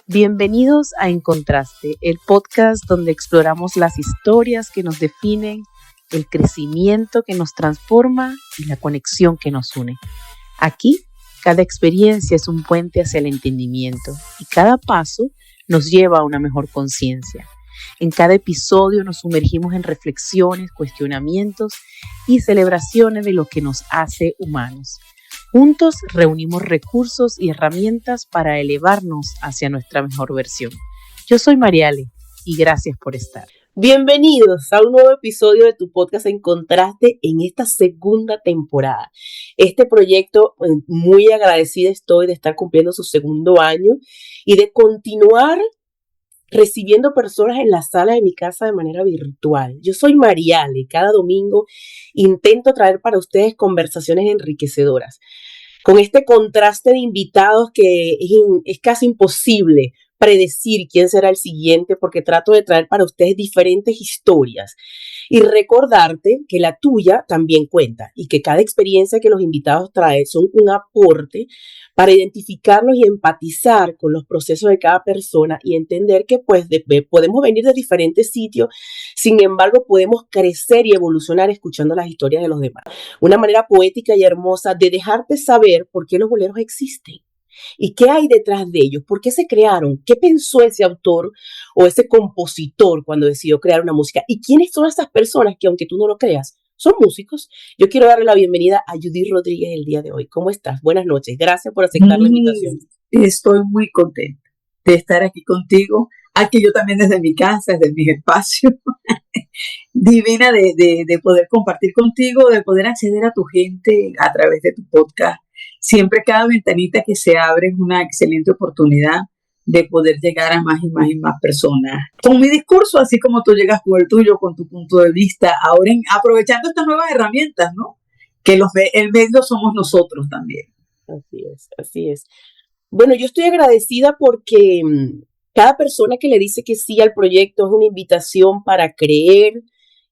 Bienvenidos a En Contraste, el podcast donde exploramos las historias que nos definen, el crecimiento que nos transforma y la conexión que nos une. Aquí, cada experiencia es un puente hacia el entendimiento y cada paso nos lleva a una mejor conciencia. En cada episodio nos sumergimos en reflexiones, cuestionamientos y celebraciones de lo que nos hace humanos. Juntos reunimos recursos y herramientas para elevarnos hacia nuestra mejor versión. Yo soy Mariale y gracias por estar. Bienvenidos a un nuevo episodio de tu podcast En Contraste en esta segunda temporada. Este proyecto, muy agradecida estoy de estar cumpliendo su segundo año y de continuar recibiendo personas en la sala de mi casa de manera virtual. Yo soy Mariale y cada domingo intento traer para ustedes conversaciones enriquecedoras. Con este contraste de invitados que es casi imposible predecir quién será el siguiente, porque trato de traer para ustedes diferentes historias y recordarte que la tuya también cuenta y que cada experiencia que los invitados traen son un aporte para identificarnos y empatizar con los procesos de cada persona y entender que podemos venir de diferentes sitios, sin embargo podemos crecer y evolucionar escuchando las historias de los demás. Una manera poética y hermosa de dejarte saber por qué los boleros existen. ¿Y qué hay detrás de ellos? ¿Por qué se crearon? ¿Qué pensó ese autor o ese compositor cuando decidió crear una música? ¿Y quiénes son esas personas que, aunque tú no lo creas, son músicos? Yo quiero darle la bienvenida a Judith Rodríguez el día de hoy. ¿Cómo estás? Buenas noches. Gracias por aceptar la invitación. Estoy muy contenta de estar aquí contigo. Aquí yo también desde mi casa, desde mis espacios. Divina de poder compartir contigo, de poder acceder a tu gente a través de tu podcast. Siempre cada ventanita que se abre es una excelente oportunidad de poder llegar a más y más y más personas. Con mi discurso, así como tú llegas con el tuyo, con tu punto de vista, ahora aprovechando estas nuevas herramientas, ¿no? Que el medio somos nosotros también. Así es. Bueno, yo estoy agradecida porque cada persona que le dice que sí al proyecto es una invitación para creer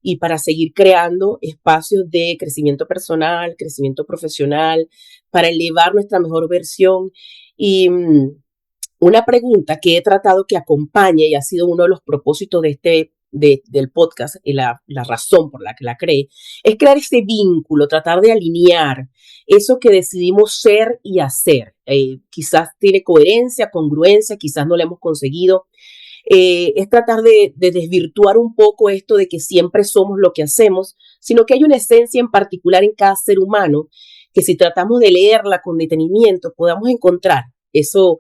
y para seguir creando espacios de crecimiento personal, crecimiento profesional, para elevar nuestra mejor versión. Y una pregunta que he tratado que acompañe y ha sido uno de los propósitos del podcast y la razón por la que la creé, es crear ese vínculo, tratar de alinear eso que decidimos ser y hacer. Quizás tiene coherencia, congruencia, quizás no la hemos conseguido. Es tratar de desvirtuar un poco esto de que siempre somos lo que hacemos, sino que hay una esencia en particular en cada ser humano que si tratamos de leerla con detenimiento podamos encontrar eso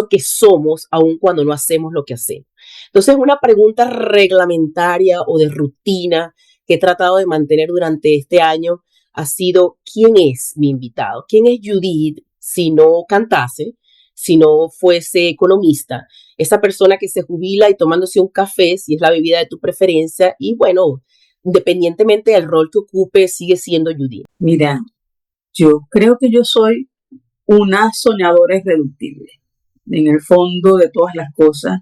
que somos aun cuando no hacemos lo que hacemos. Entonces, una pregunta reglamentaria o de rutina que he tratado de mantener durante este año ha sido: ¿quién es mi invitado? ¿Quién es Judith si no cantase? Si no fuese economista, esa persona que se jubila y tomándose un café, si es la bebida de tu preferencia, y bueno, independientemente del rol que ocupe, sigue siendo Judith. Mira, yo creo que yo soy una soñadora irreductible. En el fondo de todas las cosas,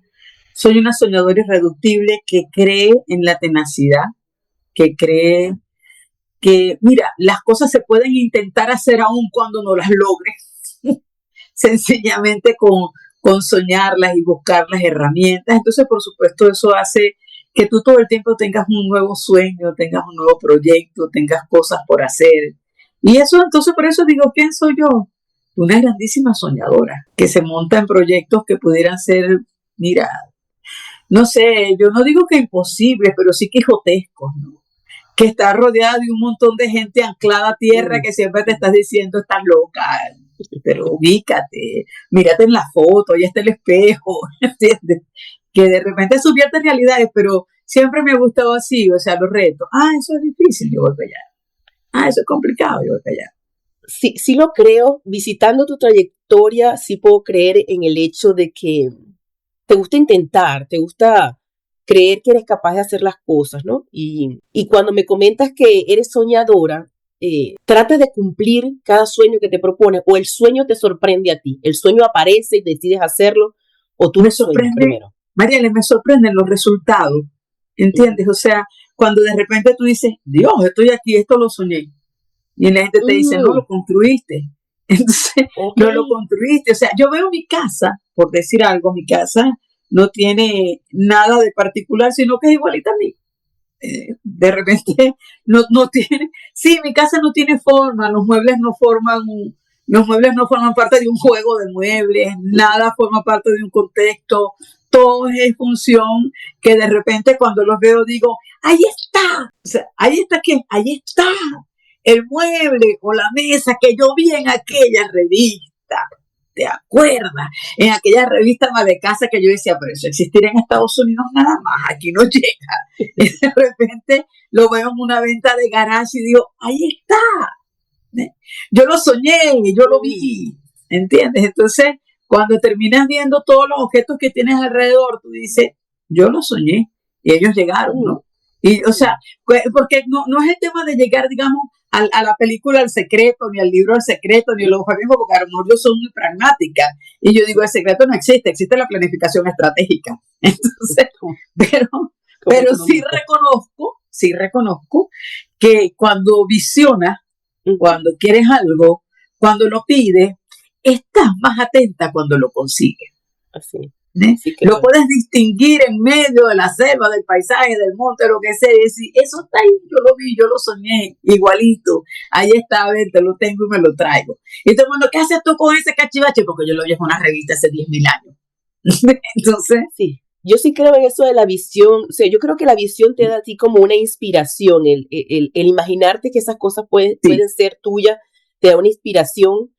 soy una soñadora irreductible que cree en la tenacidad, que cree que, mira, las cosas se pueden intentar hacer aún cuando no las logres. Sencillamente con soñarlas y buscar las herramientas. Entonces, por supuesto, eso hace que tú todo el tiempo tengas un nuevo sueño, tengas un nuevo proyecto, tengas cosas por hacer. Y eso, entonces, por eso digo, ¿quién soy yo? Una grandísima soñadora que se monta en proyectos que pudieran ser, mira, no sé, yo no digo que imposibles, pero sí quijotescos, ¿no? Que está rodeada de un montón de gente anclada a tierra que siempre te estás diciendo, estás loca, pero ubícate, mírate en la foto, ya está el espejo, ¿entiendes? Que de repente subvierte realidades, pero siempre me ha gustado así, o sea, los retos. Eso es difícil, yo voy para allá. Eso es complicado, yo voy para allá. Sí lo creo. Visitando tu trayectoria, sí puedo creer en el hecho de que te gusta intentar, te gusta creer que eres capaz de hacer las cosas, ¿no? Y cuando me comentas que eres soñadora, trata de cumplir cada sueño que te propones, o el sueño te sorprende a ti, el sueño aparece y decides hacerlo, o tú me sueñas primero. Mariale, me sorprenden los resultados, ¿entiendes? O sea, cuando de repente tú dices, Dios, estoy aquí, esto lo soñé, y la gente te dice, no, lo construiste. Entonces, Ok. no lo construiste. O sea, yo veo mi casa, por decir algo, mi casa no tiene nada de particular, sino que es igualita a mí. De repente no tiene, sí, mi casa no tiene forma, los muebles no forman parte de un juego de muebles, nada forma parte de un contexto, todo es función que de repente cuando los veo digo, ahí está, o sea, ahí está el mueble o la mesa que yo vi en aquella revista. ¿Te acuerdas? En aquella revista ama de casa que yo decía, pero eso existiría en Estados Unidos nada más, aquí no llega. Y de repente lo veo en una venta de garage y digo, ahí está. Yo lo soñé, yo lo vi, ¿entiendes? Entonces, cuando terminas viendo todos los objetos que tienes alrededor, tú dices, yo lo soñé y ellos llegaron, ¿no? Y, o sea, porque no es el tema de llegar, digamos, a la película El Secreto, ni al libro El Secreto, ni el eufemismo, porque a lo mejor yo soy muy pragmática. Y yo digo, el secreto no existe, existe la planificación estratégica. Entonces, pero sí reconozco que cuando visionas, cuando quieres algo, cuando lo pides, estás más atenta cuando lo consigues. Así. Sí, claro. Lo puedes distinguir en medio de la selva, del paisaje, del monte, lo que sea, y decir, eso está ahí, yo lo vi, yo lo soñé, igualito, ahí está, a ver, te lo tengo y me lo traigo. Y todo el mundo, ¿qué haces tú con ese cachivache? Porque yo lo vi en una revista hace 10.000 años. Entonces, sí, yo sí creo en eso de la visión, o sea, yo creo que la visión te da a ti como una inspiración, el imaginarte que esas cosas pueden ser tuyas, te da una inspiración.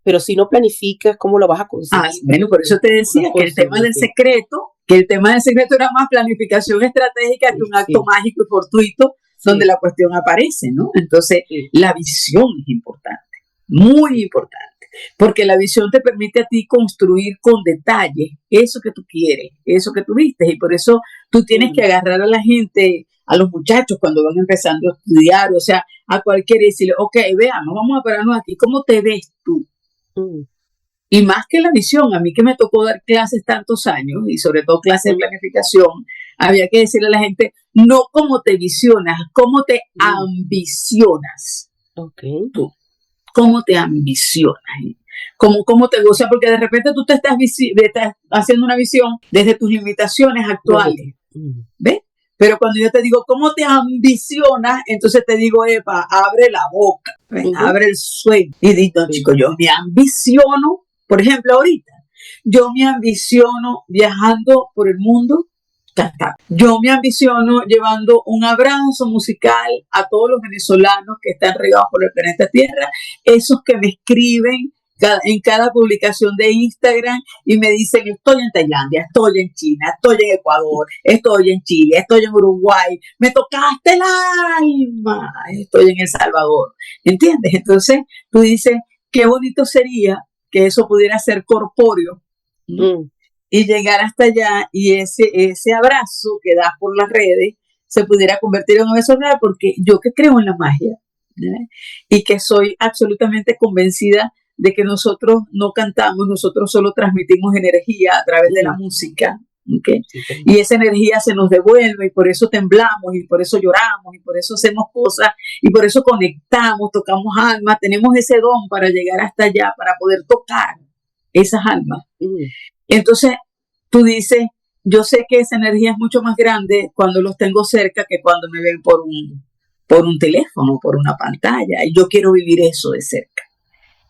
Pero si no planificas, ¿cómo lo vas a conseguir? Bueno, por eso te decía que el tema del secreto era más planificación estratégica que un acto mágico y fortuito donde la cuestión aparece, ¿no? Entonces, la visión es importante, muy importante, porque la visión te permite a ti construir con detalle eso que tú quieres, eso que tú viste, y por eso tú tienes que agarrar a la gente, a los muchachos cuando van empezando a estudiar, o sea, a cualquiera y decirle, ok, veamos, vamos a pararnos aquí, ¿cómo te ves tú? Y más que la visión, a mí que me tocó dar clases tantos años, y sobre todo clases de planificación, había que decirle a la gente, no cómo te visionas, cómo te ambicionas. Tú, cómo te ambicionas. Cómo te gusta, porque de repente tú te estás haciendo una visión desde tus limitaciones actuales. ¿Ves? Pero cuando yo te digo, ¿cómo te ambicionas? Entonces te digo, epa, abre la boca, abre el sueño. Y digo, chicos, yo me ambiciono, por ejemplo, ahorita, yo me ambiciono viajando por el mundo cantando. Yo me ambiciono llevando un abrazo musical a todos los venezolanos que están regados por el planeta Tierra, esos que me escriben en cada publicación de Instagram y me dicen, estoy en Tailandia, estoy en China, estoy en Ecuador, estoy en Chile, estoy en Uruguay, me tocaste el alma, estoy en El Salvador, ¿entiendes? Entonces tú dices, qué bonito sería que eso pudiera ser corpóreo y llegar hasta allá y ese abrazo que das por las redes se pudiera convertir en un beso real, porque yo que creo en la magia, ¿verdad? Y que soy absolutamente convencida de que nosotros no cantamos, nosotros solo transmitimos energía a través de la música, ¿okay? Y esa energía se nos devuelve y por eso temblamos y por eso lloramos y por eso hacemos cosas y por eso conectamos, tocamos almas, tenemos ese don para llegar hasta allá, para poder tocar esas almas. Entonces tú dices, yo sé que esa energía es mucho más grande cuando los tengo cerca que cuando me ven por un teléfono, por una pantalla, y yo quiero vivir eso de cerca.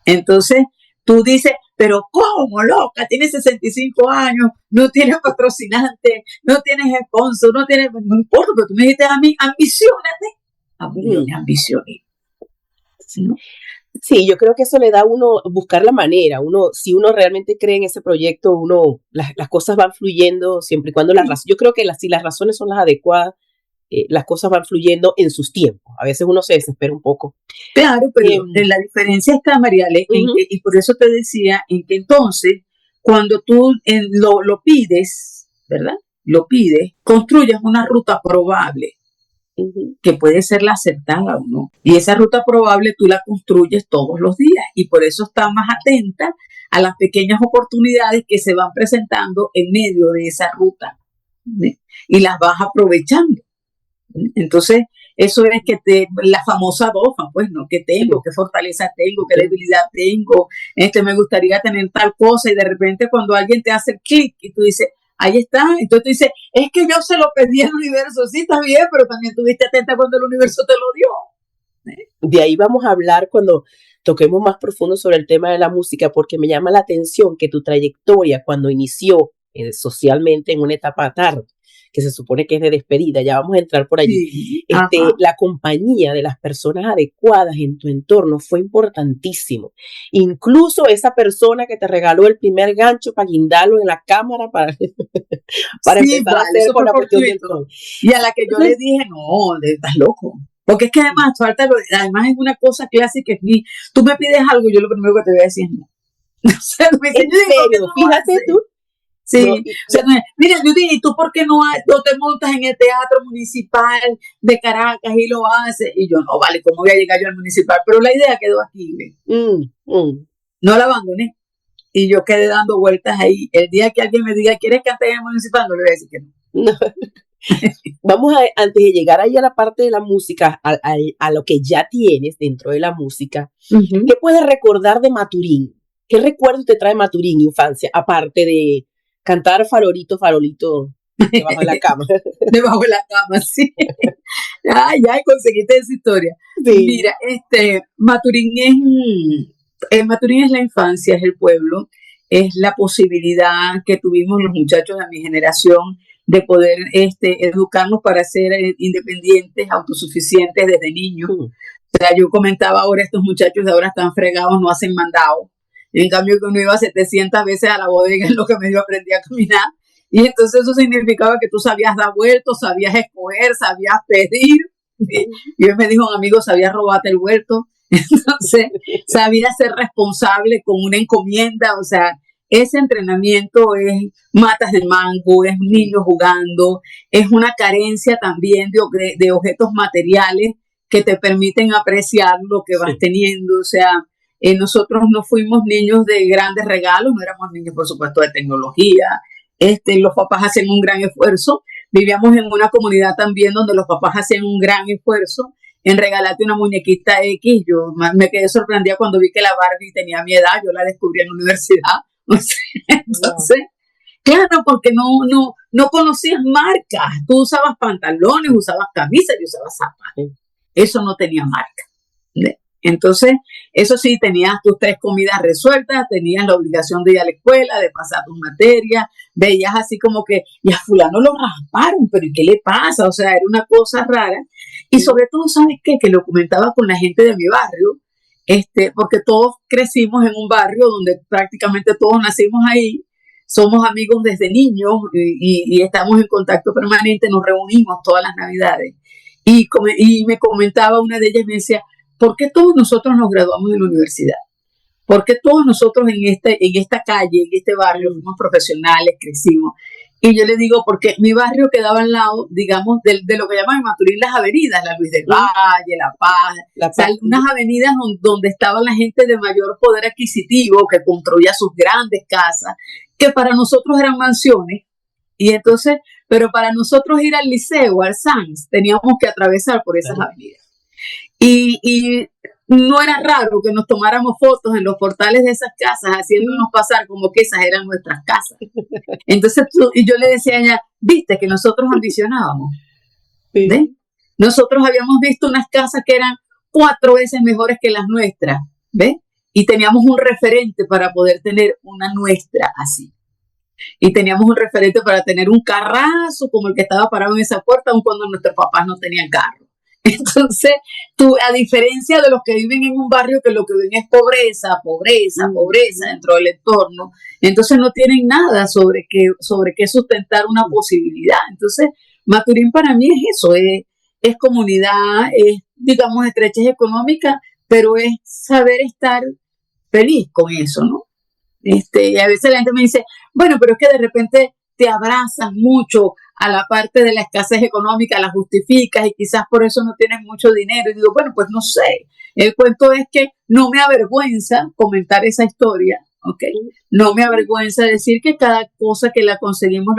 Entonces, tú dices, pero ¿cómo, loca? Tienes 65 años, no tienes patrocinante, no tienes sponsor, no importa, pero tú me dijiste a mí, ambiciónate. A mí no me ambicioné. ¿Sí, no? Sí, yo creo que eso le da a uno buscar la manera. Si uno realmente cree en ese proyecto, las cosas van fluyendo siempre y cuando yo creo que si las razones son las adecuadas, las cosas van fluyendo en sus tiempos. A veces uno se desespera un poco. Claro, pero la diferencia está, Mariale, y por eso te decía, en que entonces, cuando tú lo pides, ¿verdad? Lo pides, construyas una ruta probable, que puede ser la acertada o no. Y esa ruta probable tú la construyes todos los días, y por eso estás más atenta a las pequeñas oportunidades que se van presentando en medio de esa ruta, ¿sí? Y las vas aprovechando. Entonces, eso es la famosa DOFA, pues, ¿no? ¿Qué tengo? ¿Qué fortaleza tengo? ¿Qué debilidad tengo? Me gustaría tener tal cosa, y de repente cuando alguien te hace clic y tú dices, ahí está, entonces tú dices, es que yo se lo pedí al universo, sí, está bien, pero también estuviste atenta cuando el universo te lo dio. De ahí vamos a hablar cuando toquemos más profundo sobre el tema de la música, porque me llama la atención que tu trayectoria cuando inició socialmente en una etapa tarde, que se supone que es de despedida, ya vamos a entrar por allí. Sí, La compañía de las personas adecuadas en tu entorno fue importantísimo. Incluso esa persona que te regaló el primer gancho para guindarlo en la cámara para empezar a hacer con la cuestión del sol. Y a la que yo le dije, no, estás loco. Porque es que además además es una cosa clásica, es que tú me pides algo, yo lo primero que te voy a decir es no. O sea, me ¿En serio? Fíjate tú. Sí, no, o sea, mira, Judy, ¿y tú por qué no te montas en el Teatro Municipal de Caracas y lo haces? Y yo, no, vale, ¿cómo voy a llegar yo al municipal? Pero la idea quedó aquí, no la abandoné. Y yo quedé dando vueltas ahí. El día que alguien me diga, ¿quieres cantar en el municipal? No le voy a decir que no. Vamos antes de llegar ahí a la parte de la música, a lo que ya tienes dentro de la música, ¿qué puedes recordar de Maturín? ¿Qué recuerdo te trae Maturín, infancia, aparte de cantar farolito debajo de la cama? Debajo de la cama, sí. Ay, conseguiste esa historia. Sí. Mira, Maturín es la infancia, es el pueblo, es la posibilidad que tuvimos los muchachos de mi generación de poder educarnos para ser independientes, autosuficientes desde niños. O sea, yo comentaba ahora, estos muchachos de ahora están fregados, no hacen mandado. En cambio, que uno iba 700 veces a la bodega, en lo que medio aprendí a caminar. Y entonces eso significaba que tú sabías dar vueltos, sabías escoger, sabías pedir. Y hoy me dijo un amigo, sabías robarte el vuelto. Entonces, sabías ser responsable con una encomienda. O sea, ese entrenamiento es matas de mango, es niños jugando, es una carencia también de objetos materiales que te permiten apreciar lo que vas teniendo. O sea, nosotros no fuimos niños de grandes regalos, no éramos niños, por supuesto, de tecnología. Los papás hacían un gran esfuerzo. Vivíamos en una comunidad también donde los papás hacían un gran esfuerzo en regalarte una muñequita X. Yo me quedé sorprendida cuando vi que la Barbie tenía mi edad, yo la descubrí en la universidad. Entonces, claro, porque no conocías marcas. Tú usabas pantalones, usabas camisas, yo usaba zapatos. Eso no tenía marca. Entonces, eso sí, tenías tus 3 comidas resueltas, tenías la obligación de ir a la escuela, de pasar tus materias, veías así como que, y a fulano lo rasparon, pero ¿y qué le pasa? O sea, era una cosa rara. Y sobre todo, ¿sabes qué? Que lo comentaba con la gente de mi barrio, porque todos crecimos en un barrio donde prácticamente todos nacimos ahí, somos amigos desde niños y estamos en contacto permanente, nos reunimos todas las Navidades. Y me comentaba una de ellas, me decía, ¿por qué todos nosotros nos graduamos en la universidad? ¿Por qué todos nosotros en esta calle, en este barrio, fuimos profesionales, crecimos? Y yo le digo, porque mi barrio quedaba al lado, digamos, de lo que llaman en Maturín las avenidas, la Luis del Valle, La Paz, o sea, unas avenidas donde estaba la gente de mayor poder adquisitivo, que construía sus grandes casas, que para nosotros eran mansiones. Y entonces, pero para nosotros ir al liceo, al SANS, teníamos que atravesar por esas avenidas. Y no era raro que nos tomáramos fotos en los portales de esas casas, haciéndonos pasar como que esas eran nuestras casas. Entonces, yo le decía a ella, viste que nosotros ambicionábamos. ¿Ves? Nosotros habíamos visto unas casas que eran 4 veces mejores que las nuestras, ¿ves? Y teníamos un referente para poder tener una nuestra así. Y teníamos un referente para tener un carrazo como el que estaba parado en esa puerta, aun cuando nuestros papás no tenían carro. Entonces, a diferencia de los que viven en un barrio que lo que ven es pobreza dentro del entorno, entonces no tienen nada sobre qué sustentar una posibilidad. Entonces, Maturín para mí es eso, es comunidad, es, digamos, estrechez económica, pero es saber estar feliz con eso, ¿no? Y a veces la gente me dice, bueno, pero es que de repente te abrazas mucho a la parte de la escasez económica, la justificas y quizás por eso no tienes mucho dinero. Y digo, bueno, pues no sé. El cuento es que no me avergüenza comentar esa historia, ¿ok? No me avergüenza decir que cada cosa que la conseguimos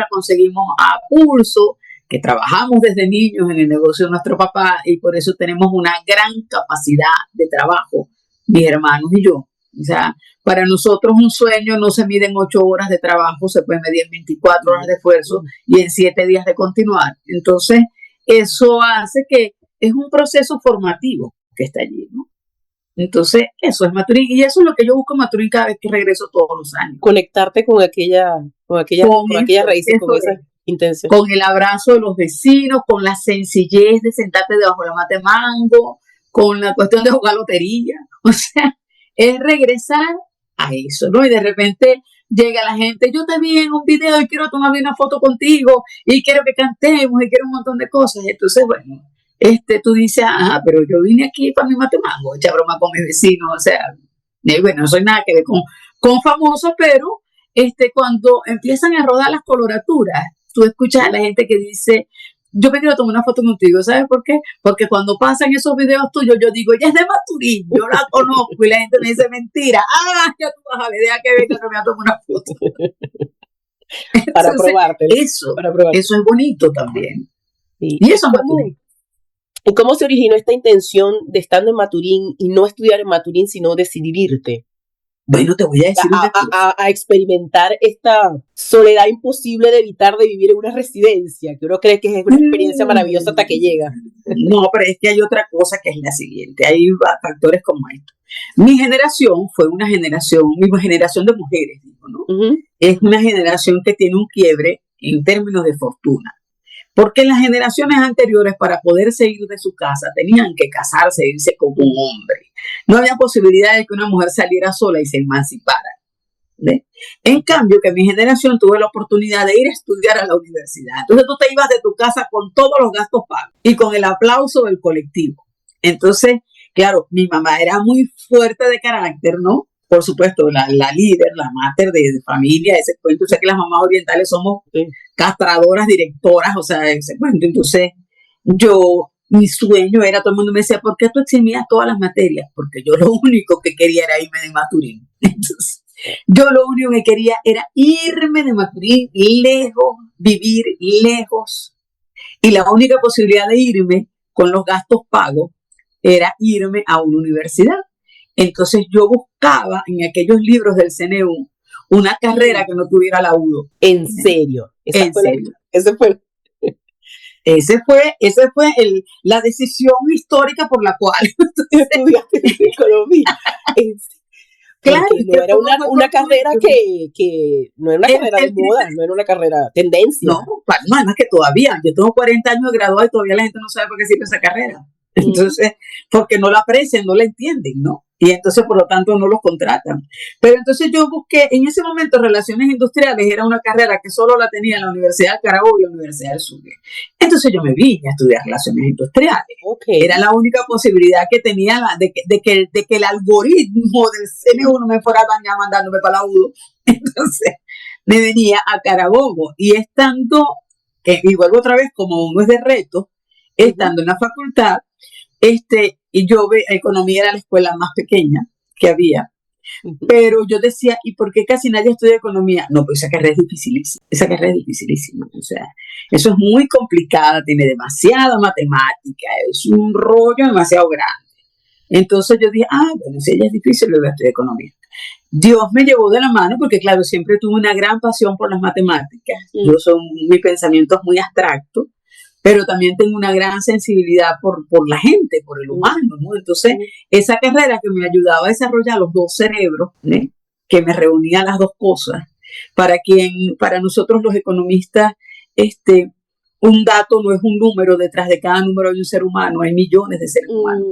a pulso, que trabajamos desde niños en el negocio de nuestro papá y por eso tenemos una gran capacidad de trabajo, mis hermanos y yo. O sea, para nosotros un sueño no se mide en 8 horas de trabajo, se puede medir en 24 horas de esfuerzo y en 7 días de continuar. Entonces, eso hace que es un proceso formativo que está allí, ¿no? Entonces, eso es Maturín y eso es lo que yo busco en Maturín cada vez que regreso todos los años. Conectarte con aquellas raíces, con esa intención. Con el abrazo de los vecinos, con la sencillez de sentarte debajo de la mata de mango, con la cuestión de jugar lotería. O sea, es regresar a eso, ¿no? Y de repente llega la gente, yo te vi en un video y quiero tomarme una foto contigo y quiero que cantemos y quiero un montón de cosas. Entonces, bueno, tú dices, pero yo vine aquí para mi matemango, echar broma con mis vecinos, o sea, bueno, no soy nada que ver con famosos, pero cuando empiezan a rodar las coloraturas, tú escuchas a la gente que dice, yo me quiero tomar una foto contigo, ¿sabes por qué? Porque cuando pasan esos videos tuyos, yo digo, ella es de Maturín, yo la conozco, y la gente me dice, mentira, ya tú vas a ver, deja que venga que me voy a tomar una foto. Entonces, para probarte. Eso es bonito también. Sí. Y eso es Maturín. ¿Y cómo se originó esta intención de estando en Maturín y no estudiar en Maturín, sino decidir irte? Bueno, te voy a decir a experimentar esta soledad imposible de evitar de vivir en una residencia, que uno cree que es una experiencia maravillosa hasta que llega. No, pero es que hay otra cosa que es la siguiente, hay factores como estos. Mi generación fue mi generación de mujeres, digo, ¿no? Uh-huh. Es una generación que tiene un quiebre en términos de fortuna. Porque las generaciones anteriores, para poder seguir de su casa, tenían que casarse e irse como un hombre. No había posibilidad de que una mujer saliera sola y se emancipara. ¿Ve? En cambio, que mi generación tuvo la oportunidad de ir a estudiar a la universidad. Entonces tú te ibas de tu casa con todos los gastos pagos y con el aplauso del colectivo. Entonces, claro, mi mamá era muy fuerte de carácter, ¿no? Por supuesto, la líder, la máter de familia, ese cuento. O sea que las mamás orientales somos castradoras, directoras, o sea, ese cuento. Entonces, mi sueño era, todo el mundo me decía, ¿por qué tú eximías todas las materias? Porque yo lo único que quería era irme de Maturín. Entonces, yo lo único que quería era irme de Maturín, lejos, vivir lejos. Y la única posibilidad de irme con los gastos pagos era irme a una universidad. Entonces yo buscaba en aquellos libros del CNU una carrera que no tuviera laudo. ¿En serio? En serio. Ese fue la decisión histórica por la cual estudiaste economía. Claro, no era una carrera que no era una carrera de moda, no era una carrera tendencia. No, además que todavía, yo tengo 40 años de graduado y todavía la gente no sabe por qué sirve esa carrera. Entonces, porque no la aprecian, no la entienden, ¿no? Y entonces, por lo tanto, no los contratan. Pero entonces yo busqué, en ese momento, relaciones industriales era una carrera que solo la tenía en la Universidad de Carabobo y la Universidad del Sur. Entonces yo me vine a estudiar relaciones industriales. Okay. Era la única posibilidad que tenía de que el algoritmo del CNU no me fuera dañado mandándome para la UDO. Entonces me venía a Carabobo y estando, y vuelvo otra vez, como uno es de reto, estando en la facultad, y economía era la escuela más pequeña que había, pero yo decía, ¿y por qué casi nadie estudia economía? No, pues esa carrera es dificilísima, o sea, eso es muy complicada, tiene demasiada matemática, es un rollo demasiado grande. Entonces yo dije, bueno, si ella es difícil, le voy a estudiar economía. Dios me llevó de la mano porque, claro, siempre tuve una gran pasión por las matemáticas. Mi pensamiento es muy abstracto, pero también tengo una gran sensibilidad por la gente, por el humano, ¿no? Entonces, esa carrera que me ayudaba a desarrollar los dos cerebros, ¿eh? Que me reunía las dos cosas, para nosotros los economistas, un dato no es un número, detrás de cada número hay un ser humano, hay millones de seres humanos.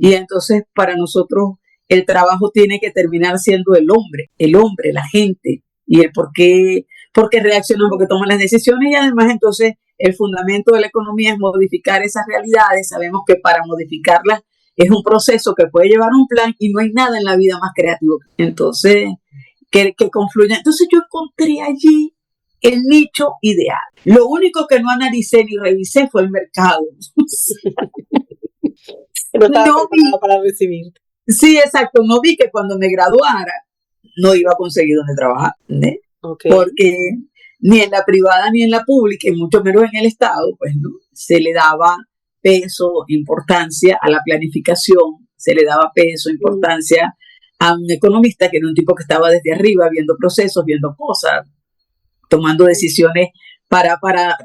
Y entonces, para nosotros, el trabajo tiene que terminar siendo el hombre, la gente, y el por qué reaccionan, porque toman las decisiones, y además entonces el fundamento de la economía es modificar esas realidades. Sabemos que para modificarlas es un proceso que puede llevar un plan y no hay nada en la vida más creativo. Entonces, que confluya. Entonces yo encontré allí el nicho ideal. Lo único que no analicé ni revisé fue el mercado. No estaba preparado para recibirte. Sí, exacto. No vi que cuando me graduara no iba a conseguir donde trabajar, ¿eh? Okay. Porque ni en la privada ni en la pública, y mucho menos en el Estado, pues no, se le daba peso, importancia a la planificación, se le daba peso, importancia a un economista que era un tipo que estaba desde arriba viendo procesos, viendo cosas, tomando decisiones para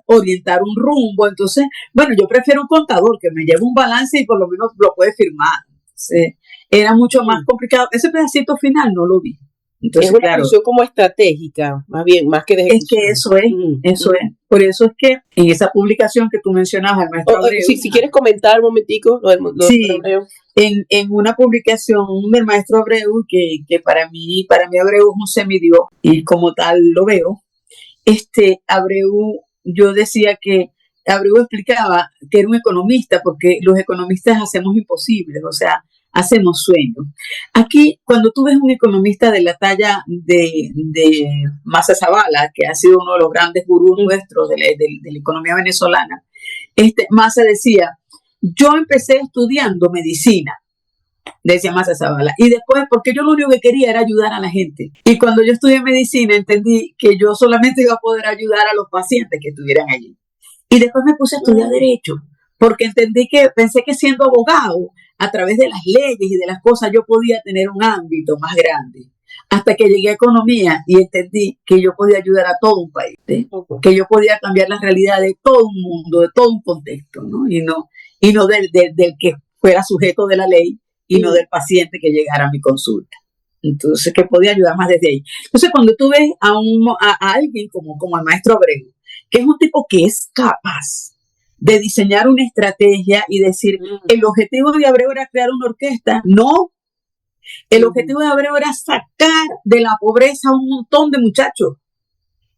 orientar un rumbo. Entonces, bueno, yo prefiero un contador que me lleve un balance y por lo menos lo puede firmar. Entonces, era mucho más complicado. Ese pedacito final no lo vi. Entonces, es una función como estratégica, más bien, más que de ejecución. Es que eso es. Por eso es que en esa publicación que tú mencionabas, el maestro Abreu, si quieres comentar un momentico lo del sí, Abreu. En una publicación del maestro Abreu, que para mí Abreu es un semidios, y como tal lo veo, Abreu, yo decía que Abreu explicaba que era un economista, porque los economistas hacemos imposibles, o sea, hacemos sueños. Aquí, cuando tú ves un economista de la talla de Massa Zavala, que ha sido uno de los grandes gurús nuestros de la economía venezolana, Massa decía, yo empecé estudiando medicina, decía Massa Zavala, y después, porque yo lo único que quería era ayudar a la gente. Y cuando yo estudié medicina, entendí que yo solamente iba a poder ayudar a los pacientes que estuvieran allí. Y después me puse a estudiar Derecho, porque pensé que siendo abogado, a través de las leyes y de las cosas, yo podía tener un ámbito más grande. Hasta que llegué a Economía y entendí que yo podía ayudar a todo un país, que yo podía cambiar la realidad de todo un mundo, de todo un contexto, ¿no? Y no del que fuera sujeto de la ley, y no del paciente que llegara a mi consulta. Entonces, que podía ayudar más desde ahí. Entonces, cuando tú ves a alguien como el maestro Abreu, que es un tipo que es capaz de diseñar una estrategia y decir, el objetivo de Abreu era crear una orquesta. No, el objetivo de Abreu era sacar de la pobreza a un montón de muchachos.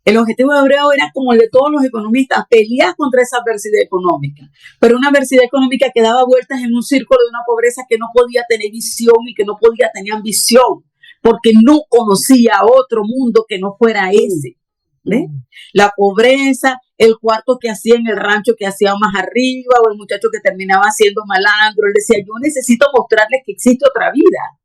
El objetivo de Abreu era, como el de todos los economistas, pelear contra esa adversidad económica, pero una adversidad económica que daba vueltas en un círculo de una pobreza que no podía tener visión y que no podía tener ambición, porque no conocía otro mundo que no fuera ese. ¿Ves? La pobreza, el cuarto que hacía en el rancho que hacía más arriba, o el muchacho que terminaba siendo malandro, él decía, yo necesito mostrarles que existe otra vida,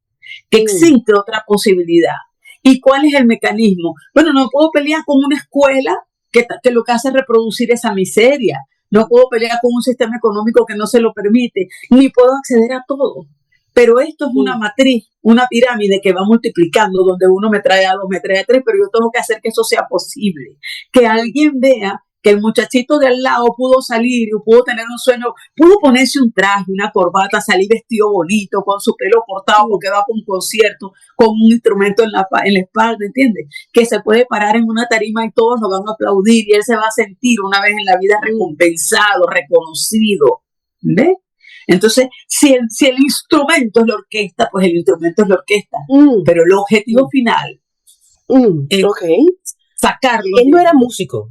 que existe otra posibilidad. ¿Y cuál es el mecanismo? Bueno, no puedo pelear con una escuela que lo que hace es reproducir esa miseria. No puedo pelear con un sistema económico que no se lo permite, ni puedo acceder a todo. Pero esto es una matriz, una pirámide que va multiplicando, donde uno me trae a dos, me trae a tres, pero yo tengo que hacer que eso sea posible. Que alguien vea que el muchachito de al lado pudo salir y pudo tener un sueño, pudo ponerse un traje, una corbata, salir vestido bonito, con su pelo cortado porque va para un concierto, con un instrumento en la espalda, ¿entiendes? Que se puede parar en una tarima y todos lo van a aplaudir y él se va a sentir una vez en la vida recompensado, reconocido, ¿ves? Entonces, si el instrumento es la orquesta, pues el instrumento es la orquesta, pero el objetivo final es sacarlo. Él no era músico.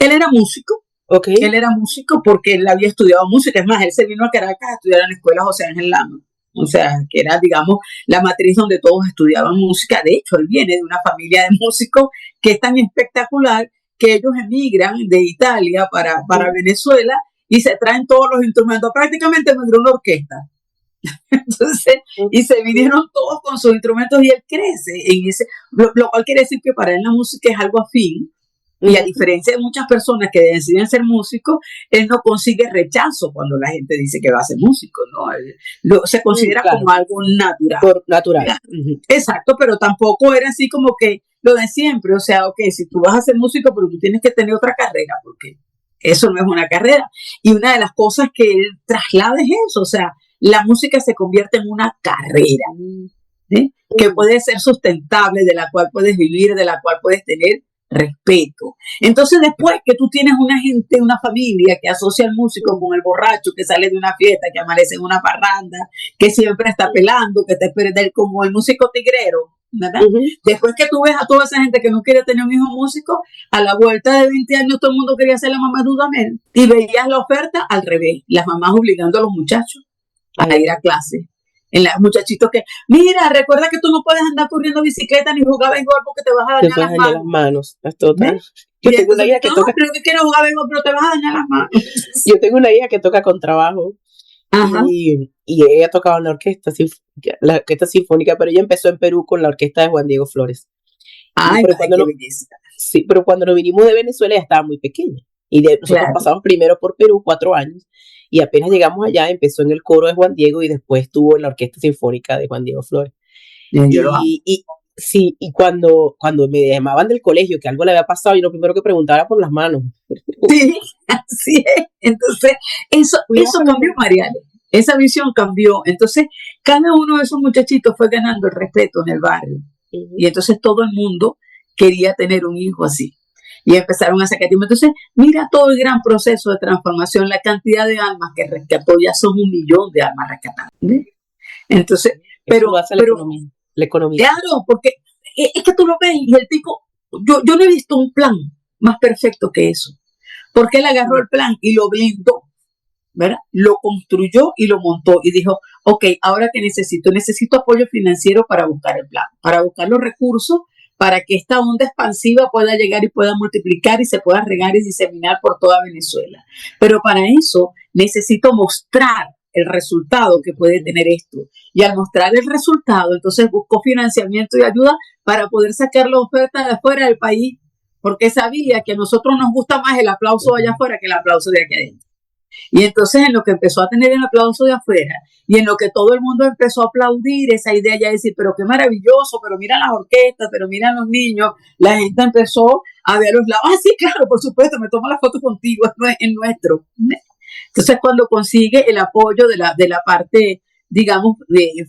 Él era músico. Okay. Él era músico porque él había estudiado música. Es más, él se vino a Caracas a estudiar en la escuela José Ángel Lama. O sea, que era, digamos, la matriz donde todos estudiaban música. De hecho, él viene de una familia de músicos que es tan espectacular que ellos emigran de Italia para Venezuela y se traen todos los instrumentos. Prácticamente emigró una orquesta. Entonces, y se vinieron todos con sus instrumentos y él crece en ese, lo cual quiere decir que para él la música es algo afín. Y a diferencia de muchas personas que deciden ser músicos, él no consigue rechazo cuando la gente dice que va a ser músico, ¿no? Se considera como algo natural. Natural. Exacto, pero tampoco era así como que lo de siempre. O sea, ok, si tú vas a ser músico, pero tú tienes que tener otra carrera, porque eso no es una carrera. Y una de las cosas que él traslada es eso, o sea, la música se convierte en una carrera, ¿sí? Que puede ser sustentable, de la cual puedes vivir, de la cual puedes tener respeto. Entonces, después que tú tienes una familia que asocia al músico con el borracho que sale de una fiesta, que amanece en una parranda, que siempre está pelando, que te espera como el músico tigrero, ¿verdad? Después que tú ves a toda esa gente que no quiere tener un hijo músico, a la vuelta de 20 años todo el mundo quería ser la mamá de Dudamel, y veías la oferta al revés, las mamás obligando a los muchachos a ir a clase. En los muchachitos que, mira, recuerda que tú no puedes andar corriendo bicicleta ni jugar béisbol porque te vas a dañar las manos. Es total. Yo tengo una hija que toca. Creo que quiero jugar béisbol, pero te vas a dañar las manos. Yo tengo una hija que toca contrabajo. Y ella tocaba en la orquesta sinfónica, pero ella empezó en Perú con la orquesta de Juan Diego Flores. Ay, qué belleza. sí, pero cuando nos vinimos de Venezuela ya estaba muy pequeña. Y nosotros Claro. pasamos primero por Perú 4 años y apenas llegamos allá empezó en el coro de Juan Diego y después estuvo en la Orquesta Sinfónica de Juan Diego Flores. Yo lo amo. Y sí, y cuando me llamaban del colegio que algo le había pasado, yo lo primero que preguntaba era por las manos. Sí, así es. Entonces, eso cambió, Mariale. Esa visión cambió. Entonces, cada uno de esos muchachitos fue ganando el respeto en el barrio. Y entonces todo el mundo quería tener un hijo así. Y empezaron a sacar. Entonces, mira todo el gran proceso de transformación, la cantidad de almas que rescató, ya son 1 millón de almas rescatadas. ¿Ves? Entonces, Eso hace la economía. La economía. Claro, porque es que tú lo ves y el tipo, yo no he visto un plan más perfecto que eso. Porque él agarró el plan y lo blindó, ¿verdad? Lo construyó y lo montó y dijo, ok, ahora que necesito apoyo financiero para buscar el plan, para buscar los recursos, para que esta onda expansiva pueda llegar y pueda multiplicar y se pueda regar y diseminar por toda Venezuela. Pero para eso necesito mostrar el resultado que puede tener esto. Y al mostrar el resultado, entonces buscó financiamiento y ayuda para poder sacar la oferta de afuera del país, porque sabía que a nosotros nos gusta más el aplauso de allá afuera que el aplauso de aquí adentro. Y entonces en lo que empezó a tener el aplauso de afuera y en lo que todo el mundo empezó a aplaudir esa idea ya de decir, pero qué maravilloso, pero mira las orquestas, pero mira los niños, la gente empezó a ver los lados, sí, claro, por supuesto, me tomo la foto contigo, es nuestro. Entonces cuando consigue el apoyo de la parte, digamos,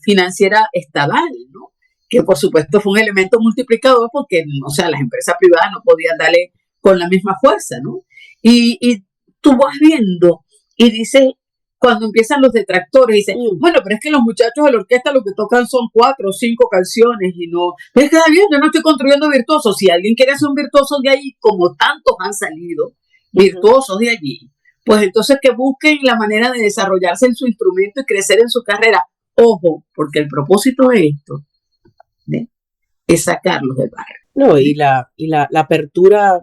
financiera estatal, ¿no? Que por supuesto fue un elemento multiplicador porque, o sea, las empresas privadas no podían darle con la misma fuerza, ¿no? Y tú vas viendo y dices, cuando empiezan los detractores, dicen, bueno, pero es que los muchachos de la orquesta lo que tocan son 4 o 5 canciones y no, es que bien, yo no estoy construyendo virtuosos. Si alguien quiere ser un virtuoso de ahí, como tantos han salido virtuosos de allí, pues entonces que busquen la manera de desarrollarse en su instrumento y crecer en su carrera. Ojo, porque el propósito de esto, ¿sí?, es sacarlos del barrio. No, y la apertura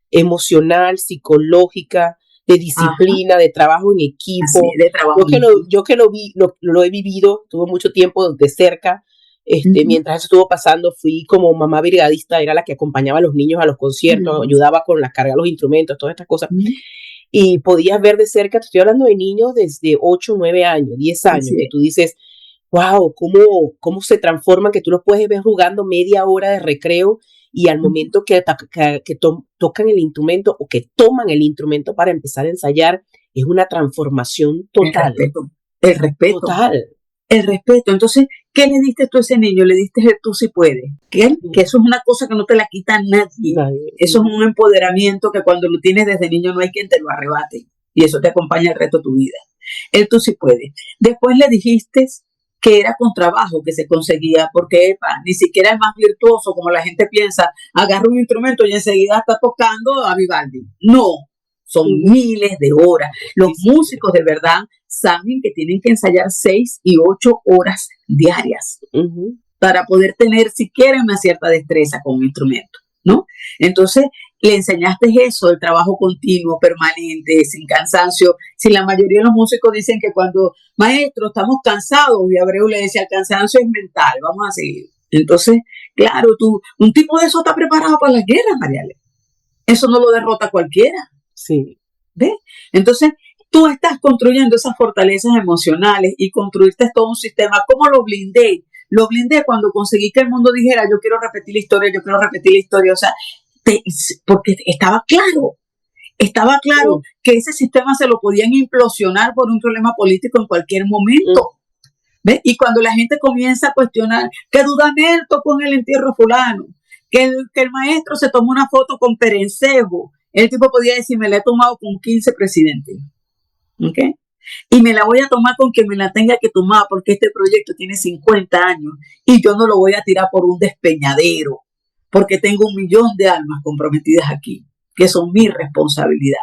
emocional, psicológica, de disciplina, de trabajo en equipo. Así, de trabajo yo que lo he vivido, tuve mucho tiempo de cerca. Mientras eso estuvo pasando, fui como mamá brigadista, era la que acompañaba a los niños a los conciertos, ayudaba con la carga de los instrumentos, todas estas cosas. Y podías ver de cerca, te estoy hablando de niños desde 8, 9 años, 10 años, que tú dices, wow, cómo se transforman, que tú los puedes ver jugando media hora de recreo y al momento que tocan el instrumento o que toman el instrumento para empezar a ensayar, es una transformación total. El respeto. Total. El respeto. Entonces, ¿qué le diste tú a ese niño? Le diste el tú si puedes. Que eso es una cosa que no te la quita nadie. Eso es un empoderamiento que cuando lo tienes desde niño no hay quien te lo arrebate. Y eso te acompaña el resto de tu vida. El tú si puedes. Después le dijiste que era con trabajo que se conseguía, porque ni siquiera el más virtuoso, como la gente piensa, agarra un instrumento y enseguida está tocando a Vivaldi. No, son miles de horas. Los músicos de verdad saben que tienen que ensayar 6 y 8 horas diarias para poder tener siquiera una cierta destreza con un instrumento, ¿no? Entonces, le enseñaste eso, el trabajo continuo, permanente, sin cansancio. Si la mayoría de los músicos dicen que cuando, maestro, estamos cansados, y Abreu le decía, el cansancio es mental, vamos a seguir. Entonces, claro, un tipo de eso está preparado para las guerras, Mariale. Eso no lo derrota cualquiera. Sí. ¿Ves? Entonces, tú estás construyendo esas fortalezas emocionales y construiste todo un sistema. ¿Cómo lo blindé? Lo blindé cuando conseguí que el mundo dijera, yo quiero repetir la historia, o sea, porque estaba claro que ese sistema se lo podían implosionar por un problema político en cualquier momento. ¿Ves? Y cuando la gente comienza a cuestionar que Dudamel tocó en el entierro fulano, que el maestro se tomó una foto con Perencejo, el tipo podía decir, me la he tomado con 15 presidentes, ¿ok? Y me la voy a tomar con quien me la tenga que tomar, porque este proyecto tiene 50 años y yo no lo voy a tirar por un despeñadero, porque tengo 1 millón de almas comprometidas aquí, que son mi responsabilidad,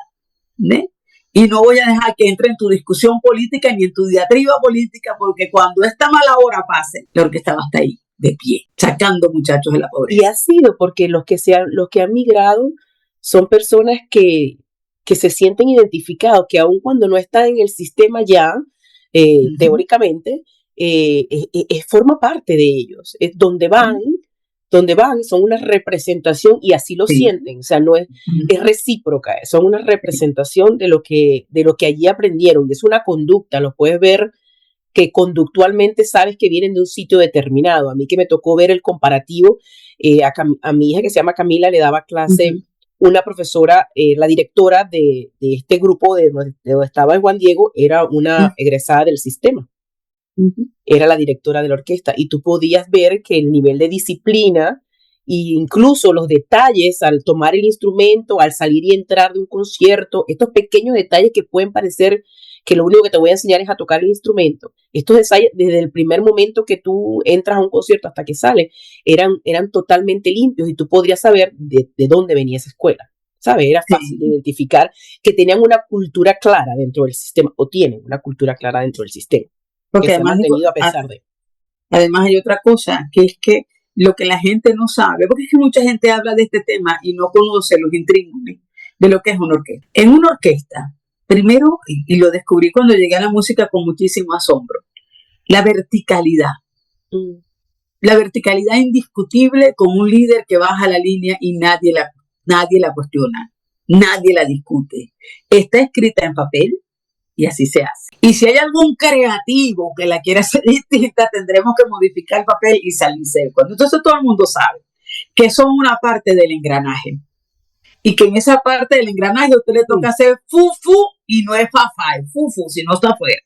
¿ves? Y no voy a dejar que entre en tu discusión política ni en tu diatriba política, porque cuando esta mala hora pase, la orquesta va a estar ahí, de pie, sacando muchachos de la pobreza. Y ha sido porque los que han migrado son personas que se sienten identificados, que aun cuando no están en el sistema ya, teóricamente, forma parte de ellos. Es donde van, donde van son una representación y así lo sienten, o sea, no es, es recíproca, son una representación de lo que allí aprendieron y es una conducta, lo puedes ver que conductualmente sabes que vienen de un sitio determinado. A mí que me tocó ver el comparativo, a mi hija que se llama Camila le daba clase una profesora, la directora de este grupo de donde estaba en Juan Diego, era una egresada del sistema. Era la directora de la orquesta y tú podías ver que el nivel de disciplina e incluso los detalles al tomar el instrumento, al salir y entrar de un concierto, estos pequeños detalles que pueden parecer que lo único que te voy a enseñar es a tocar el instrumento, estos detalles desde el primer momento que tú entras a un concierto hasta que sales eran totalmente limpios y tú podrías saber de dónde venía esa escuela, ¿sabes? Era fácil de identificar que tenían una cultura clara dentro del sistema o tienen una cultura clara dentro del sistema. Porque además, además hay otra cosa, que es que lo que la gente no sabe, porque es que mucha gente habla de este tema y no conoce los intríngulis de lo que es una orquesta. En una orquesta, primero, y lo descubrí cuando llegué a la música con muchísimo asombro, la verticalidad. La verticalidad indiscutible con un líder que baja la línea y nadie la cuestiona, nadie la discute. Está escrita en papel, y así se hace. Y si hay algún creativo que la quiera hacer distinta, tendremos que modificar el papel y salirse del cuento. Entonces todo el mundo sabe que son una parte del engranaje. Y que en esa parte del engranaje a usted le toca hacer fufu y no es fa-fa, es fufu, si no está afuera.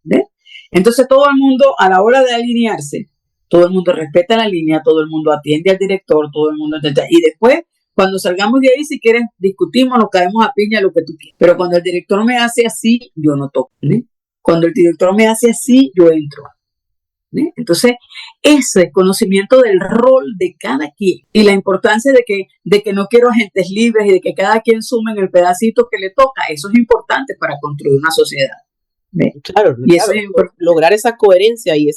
¿Ves? Entonces todo el mundo, a la hora de alinearse, todo el mundo respeta la línea, todo el mundo atiende al director, todo el mundo... Y después, cuando salgamos de ahí, si quieres, discutimos, nos caemos a piña, lo que tú quieras. Pero cuando el director me hace así, yo no toco. ¿Sí? Cuando el director me hace así, yo entro. ¿Sí? Entonces, ese conocimiento del rol de cada quien y la importancia de que no quiero agentes libres y de que cada quien sume en el pedacito que le toca, eso es importante para construir una sociedad. ¿Sí? Claro, y eso es lograr esa coherencia y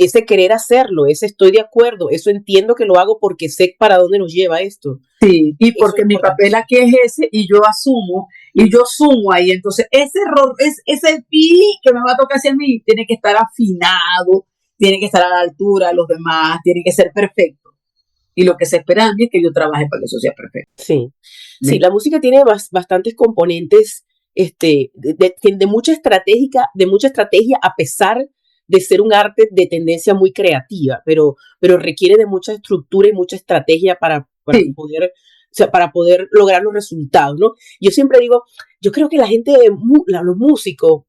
ese querer hacerlo, ese estoy de acuerdo, eso entiendo que lo hago porque sé para dónde nos lleva esto. Sí, y porque mi papel aquí es ese y yo asumo y yo sumo ahí, entonces ese error, ese pi que me va a tocar hacia mí tiene que estar afinado, tiene que estar a la altura de los demás, tiene que ser perfecto. Y lo que se espera de mí es que yo trabaje para que eso sea perfecto. Sí, la música tiene bastantes componentes de mucha estrategia a pesar de ser un arte de tendencia muy creativa, pero requiere de mucha estructura y mucha estrategia para poder lograr los resultados, ¿no? Yo siempre digo, yo creo que la gente, los músicos,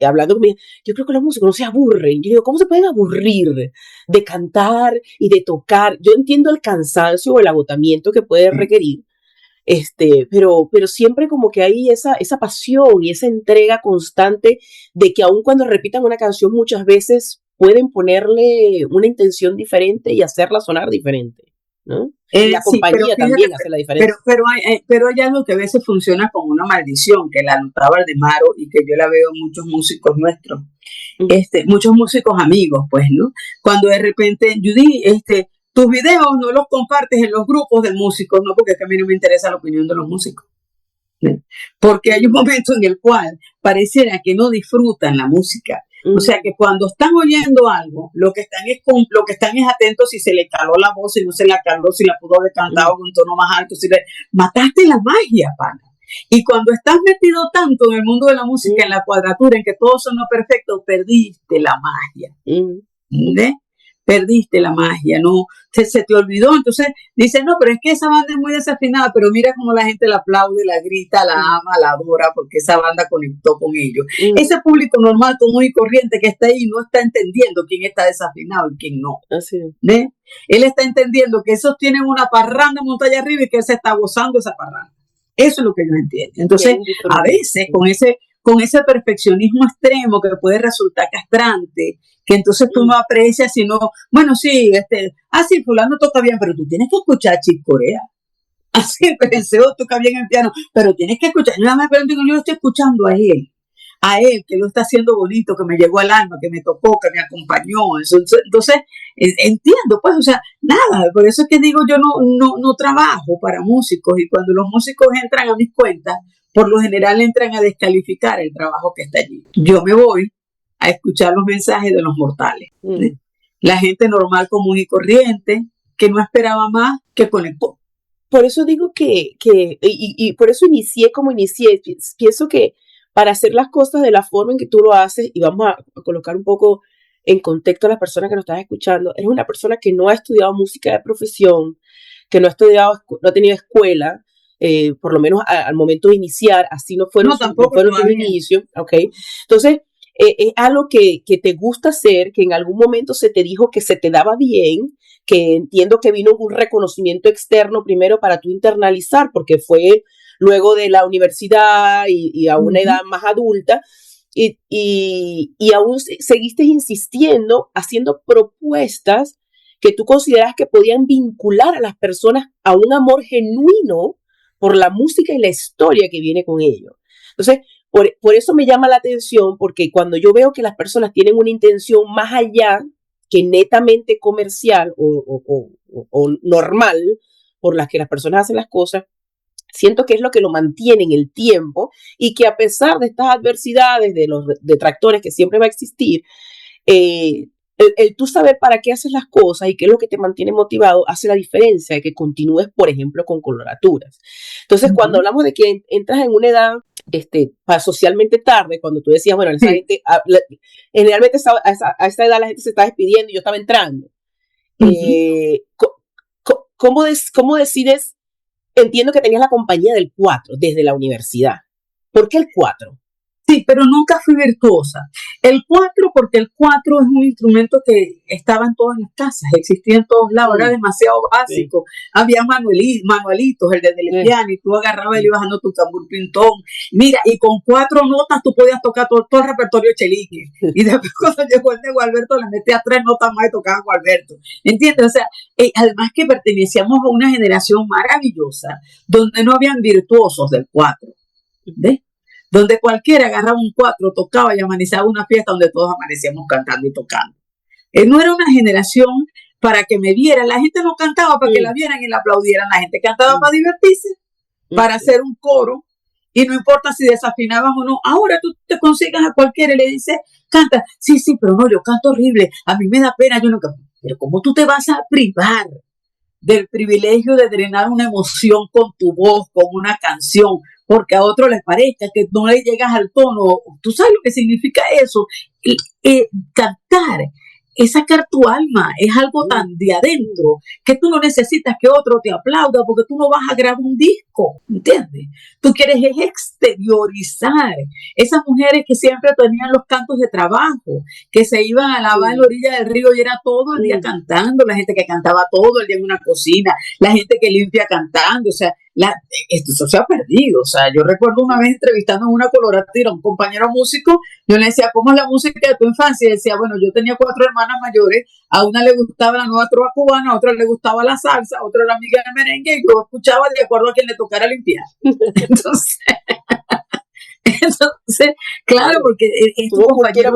hablando conmigo, yo creo que los músicos no se aburren. Yo digo, ¿cómo se pueden aburrir de cantar y de tocar? Yo entiendo el cansancio o el agotamiento que puede requerir, pero siempre como que hay esa pasión y esa entrega constante de que aun cuando repitan una canción muchas veces pueden ponerle una intención diferente y hacerla sonar diferente, ¿no? Y la compañía también hace la diferencia. Pero hay algo que a veces funciona como una maldición, que la notaba Aldemaro y que yo la veo en muchos músicos nuestros, muchos músicos amigos, pues, ¿no? Cuando de repente, Judy, tus videos no los compartes en los grupos de músicos, no, porque es que a mí no me interesa la opinión de los músicos. ¿Sí? Porque hay un momento en el cual pareciera que no disfrutan la música. O sea que cuando están oyendo algo, lo que están es atentos si se le caló la voz, si no se la caló, si la pudo haber cantado con un tono más alto, mataste la magia, pana. Y cuando estás metido tanto en el mundo de la música, en la cuadratura, en que todo sonó perfecto, perdiste la magia. ¿Ves? Perdiste la magia, no, se te olvidó. Entonces dice, no, pero es que esa banda es muy desafinada, pero mira cómo la gente la aplaude, la grita, la ama, la adora, porque esa banda conectó con ellos. Ese público normal, común y corriente que está ahí, no está entendiendo quién está desafinado y quién no. Así. ¿Ves? Él está entendiendo que esos tienen una parranda montaña arriba y que él se está gozando esa parranda. Eso es lo que ellos entienden. Entonces, a veces, con ese perfeccionismo extremo que puede resultar castrante, que entonces tú no aprecias, sino, bueno, sí, sí, fulano toca bien, pero tú tienes que escuchar a Chick Corea. Así, Perseo toca bien el piano, pero tienes que escuchar. Yo lo estoy escuchando a él, que lo está haciendo bonito, que me llegó al alma, que me tocó, que me acompañó. Entonces, entiendo, pues, o sea, nada, por eso es que digo, yo no trabajo para músicos, y cuando los músicos entran a mis cuentas, por lo general entran a descalificar el trabajo que está allí. Yo me voy a escuchar los mensajes de los mortales. La gente normal, común y corriente, que no esperaba más, que conectó. Por eso digo y por eso inicié como inicié. Pienso que para hacer las cosas de la forma en que tú lo haces, y vamos a colocar un poco en contexto a las personas que nos están escuchando, eres una persona que no ha estudiado música de profesión, que no ha tenido escuela, por lo menos al momento de iniciar, así no fueron tus inicios, ¿ok? Entonces, es algo que te gusta hacer, que en algún momento se te dijo que se te daba bien, que entiendo que vino un reconocimiento externo primero para tú internalizar, porque fue luego de la universidad y a una edad más adulta, y aún seguiste insistiendo, haciendo propuestas que tú consideras que podían vincular a las personas a un amor genuino por la música y la historia que viene con ello. Entonces, por eso me llama la atención, porque cuando yo veo que las personas tienen una intención más allá que netamente comercial o normal, por las que las personas hacen las cosas, siento que es lo que lo mantiene en el tiempo, y que a pesar de estas adversidades, de los detractores que siempre va a existir, el tú saber para qué haces las cosas y qué es lo que te mantiene motivado hace la diferencia de que continúes, por ejemplo, con coloraturas. Entonces, cuando hablamos de que entras en una edad socialmente tarde, cuando tú decías, bueno, esa gente, generalmente a esa edad la gente se está despidiendo y yo estaba entrando. ¿Cómo decides? Entiendo que tenías la compañía del 4 desde la universidad. ¿Por qué el 4? Sí, pero nunca fui virtuosa. El 4, porque el 4 es un instrumento que estaba en todas las casas, existía en todos lados, era demasiado básico. Había manualitos, el del piano, y tú agarrabas y le ibas dando tu tambor pintón. Mira, y con 4 notas tú podías tocar todo el repertorio de Chelique. Y después cuando llegó el de Gualberto, le metía 3 notas más y tocaba Gualberto. ¿Entiendes? O sea, además que pertenecíamos a una generación maravillosa, donde no habían virtuosos del 4. ¿Ves? Donde cualquiera agarraba un 4, tocaba y amenizaba una fiesta donde todos amanecíamos cantando y tocando. No era una generación para que me vieran. La gente no cantaba para que la vieran y la aplaudieran. La gente cantaba para divertirse, para hacer un coro, y no importa si desafinaban o no. Ahora tú te consigas a cualquiera y le dices, canta. Sí, pero no, yo canto horrible. A mí me da pena, yo no canto. Pero ¿cómo tú te vas a privar del privilegio de drenar una emoción con tu voz, con una canción? Porque a otro les parezca que no le llegas al tono. ¿Tú sabes lo que significa eso? Cantar es sacar tu alma, es algo tan de adentro que tú no necesitas que otro te aplauda, porque tú no vas a grabar un disco, ¿entiendes? Tú quieres exteriorizar. Esas mujeres que siempre tenían los cantos de trabajo, que se iban a lavar en la orilla del río y era todo el día cantando, la gente que cantaba todo el día en una cocina, la gente que limpia cantando, o sea, esto se ha perdido. O sea, yo recuerdo una vez entrevistando en una coloratura a un compañero músico, yo le decía, ¿cómo es la música de tu infancia? Y decía, bueno, yo tenía 4 hermanas mayores, a una le gustaba la nueva trova cubana, a otra le gustaba la salsa, a otra la amiga del merengue, y yo escuchaba de acuerdo a quien le tocara limpiar. Entonces, claro, porque es tu compañero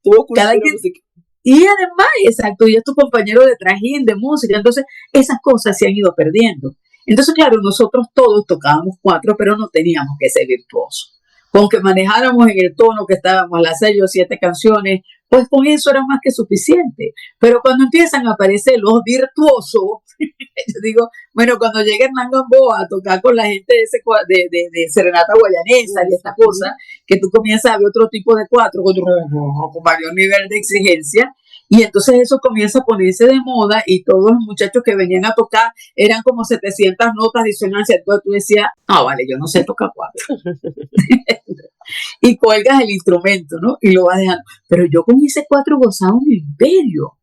tuvo cultura musical. Y además, exacto, y es tu compañero de trajín, de música. Entonces, esas cosas se han ido perdiendo. Entonces, claro, nosotros todos tocábamos 4, pero no teníamos que ser virtuosos. Con que manejáramos en el tono que estábamos, las 6 o 7 canciones, pues con eso era más que suficiente. Pero cuando empiezan a aparecer los virtuosos, yo digo, bueno, cuando llega Hernán Gamboa a tocar con la gente de Serenata Guayanesa y esta cosa, que tú comienzas a ver otro tipo de 4 con mayor nivel de exigencia, y entonces eso comienza a ponerse de moda, y todos los muchachos que venían a tocar eran como 700 notas de disonancia. Entonces tú decías, vale, yo no sé tocar 4. Y cuelgas el instrumento, ¿no? Y lo vas dejando. Pero yo con ese 4 gozaba un imperio.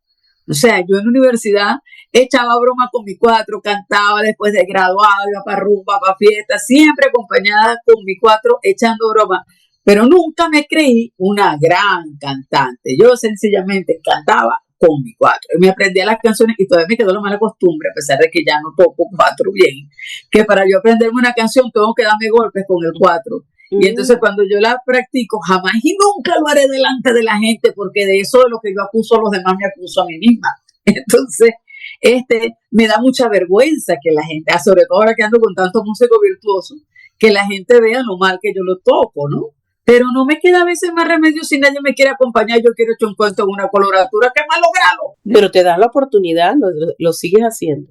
O sea, yo en la universidad echaba broma con mi 4, cantaba después de graduado, iba para rumba, para fiesta, siempre acompañada con mi 4 echando broma. Pero nunca me creí una gran cantante. Yo sencillamente cantaba con mi 4. Y me aprendía las canciones, y todavía me quedó la mala costumbre, a pesar de que ya no toco 4 bien, que para yo aprenderme una canción tengo que darme golpes con el 4. Y entonces cuando yo la practico, jamás y nunca lo haré delante de la gente, porque de eso de lo que yo acuso a los demás me acuso a mí misma. Entonces, me da mucha vergüenza que la gente, sobre todo ahora que ando con tantos músicos virtuosos, que la gente vea lo mal que yo lo toco, ¿no? Pero no me queda a veces más remedio si nadie me quiere acompañar. Yo quiero echar un cuento en una coloratura que más logrado. Pero te das la oportunidad, lo sigues haciendo.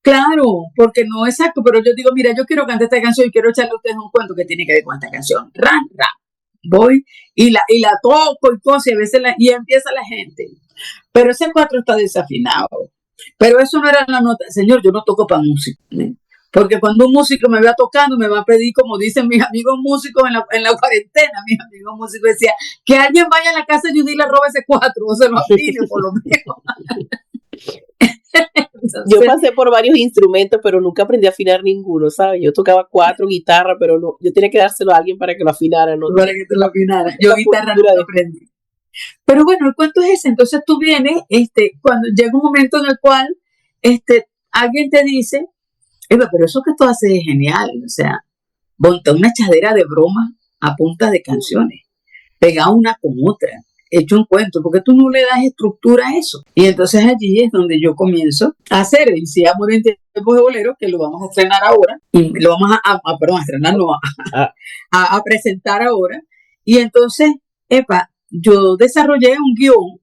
Claro, porque no es exacto, pero yo digo, mira, yo quiero cantar esta canción y quiero echarle a ustedes un cuento que tiene que ver con esta canción. Ran, ran. Voy y la toco y cosas, y a veces y empieza la gente. Pero ese 4 está desafinado. Pero eso no era la nota. Señor, yo no toco para música. Porque cuando un músico me va tocando, me va a pedir, como dicen mis amigos músicos en la cuarentena, mis amigos músicos decían, que alguien vaya a la casa de Judy y le robe ese 4 o se lo afine por lo menos. Entonces, yo pasé por varios instrumentos, pero nunca aprendí a afinar ninguno, ¿sabes? Yo tocaba 4 guitarras, pero no, yo tenía que dárselo a alguien para que lo afinara, ¿no? Para que te lo afinara. Yo guitarra no lo aprendí. Pero bueno, el cuento es ese. Entonces tú vienes, cuando llega un momento en el cual alguien te dice, Eva, pero eso que tú haces es genial. O sea, monta una echadera de broma a punta de canciones, pega una con otra, hecho un cuento, porque tú no le das estructura a eso. Y entonces allí es donde yo comienzo a hacer el Sí Amor en Tiempos de Bolero, que lo vamos a estrenar ahora, y lo vamos a presentar ahora. Y entonces, yo desarrollé un guión,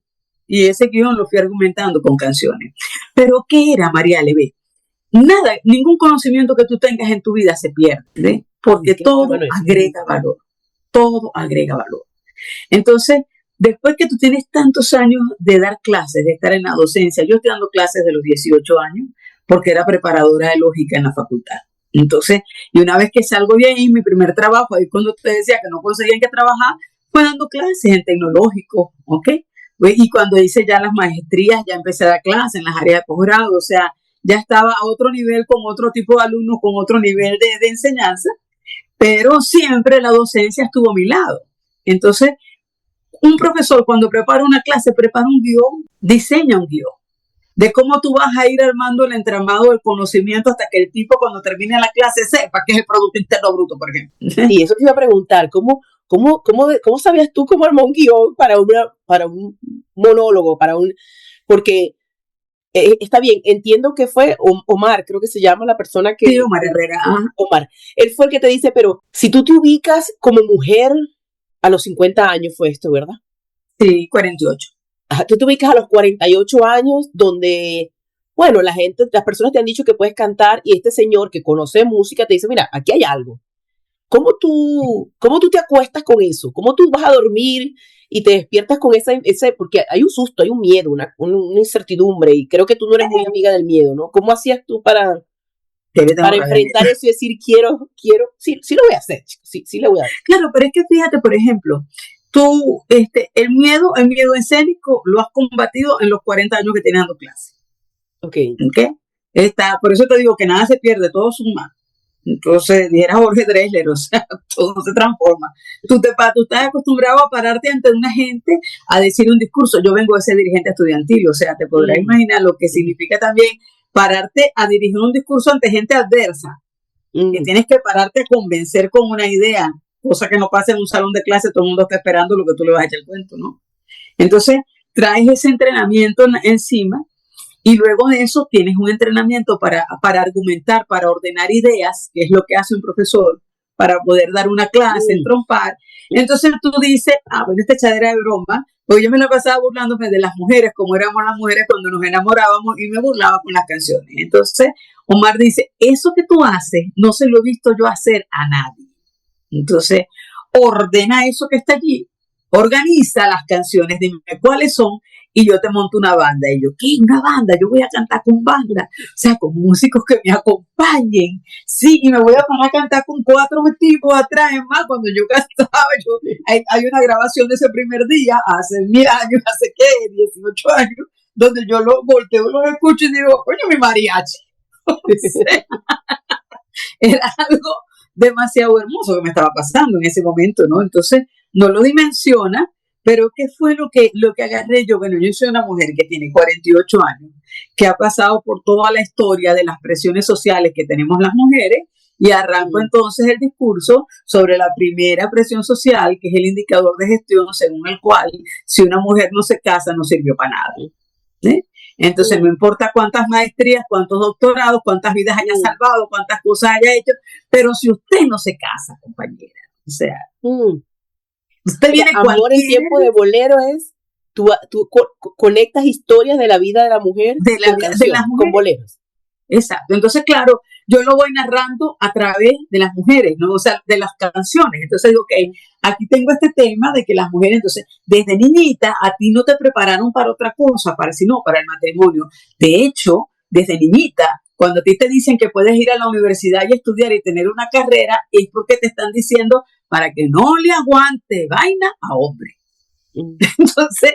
y ese guión lo fui argumentando con canciones. Pero ¿qué era, María Leve? Nada, ningún conocimiento que tú tengas en tu vida se pierde, porque todo agrega valor. Todo agrega valor. Entonces, después que tú tienes tantos años de dar clases, de estar en la docencia, yo estoy dando clases de los 18 años, porque era preparadora de lógica en la facultad. Entonces, y una vez que salgo de ahí, mi primer trabajo, ahí cuando te decía que no conseguían que trabajar, fue dando clases en tecnológico, ¿ok? Y cuando hice ya las maestrías, ya empecé a dar clases en las áreas de posgrado, o sea, ya estaba a otro nivel, con otro tipo de alumnos, con otro nivel de enseñanza, pero siempre la docencia estuvo a mi lado. Entonces, un profesor cuando prepara una clase, prepara un guión, diseña un guión, de cómo tú vas a ir armando el entramado del conocimiento hasta que el tipo cuando termine la clase sepa qué es el Producto Interno Bruto, por ejemplo. Y eso te iba a preguntar, ¿cómo sabías tú cómo armar un guión para un monólogo, porque está bien, entiendo que fue Omar, creo que se llama la persona que... Sí, Omar Herrera. Omar, él fue el que te dice, pero si tú te ubicas como mujer a los 50 años fue esto, ¿verdad? Sí, 48. Ajá, tú te ubicas a los 48 años donde, bueno, las personas te han dicho que puedes cantar y este señor que conoce música te dice, mira, aquí hay algo. ¿Cómo tú te acuestas con eso? ¿Cómo tú vas a dormir y te despiertas con ese porque hay un susto, hay un miedo, una incertidumbre, y creo que tú no eres muy amiga del miedo, ¿no? ¿Cómo hacías tú para enfrentar eso y decir, quiero, sí lo voy a hacer, sí lo voy a hacer? Claro, pero es que fíjate, por ejemplo, tú, el miedo escénico lo has combatido en los 40 años que tienes dando clase. Ok. Por eso te digo que nada se pierde, todo suma. Entonces, dijera Jorge Drexler, o sea, todo se transforma. Tú estás acostumbrado a pararte ante una gente a decir un discurso. Yo vengo de ser dirigente estudiantil, o sea, te podrás imaginar lo que significa también pararte a dirigir un discurso ante gente adversa. Que tienes que pararte a convencer con una idea, cosa que no pasa en un salón de clase, todo el mundo está esperando lo que tú le vas a echar el cuento, ¿no? Entonces, traes ese entrenamiento encima. Y luego de eso tienes un entrenamiento para argumentar, para ordenar ideas, que es lo que hace un profesor, para poder dar una clase, entrompar. Entonces tú dices, bueno, esta echadera de broma, pues yo me la pasaba burlándome de las mujeres, como éramos las mujeres cuando nos enamorábamos, y me burlaba con las canciones. Entonces Omar dice, eso que tú haces, no se lo he visto yo hacer a nadie. Entonces, ordena eso que está allí, organiza las canciones, dime cuáles son, y yo te monto una banda. Y yo, ¿qué? ¿Una banda? Yo voy a cantar con banda, o sea, con músicos que me acompañen. Sí, y me voy a poner a cantar con 4 tipos atrás. Es más, cuando yo cantaba, hay una grabación de ese primer día, hace 1000 años, 18 años, donde yo lo volteo, los escucho y digo, coño, mi mariachi. Era algo demasiado hermoso que me estaba pasando en ese momento, ¿no? Entonces, no lo dimensiona. Pero ¿qué fue lo que agarré yo? Bueno, yo soy una mujer que tiene 48 años, que ha pasado por toda la historia de las presiones sociales que tenemos las mujeres, y arranco entonces el discurso sobre la primera presión social, que es el indicador de gestión según el cual si una mujer no se casa no sirvió para nada. ¿Sí? Entonces no importa cuántas maestrías, cuántos doctorados, cuántas vidas haya salvado, cuántas cosas haya hecho, pero si usted no se casa, compañera, o sea... Usted viene Amor en tiempo de bolero es, tú conectas historias de la vida de la mujer de con canciones, con boleros. Exacto. Entonces, claro, yo lo voy narrando a través de las mujeres, ¿no? O sea, de las canciones. Entonces digo, ok, aquí tengo este tema de que las mujeres, entonces, desde niñita, a ti no te prepararon para otra cosa, sino para el matrimonio. De hecho, desde niñita, cuando a ti te dicen que puedes ir a la universidad y estudiar y tener una carrera, es porque te están diciendo para que no le aguante vaina a hombre. Entonces,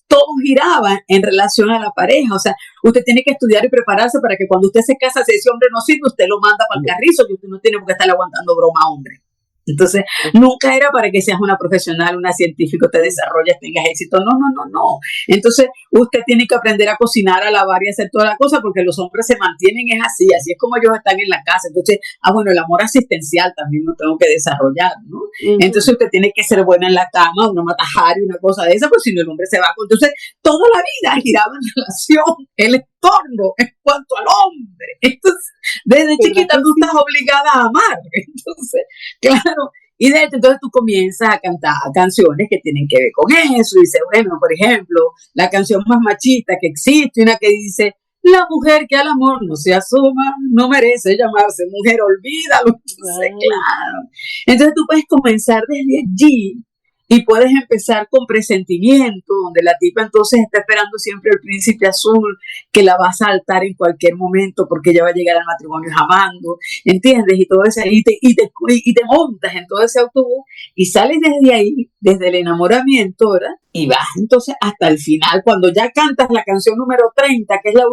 todo giraba en relación a la pareja. O sea, usted tiene que estudiar y prepararse para que cuando usted se casa, si ese hombre no sirve, usted lo manda para el carrizo y usted no tiene por qué estar aguantando broma a hombre. Entonces, nunca era para que seas una profesional, una científica, te desarrolles, tengas éxito. No. Entonces, usted tiene que aprender a cocinar, a lavar y a hacer toda la cosa, porque los hombres se mantienen, es así es como ellos están en la casa. Entonces, bueno, el amor asistencial también lo tengo que desarrollar, ¿no? Entonces, usted tiene que ser buena en la cama, una matajari, una cosa de esa, pues si no, el hombre se va. Entonces, toda la vida giraba en relación, el entorno en cuanto al hombre. Entonces, desde chiquita tú estás obligada a amar. Entonces, claro, y de hecho, entonces tú comienzas a cantar canciones que tienen que ver con eso. Y dice, bueno, por ejemplo, la canción más machista que existe, una que dice, la mujer que al amor no se asoma, no merece llamarse mujer, olvídalo. Entonces, claro. Entonces tú puedes comenzar desde allí y puedes empezar con presentimiento, donde la tipa entonces está esperando siempre el príncipe azul, que la va a saltar en cualquier momento porque ella va a llegar al matrimonio amando, ¿entiendes? Y todo ese, y te montas en todo ese autobús y sales desde ahí, desde el enamoramiento, ¿verdad? Y vas entonces hasta el final, cuando ya cantas la canción número 30, que es la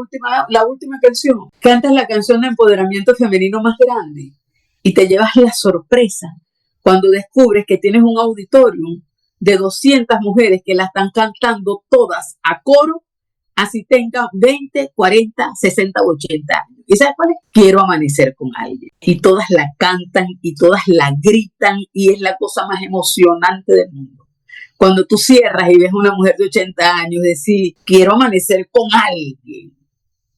última canción, cantas la canción de empoderamiento femenino más grande y te llevas la sorpresa cuando descubres que tienes un auditorium de 200 mujeres que la están cantando todas a coro, así tengan 20, 40, 60 o 80 años. ¿Y sabes cuál es? Quiero amanecer con alguien. Y todas la cantan y todas la gritan y es la cosa más emocionante del mundo. Cuando tú cierras y ves a una mujer de 80 años decir, quiero amanecer con alguien.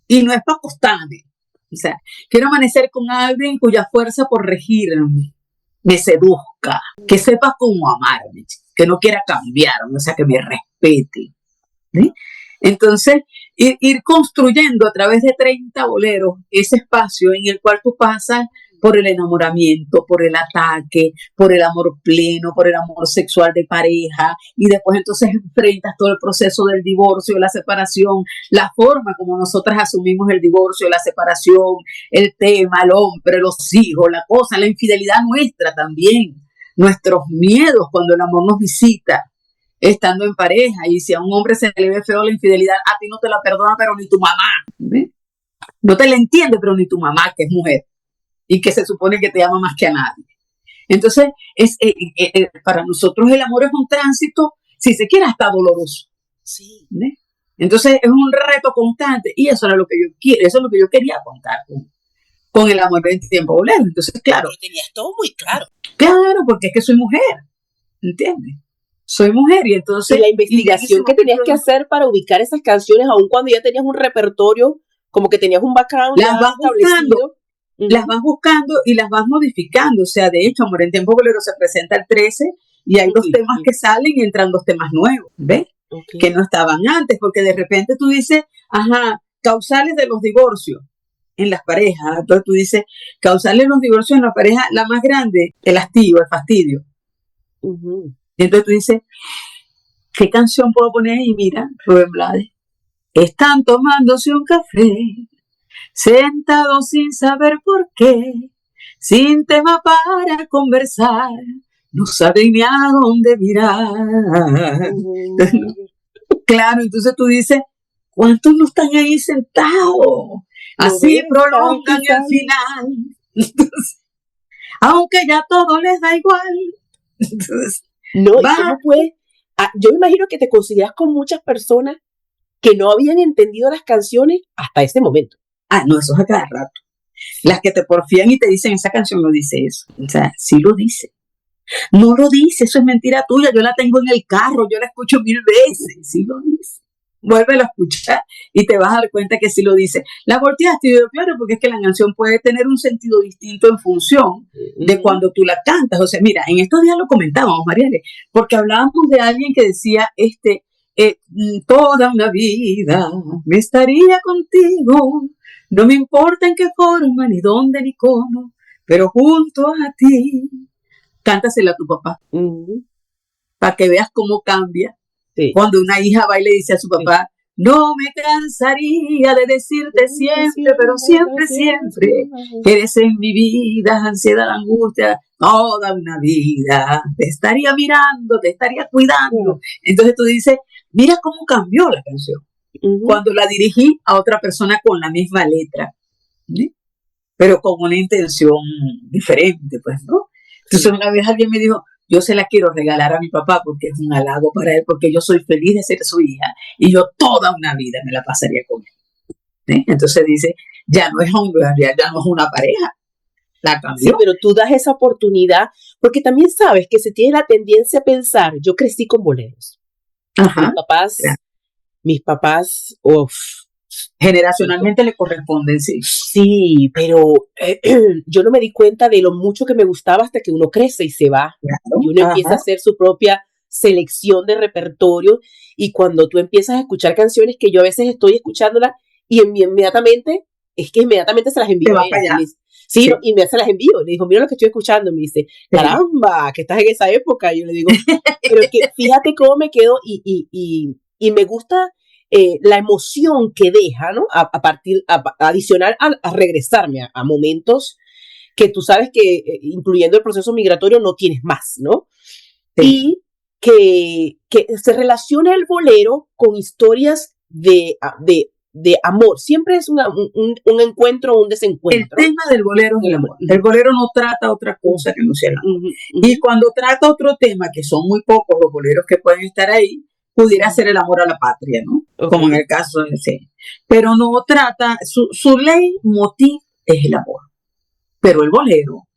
Y no es para acostarme. O sea, quiero amanecer con alguien cuya fuerza por regirme me seduzca, que sepa cómo amarme, que no quiera cambiarme, o sea, que me respete. ¿Sí? Entonces, ir construyendo a través de 30 boleros ese espacio en el cual tú pasas por el enamoramiento, por el ataque, por el amor pleno, por el amor sexual de pareja, y después entonces enfrentas todo el proceso del divorcio, la separación, la forma como nosotras asumimos el divorcio, la separación, el tema, el hombre, los hijos, la cosa, la infidelidad nuestra también, nuestros miedos cuando el amor nos visita, estando en pareja, y si a un hombre se le ve feo la infidelidad, a ti no te la perdona, pero ni tu mamá, ¿ves? No te la entiende, pero ni tu mamá, que es mujer, y que se supone que te ama más que a nadie. Entonces, para nosotros el amor es un tránsito, si se quiere, hasta doloroso. Sí. ¿Ves? Entonces, es un reto constante, y eso era lo que yo quiero, eso es lo que yo quería contar con el amor en tiempo bolero. Entonces, claro. Pero tenías todo muy claro. Claro, porque es que soy mujer, ¿entiendes? Soy mujer y entonces... Y la investigación que tenías que hacer para ubicar esas canciones, aun cuando ya tenías un repertorio, como que tenías un background ya establecido. Las vas buscando y las vas modificando. O sea, de hecho, Amor en Tiempo Bolero se presenta el 13 y hay 2 temas que salen y entran 2 temas nuevos, ¿ves? Que no estaban antes, porque de repente tú dices, causales de los divorcios en las parejas. Entonces tú dices, causales de los divorcios en la pareja, la más grande, el hastío, el fastidio. Y entonces tú dices, ¿qué canción puedo poner ahí? Mira, Rubén Blades. Están tomándose un café, sentados sin saber por qué, sin tema para conversar, no saben ni a dónde mirar. Claro, entonces tú dices, ¿cuántos no están ahí sentados? Así prolongan el final. Entonces, aunque ya todo les da igual. Entonces, no, ¿cómo puede? Yo me imagino que te consideras con muchas personas que no habían entendido las canciones hasta ese momento. No, eso es a cada rato. Las que te porfían y te dicen, esa canción no dice eso. O sea, sí lo dice. No lo dice, eso es mentira tuya. Yo la tengo en el carro, yo la escucho 1000 veces. Sí lo dice. vuélvelo a escuchar y te vas a dar cuenta que sí lo dice. La volteaste y yo, claro, porque es que la canción puede tener un sentido distinto en función de cuando tú la cantas. O sea, mira, en estos días lo comentábamos, Mariale, porque hablábamos de alguien que decía, toda una vida me estaría contigo, no me importa en qué forma, ni dónde, ni cómo, pero junto a ti. Cántasela a tu papá, para que veas cómo cambia. Sí. Cuando una hija va y le dice a su papá, no me cansaría de decirte siempre, pero siempre, siempre, que eres en mi vida, ansiedad, angustia, toda una vida, te estaría mirando, te estaría cuidando. Entonces tú dices, mira cómo cambió la canción. Cuando la dirigí a otra persona con la misma letra, ¿sí? Pero con una intención diferente, pues, ¿no? Entonces una vez alguien me dijo, yo se la quiero regalar a mi papá porque es un halago para él, porque yo soy feliz de ser su hija y yo toda una vida me la pasaría con él. ¿Sí? Entonces dice, ya no es hombre, ya no es una pareja. La cambió. Sí, pero tú das esa oportunidad, porque también sabes que se tiene la tendencia a pensar, yo crecí con boleros. Ajá. Mis papás, uff. Generacionalmente le corresponden, sí. Sí, pero yo no me di cuenta de lo mucho que me gustaba hasta que uno crece y se va. Claro. Y uno empieza a hacer su propia selección de repertorio. Y cuando tú empiezas a escuchar canciones que yo a veces estoy escuchándolas y inmediatamente se las envío a ella. Sí, y me hace las envío. Le digo, mira lo que estoy escuchando. Me dice, caramba, que estás en esa época. Y yo le digo, pero que fíjate cómo me quedo y me gusta la emoción que deja, ¿no? Adicional a regresarme a momentos que tú sabes que, incluyendo el proceso migratorio, no tienes más, ¿no? Sí. Y que se relaciona el bolero con historias de amor. Siempre es un encuentro o un desencuentro. El tema del bolero es el amor. El bolero no trata otra cosa que no sea el amor. Y cuando trata otro tema, que son muy pocos los boleros que pueden estar ahí, pudiera ser el amor a la patria, ¿no? Como en el caso de ese. Pero no trata, su leitmotiv es el amor. Pero el bolero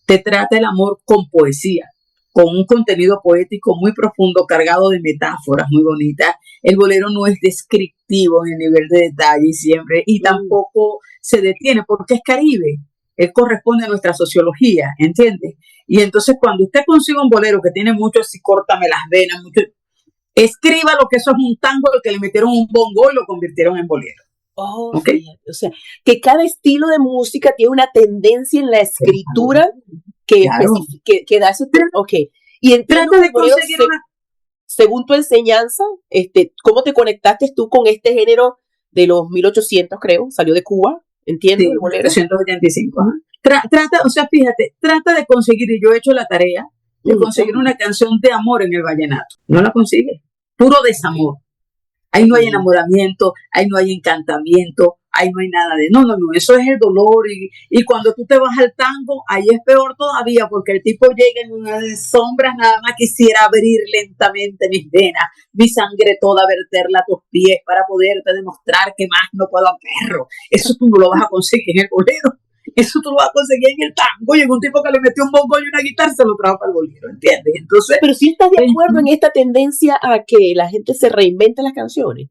te trata el amor con poesía, con un contenido poético muy profundo, cargado de metáforas muy bonitas. El bolero no es descriptivo en el nivel de detalle siempre, y tampoco se detiene, porque es Caribe. Él corresponde a nuestra sociología, ¿entiendes? Y entonces cuando usted consigue un bolero que tiene mucho así, córtame las venas, mucho, escriba lo que eso es un tango al que le metieron un bongo y lo convirtieron en bolero. ¿Okay? O sea, que cada estilo de música tiene una tendencia en la escritura que da eso. Y trata de conseguir según tu enseñanza, ¿cómo te conectaste tú con este género de los 1800, creo? Salió de Cuba, entiendo. Sí, 1885. Trata, o sea, fíjate, trata de conseguir, y yo he hecho la tarea de conseguir una canción de amor en el vallenato. No la consigue. Puro desamor. Ahí no hay enamoramiento, ahí no hay encantamiento, ahí no hay nada de... No, eso es el dolor. Y cuando tú te vas al tango, ahí es peor todavía, porque el tipo llega en unas sombras, nada más quisiera abrir lentamente mis venas, mi sangre toda, verterla a tus pies para poderte demostrar que más no puedo, perro. Eso tú no lo vas a conseguir en el bolero. Eso tú lo vas a conseguir en el tango. Y en un tipo que le metió un bongo y una guitarra se lo trajo para el bolero, ¿entiendes? Entonces, pero si estás de acuerdo en esta tendencia a que la gente se reinvente las canciones,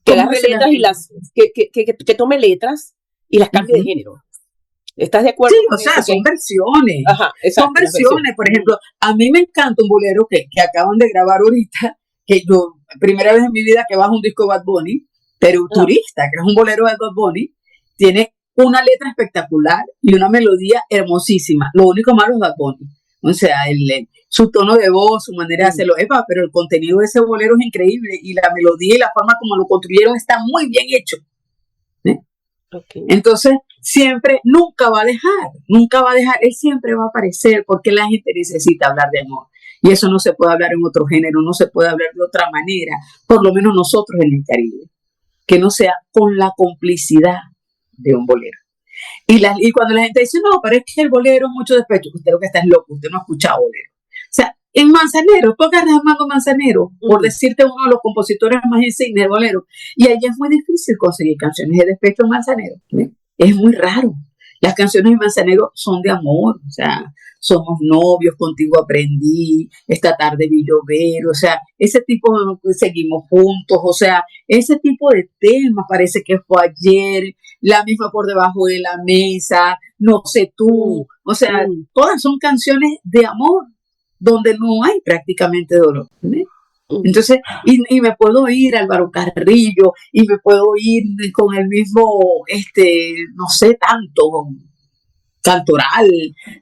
que agarre letras y que tome letras y las cambie de género. ¿Estás de acuerdo? Sí, o sea, son versiones. Ajá, exacto, son versiones. Por ejemplo, a mí me encanta un bolero que acaban de grabar ahorita, que yo, primera vez en mi vida que bajo un disco de Bad Bunny, pero Turista, que es un bolero de Bad Bunny, tiene una letra espectacular y una melodía hermosísima. Lo único malo es Bad Bunny. O sea, su tono de voz, su manera de hacerlo, pero el contenido de ese bolero es increíble y la melodía y la forma como lo construyeron está muy bien hecho. Entonces, nunca va a dejar, él siempre va a aparecer porque la gente necesita hablar de amor. Y eso no se puede hablar en otro género, no se puede hablar de otra manera, por lo menos nosotros en el Caribe, que no sea con la complicidad de un bolero. Y cuando la gente dice, no, pero es que el bolero es mucho despecho, usted lo que está es loco, usted no ha escuchado bolero. O sea, en Manzanero, tú agarras a Armando Manzanero, por decirte uno de los compositores más insignes del bolero, y allí es muy difícil conseguir canciones de despecho en Manzanero. Es muy raro. Las canciones de Manzanero son de amor, o sea, somos novios, contigo aprendí, esta tarde vi llover, o sea, ese tipo de seguimos juntos, o sea, ese tipo de temas, parece que fue ayer, la misma por debajo de la mesa, no sé tú, o sea, todas son canciones de amor, donde no hay prácticamente dolor, ¿sí? Entonces, y me puedo ir a Álvaro Carrillo, y me puedo ir con el mismo, no sé, Cantoral,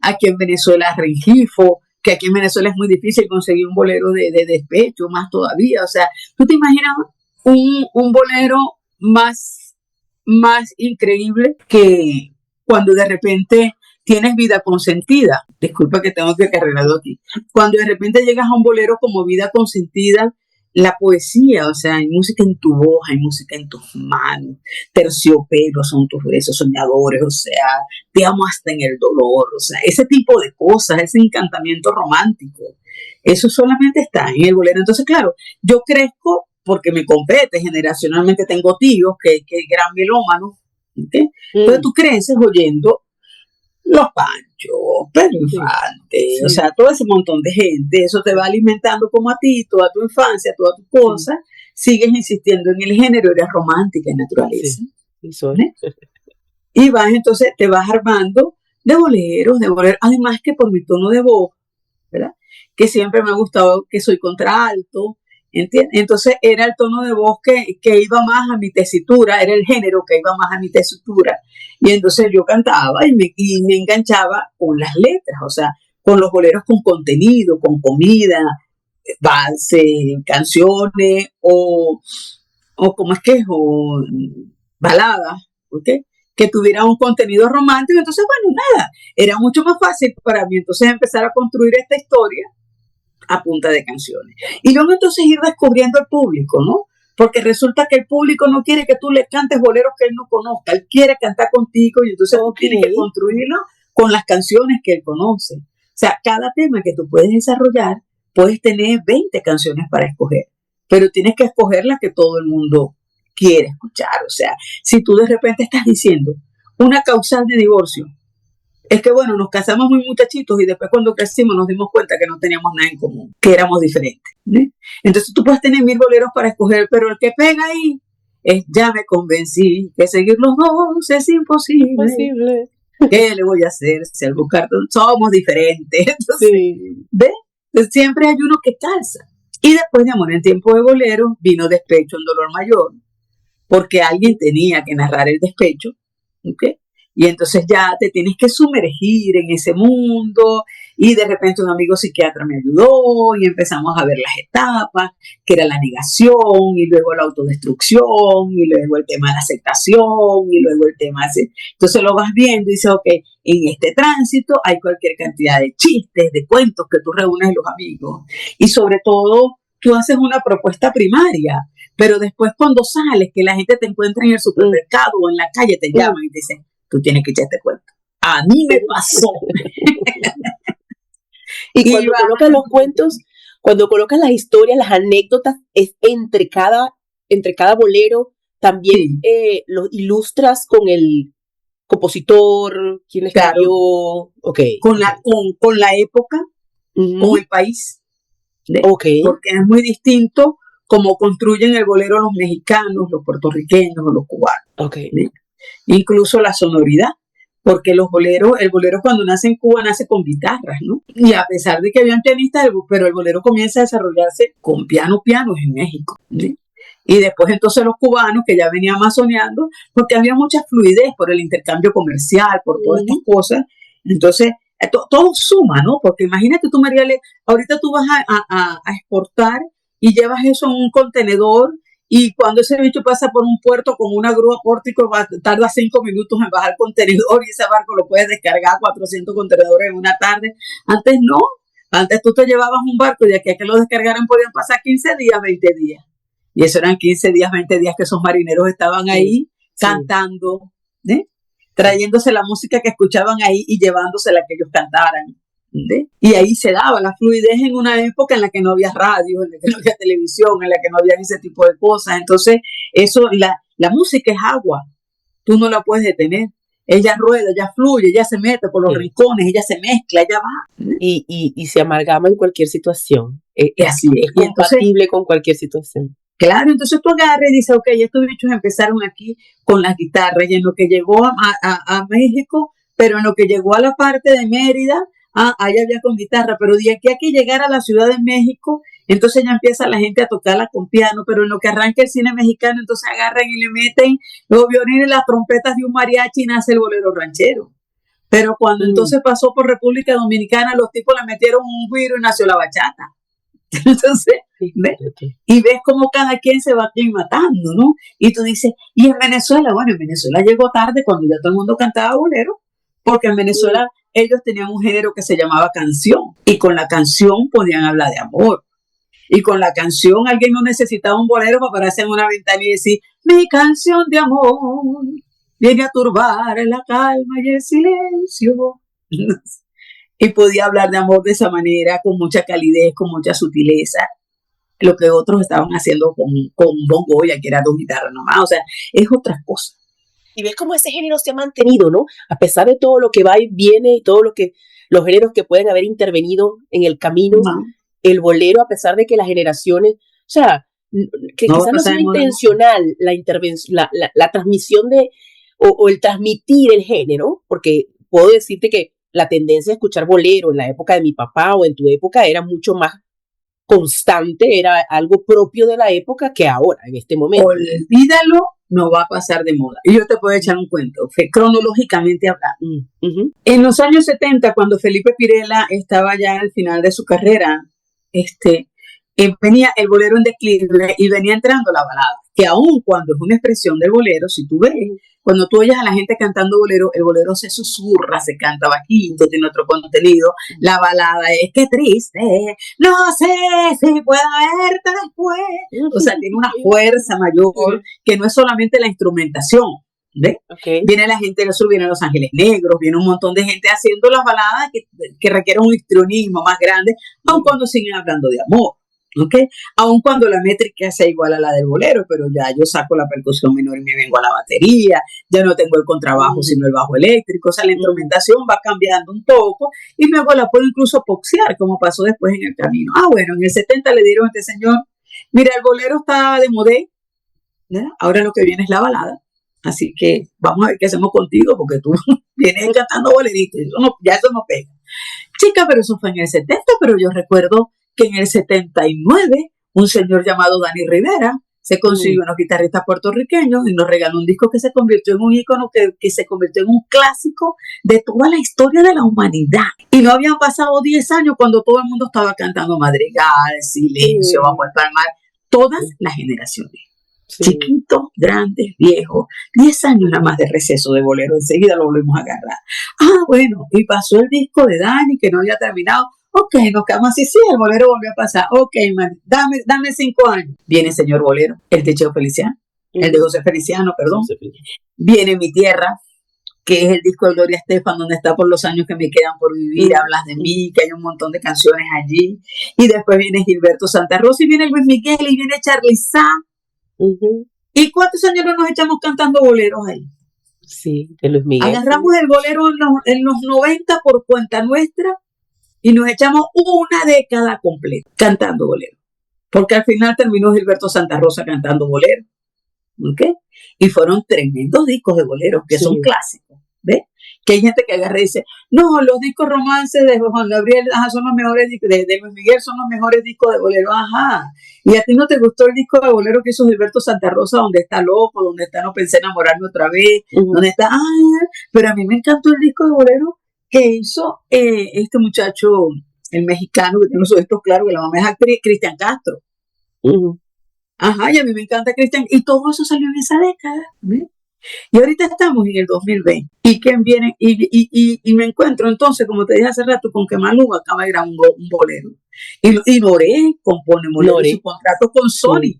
aquí en Venezuela Rengifo, que aquí en Venezuela es muy difícil conseguir un bolero de despecho, más todavía, o sea, ¿tú te imaginas un bolero más increíble que cuando de repente tienes vida consentida? Disculpa que tengo que arreglarlo aquí. Cuando de repente llegas a un bolero como Vida Consentida, la poesía, o sea, hay música en tu voz, hay música en tus manos, terciopelo son tus besos soñadores, o sea, te amo hasta en el dolor, o sea, ese tipo de cosas, ese encantamiento romántico, eso solamente está en el bolero. Entonces, claro, yo crezco porque me compete, generacionalmente tengo tíos que gran melómanos, ¿okay? Entonces tú creces oyendo Los Panchos, Pedro Infante, o sea, todo ese montón de gente, eso te va alimentando como a ti, toda tu infancia, toda tu cosa, sigues insistiendo en el género, eres romántica en naturaleza. Y vas, entonces, te vas armando de boleros, además que por mi tono de voz, ¿verdad? Que siempre me ha gustado, que soy contralto, ¿entiendes? Entonces era el tono de voz que iba más a mi tesitura, era el género que iba más a mi tesitura, y entonces yo cantaba y me enganchaba con las letras, o sea, con los boleros con contenido, con comida, valses, canciones, o ¿cómo es que es? O baladas, ¿ok? Que tuviera un contenido romántico. Entonces, bueno, nada, era mucho más fácil para mí entonces empezar a construir esta historia a punta de canciones. Y luego entonces ir descubriendo el público, ¿no? Porque resulta que el público no quiere que tú le cantes boleros que él no conozca, él quiere cantar contigo, y entonces tú tienes que construirlo con las canciones que él conoce. O sea, cada tema que tú puedes desarrollar, puedes tener 20 canciones para escoger, pero tienes que escoger las que todo el mundo quiere escuchar. O sea, si tú de repente estás diciendo una causal de divorcio, es que bueno, nos casamos muy muchachitos y después cuando crecimos nos dimos cuenta que no teníamos nada en común, que éramos diferentes, ¿sí? Entonces tú puedes tener 1000 boleros para escoger, pero el que pega ahí es ya me convencí que seguir los dos es imposible. ¿Qué le voy a hacer si al buscar somos diferentes? Entonces, ¿ves? Entonces, siempre hay uno que calza. Y después de Amor en Tiempo de Bolero vino Despecho en Dolor Mayor, porque alguien tenía que narrar el despecho, ¿ok? Y entonces ya te tienes que sumergir en ese mundo, y de repente un amigo psiquiatra me ayudó y empezamos a ver las etapas, que era la negación, y luego la autodestrucción, y luego el tema de la aceptación, y luego el tema de... Entonces lo vas viendo y dices, ok, en este tránsito hay cualquier cantidad de chistes, de cuentos que tú reúnes en los amigos, y sobre todo tú haces una propuesta primaria, pero después cuando sales, que la gente te encuentra en el supermercado o en la calle, te llaman y te dicen, tú tienes que echar este cuento. A mí me pasó. Y cuando colocas los cuentos, cuando colocas las historias, las anécdotas, es entre cada bolero, también los ilustras con el compositor, quién le escribió, con la época, con el país. Porque es muy distinto como construyen el bolero los mexicanos, los puertorriqueños o los cubanos. ¿Sí? Incluso la sonoridad, porque el bolero cuando nace en Cuba nace con guitarras, ¿no? Y a pesar de que habían pianistas, pero el bolero comienza a desarrollarse con pianos en México, ¿sí? Y después entonces los cubanos, que ya venían masoneando, porque había mucha fluidez por el intercambio comercial, por todas estas cosas. Entonces, todo suma, ¿no? Porque imagínate tú, Mariale, ahorita tú vas a exportar y llevas eso en un contenedor, y cuando ese bicho pasa por un puerto con una grúa pórtico, tarda 5 minutos en bajar el contenedor, y ese barco lo puedes descargar 400 contenedores en una tarde. Antes no, antes tú te llevabas un barco y de aquí a que lo descargaran podían pasar 15 días, 20 días. Y eso eran 15 días, 20 días que esos marineros estaban ahí cantando, ¿sí? Trayéndose la música que escuchaban ahí y llevándose la que ellos cantaran. ¿Sí? Y ahí se daba la fluidez en una época en la que no había radio, en la que no había televisión, en la que no había ese tipo de cosas. Entonces, eso, la música es agua, tú no la puedes detener. ella rueda, ella fluye, ella se mete por los Sí. rincones, ella se mezcla, ella va. Y se amalgama en cualquier situación. Y así es. Es Y entonces, compatible con cualquier situación. claro, entonces tú agarras y dices, ok, estos bichos empezaron aquí con las guitarras y en lo que llegó a México, pero en lo que llegó a la parte de Mérida, allá había con guitarra, pero de aquí a que llegar a la Ciudad de México, entonces ya empieza la gente a tocarla con piano, pero en lo que arranca el cine mexicano, entonces agarran y le meten los violines y las trompetas de un mariachi y nace el bolero ranchero. Pero cuando entonces pasó por República Dominicana, los tipos le metieron un güiro y nació la bachata. Entonces, ¿ves? Y ves cómo cada quien se va aclimatando, ¿no? Y tú dices, y en Venezuela, bueno, en Venezuela llegó tarde cuando ya todo el mundo cantaba bolero, porque en Venezuela ellos tenían un género que se llamaba canción, y con la canción podían hablar de amor. Y con la canción alguien no necesitaba un bolero para pararse en una ventana y decir, mi canción de amor viene a turbar la calma y el silencio. Y podía hablar de amor de esa manera, con mucha calidez, con mucha sutileza, lo que otros estaban haciendo con bongoya, que era dos guitarras nomás, o sea, es otra cosa. Y ves cómo ese género se ha mantenido, ¿no? A pesar de todo lo que va y viene y todo lo que los géneros que pueden haber intervenido en el camino, el bolero, a pesar de que las generaciones, o sea, que No quizás no sea pasamos de intencional la intervención, la transmisión de, o el transmitir el género, porque puedo decirte que la tendencia a escuchar bolero en la época de mi papá o en tu época era mucho más constante, era algo propio de la época que ahora, en este momento. Olvídalo, no va a pasar de moda. Y yo te puedo echar un cuento, cronológicamente hablando. En los años 70, cuando Felipe Pirela estaba ya al final de su carrera, venía el bolero en declive y venía entrando la balada, que aun cuando es una expresión del bolero, si tú ves, cuando tú oyes a la gente cantando bolero, el bolero se susurra, se canta bajito, tiene otro contenido. La balada es qué triste, no sé si puedo verte después. O sea, tiene una fuerza mayor que no es solamente la instrumentación. ¿Ves? Viene la gente del sur, vienen Los Ángeles Negros, viene un montón de gente haciendo las baladas que requieren un histrionismo más grande, aun cuando siguen hablando de amor. ¿Okay? Aun cuando la métrica sea igual a la del bolero, pero ya yo saco la percusión menor y me vengo a la batería, ya no tengo el contrabajo sino el bajo eléctrico, o sea, la instrumentación va cambiando un poco y luego la puedo incluso boxear, como pasó después en el camino. Bueno, en el 70 le dieron a este señor, mira, el bolero está de modé, ¿verdad? Ahora lo que viene es la balada, así que vamos a ver qué hacemos contigo, porque tú vienes cantando boleritos, ya eso no pega. Chica, pero eso fue en el 70, pero yo recuerdo que en el 79 un señor llamado Dani Rivera se consiguió unos guitarristas puertorriqueños y nos regaló un disco que se convirtió en un ícono, que se convirtió en un clásico de toda la historia de la humanidad. Y no habían pasado 10 años cuando todo el mundo estaba cantando Madrigal, Silencio, Bajo el Palmar, todas las generaciones. Chiquitos, grandes, viejos, 10 años nada más de receso de bolero, enseguida lo volvimos a agarrar. Bueno, y pasó el disco de Dani que no había terminado. Ok, nos quedamos así, sí, el bolero volvió a pasar. Ok, man, dame 5 años. Viene Señor Bolero, el de Cheo Feliciano, el de José Feliciano, perdón. Viene Mi Tierra, que es el disco de Gloria Estefan, donde está Por los años que me quedan por vivir, Hablas de mí, que hay un montón de canciones allí. Y después viene Gilberto Santa Rosa, y viene Luis Miguel, y viene Charly Sa. ¿Y cuántos años no nos echamos cantando boleros ahí? Sí, de Luis Miguel. Agarramos el bolero en los 90 por cuenta nuestra, y nos echamos una década completa cantando bolero. Porque al final terminó Gilberto Santa Rosa cantando bolero. ¿Okay? Y fueron tremendos discos de boleros que son clásicos. ¿Ves? Que hay gente que agarra y dice, no, los discos romances de Juan Gabriel son los mejores discos, de Luis Miguel son los mejores discos de bolero. ¿Y a ti no te gustó el disco de bolero que hizo Gilberto Santa Rosa, donde está Loco, donde está No pensé enamorarme otra vez, donde está, pero a mí me encantó el disco de bolero que hizo este muchacho, el mexicano, que tiene los ojos claros, que la mamá es actriz, Cristian Castro. Y a mí me encanta Cristian, y todo eso salió en esa década. ¿Ves? Y ahorita estamos en el 2020. ¿Y quién viene? Y me encuentro entonces, como te dije hace rato, con que Malú acaba de grabar un bolero. Y Noré compone bolero, su contrato con Sony.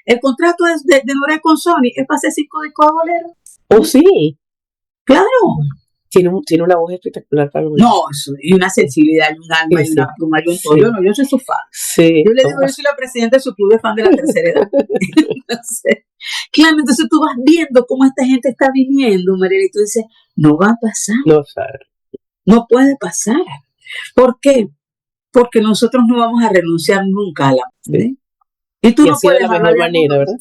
El contrato de Noré con Sony es para hacer 5 discos de bolero. ¿Oh, sí? Claro. Tiene una voz espectacular para el bolero. No, y una sensibilidad, y un alma, y una pluma, y un todo. Sí. Yo soy su fan. Sí. Yo le digo, yo soy la presidenta de su club de fan de la tercera edad. Entonces, claro, entonces tú vas viendo cómo esta gente está viniendo, Mariela, y tú dices, no va a pasar. No puede pasar. ¿Por qué? Porque nosotros no vamos a renunciar nunca a la amor. Sí. Y tú Y no ha sido puedes la mejor manera, ¿verdad?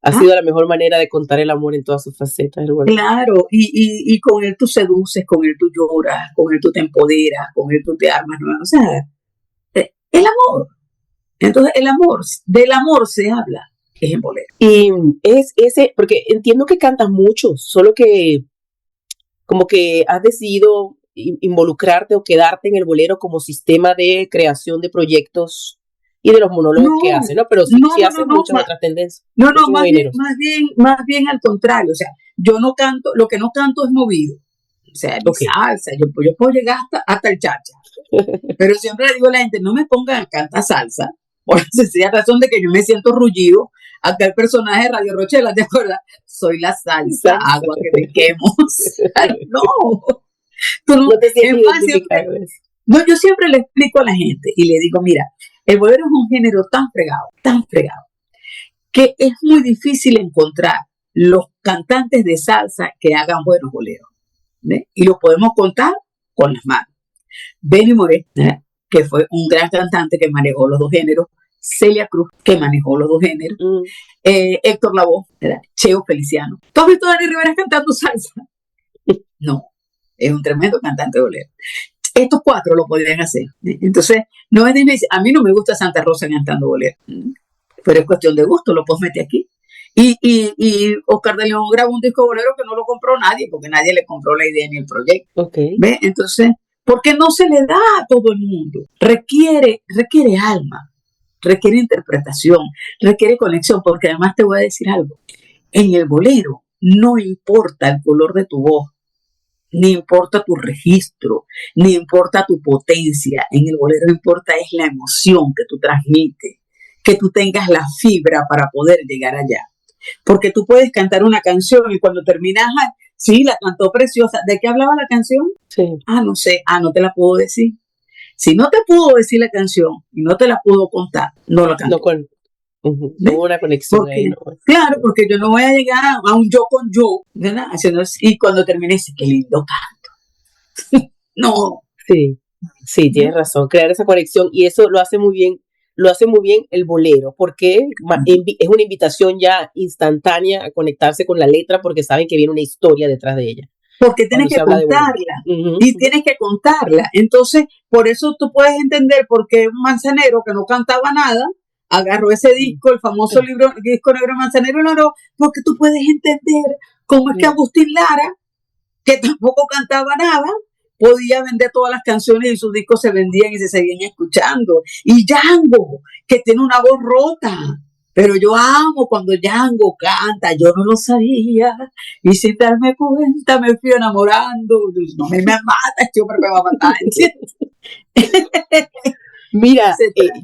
Ha sido la mejor manera de contar el amor en todas sus facetas. Claro, y con él tú seduces, con él tú lloras, con él tú te empoderas, con él tú te armas, ¿no? O sea, el amor. Entonces, del amor se habla, es en bolero. Y es ese, porque entiendo que cantas mucho, solo que como que has decidido involucrarte o quedarte en el bolero como sistema de creación de proyectos y de los monólogos que haces, ¿no? Pero sí haces muchas otras tendencias. No, más bien al contrario. O sea, yo no canto, lo que no canto es movido. O sea, ni salsa. Yo puedo llegar hasta el chacha. Pero siempre le digo a la gente, no me pongan a cantar salsa, por la sencilla razón de que yo me siento rullido. Acá el personaje de Radio Rochela, ¿te acuerdas? Soy la salsa, agua que me quemo. No. Tú no te sientes identificado. No, yo siempre le explico a la gente y le digo, mira, el bolero es un género tan fregado, que es muy difícil encontrar los cantantes de salsa que hagan buenos boleros. ¿Ve? Y los podemos contar con las manos. Benny Moré, que fue un gran cantante que manejó los dos géneros. Celia Cruz, que manejó los dos géneros. Héctor Lavoe, Cheo Feliciano. ¿Tú has visto a Dani Rivera cantando salsa? No, es un tremendo cantante de bolero. Estos cuatro lo podrían hacer. Entonces, no es difícil. A mí no me gusta Santa Rosa cantando bolero, pero es cuestión de gusto, lo puedes meter aquí. Y Oscar de León grabó un disco bolero que no lo compró nadie, porque nadie le compró la idea ni el proyecto. ¿Ve? Entonces, porque no se le da a todo el mundo. Requiere alma, requiere interpretación, requiere conexión, porque además te voy a decir algo. En el bolero no importa el color de tu voz, ni importa tu registro, ni importa tu potencia. En el bolero importa es la emoción que tú transmites, que tú tengas la fibra para poder llegar allá. Porque tú puedes cantar una canción y cuando terminas, sí, la cantó preciosa. ¿De qué hablaba la canción? Sí. No sé, no te la puedo decir. Si no te pudo decir la canción y no te la pudo contar, no la cantó. No hubo una conexión ahí. No. Claro, porque yo no voy a llegar a un yo con yo, ¿verdad? Y cuando termine, qué lindo canto. No. Sí, tienes razón. Crear esa conexión y eso lo hace muy bien el bolero, porque es una invitación ya instantánea a conectarse con la letra porque saben que viene una historia detrás de ella. Porque tienes que contarla y tienes que contarla. Entonces, por eso tú puedes entender por qué un manzanero que no cantaba nada agarró ese disco, el famoso disco negro Manzanero y Loro, porque tú puedes entender cómo es que Agustín Lara, que tampoco cantaba nada, podía vender todas las canciones y sus discos se vendían y se seguían escuchando. Y Django, que tiene una voz rota, pero yo amo cuando Django canta, yo no lo sabía, y sin darme cuenta me fui enamorando. No me mata, este hombre me va a matar, ¿entiendes? Mira,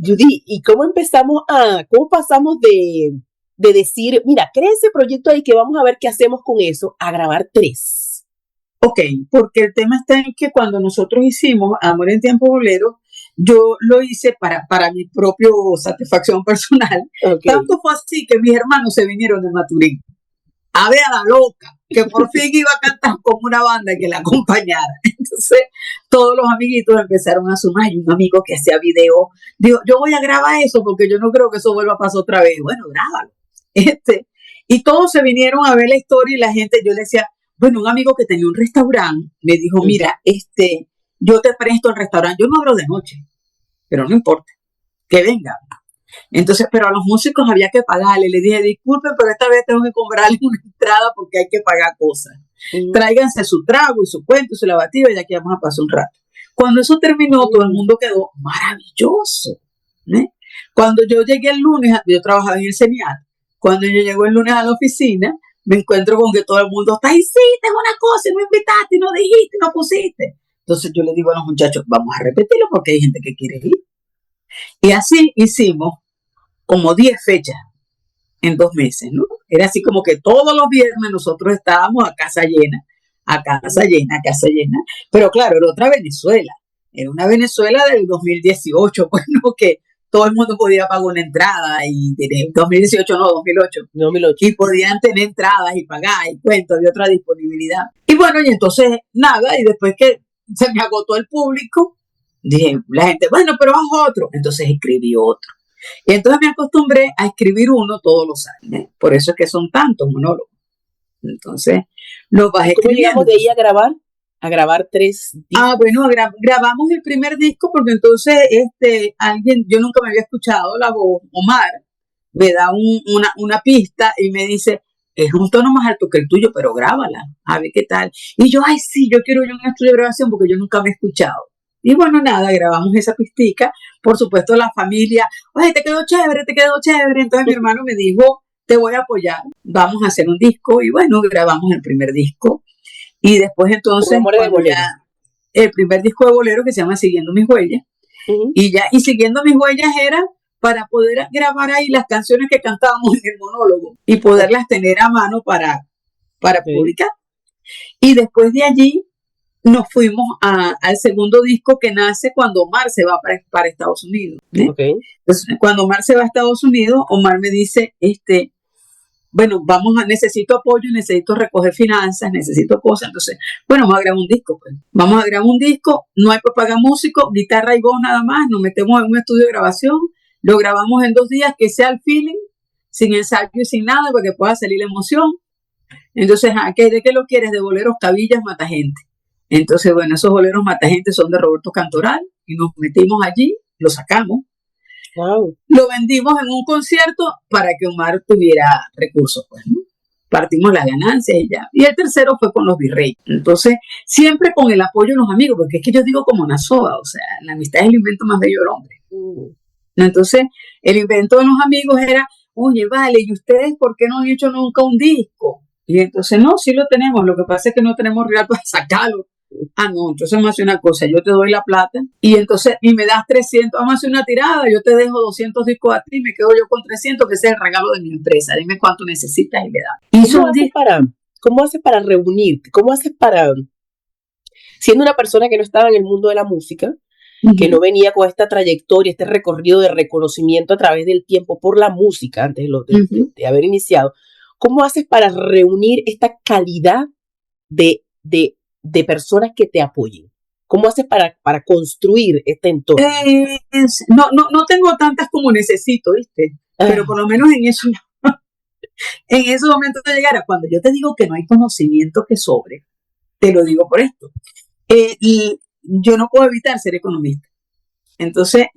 Judy, ¿y cómo pasamos de decir, mira, crea ese proyecto ahí que vamos a ver qué hacemos con eso, a grabar 3? Ok, porque el tema está en que cuando nosotros hicimos Amor en Tiempo Bolero, yo lo hice para mi propia satisfacción personal. Tanto fue así que mis hermanos se vinieron de Maturín a ver a la loca, que por fin iba a cantar con una banda que la acompañara. Entonces, todos los amiguitos empezaron a sumar. Hay un amigo que hacía video, digo, yo voy a grabar eso porque yo no creo que eso vuelva a pasar otra vez. Bueno, grábalo. Y todos se vinieron a ver la historia y la gente, yo le decía, bueno, un amigo que tenía un restaurante me dijo, mira, yo te presto el restaurante, yo no abro de noche, pero no importa, que venga. Entonces, pero a los músicos había que pagarle. Le dije, disculpen, pero esta vez tengo que cobrarle una entrada porque hay que pagar cosas. Tráiganse su trago y su cuento y su lavativa y aquí vamos a pasar un rato. Cuando eso terminó, todo el mundo quedó maravilloso. Cuando yo llegué el lunes, yo trabajaba en el CENIAT, cuando yo llego el lunes a la oficina, me encuentro con que todo el mundo está, hiciste una cosa y no invitaste, y no dijiste, y no pusiste. Entonces yo le digo a los muchachos, vamos a repetirlo porque hay gente que quiere ir. Y así hicimos como 10 fechas en 2 meses, ¿no? Era así como que todos los viernes nosotros estábamos a casa llena, a casa llena, pero claro, era otra Venezuela, era una Venezuela del 2018, bueno, que todo el mundo podía pagar una entrada, y 2018 no, 2008, y podían tener entradas y pagar, y cuento, había otra disponibilidad. Y bueno, y entonces nada, y después que se me agotó el público, dije, la gente, bueno, pero haz otro, entonces escribí otro. Y entonces me acostumbré a escribir uno todos los años, ¿eh? Por eso es que son tantos monólogos. Entonces, los vas escribiendo. ¿Cómo llegamos de ahí a grabar? A grabar 3 discos. Bueno, grabamos el primer disco porque entonces alguien, yo nunca me había escuchado la voz, Omar, me da una pista y me dice, es un tono más alto que el tuyo, pero grábala, a ver qué tal. Y yo, ay, sí, yo quiero ir a un estudio de grabación porque yo nunca me he escuchado. Y bueno, nada, grabamos esa pistica. Por supuesto, la familia, oye, te quedó chévere. Entonces mi hermano me dijo, te voy a apoyar, vamos a hacer un disco. Y bueno, grabamos el primer disco. Y después entonces, el primer disco de bolero que se llama Siguiendo Mis Huellas. Uh-huh. Y Siguiendo Mis Huellas era para poder grabar ahí las canciones que cantábamos en el monólogo y poderlas tener a mano para publicar. Y después de allí nos fuimos al segundo disco, que nace cuando Omar se va para Estados Unidos. Okay. Entonces, cuando Omar se va a Estados Unidos, Omar me dice, bueno, necesito apoyo, necesito recoger finanzas, necesito cosas. Entonces, bueno, vamos a grabar un disco. Pues. Vamos a grabar un disco, no hay que pagar músico, guitarra y voz nada más, nos metemos en un estudio de grabación, lo grabamos en 2 días, que sea el feeling, sin ensayo y sin nada, para que pueda salir la emoción. Entonces, ¿de qué lo quieres? De boleros, cabillas, mata gente. Entonces, bueno, esos boleros mata gente son de Roberto Cantoral, y nos metimos allí, lo sacamos. Wow. Lo vendimos en un concierto para que Omar tuviera recursos, pues, ¿no? Partimos las ganancias y ya. Y el tercero fue con los Virreyes. Entonces, siempre con el apoyo de los amigos, porque es que yo digo como Nazoa, o sea, la amistad es el invento más bello del hombre. Entonces, el invento de los amigos era, oye, vale, ¿y ustedes por qué no han hecho nunca un disco? Y entonces, no, sí lo tenemos, lo que pasa es que no tenemos real para sacarlo. No, entonces vamos a hacer una cosa, yo te doy la plata y me das 300, vamos a hacer una tirada, yo te dejo 200 discos a ti y me quedo yo con 300, que ese es el regalo de mi empresa, dime cuánto necesitas y me das. ¿Cómo haces para reunirte? ¿Cómo haces para, siendo una persona que no estaba en el mundo de la música, uh-huh, que no venía con esta trayectoria, este recorrido de reconocimiento a través del tiempo por la música antes uh-huh, de haber iniciado, ¿cómo haces para reunir esta calidad de personas que te apoyen? ¿Cómo haces para construir este entorno? No tengo tantas como necesito, ¿viste? Pero por lo menos en esos momentos de llegar, cuando yo te digo que no hay conocimiento que sobre, te lo digo por esto. Yo no puedo evitar ser economista. Entonces,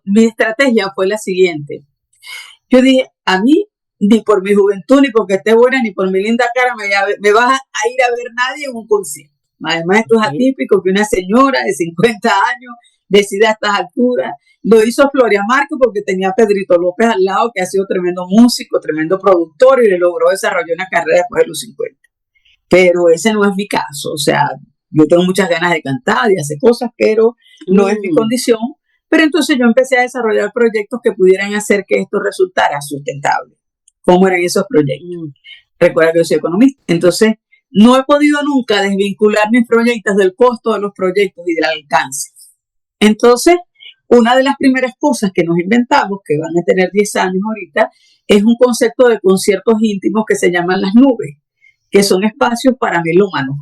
mi estrategia fue la siguiente. Yo dije, a mí, ni por mi juventud, ni porque esté buena, ni por mi linda cara, me vas a ir a ver nadie en un concierto. Además, esto es atípico que una señora de 50 años decida a estas alturas. Lo hizo Floria Marco porque tenía a Pedrito López al lado, que ha sido tremendo músico, tremendo productor, y le logró desarrollar una carrera después de los 50. Pero ese no es mi caso. O sea, yo tengo muchas ganas de cantar y hacer cosas, pero no es mi condición. Pero entonces yo empecé a desarrollar proyectos que pudieran hacer que esto resultara sustentable. ¿Cómo eran esos proyectos? Recuerda que yo soy economista. Entonces, no he podido nunca desvincular mis proyectos del costo de los proyectos y del alcance. Entonces, una de las primeras cosas que nos inventamos, que van a tener 10 años ahorita, es un concepto de conciertos íntimos que se llaman las nubes, que son espacios para melómanos.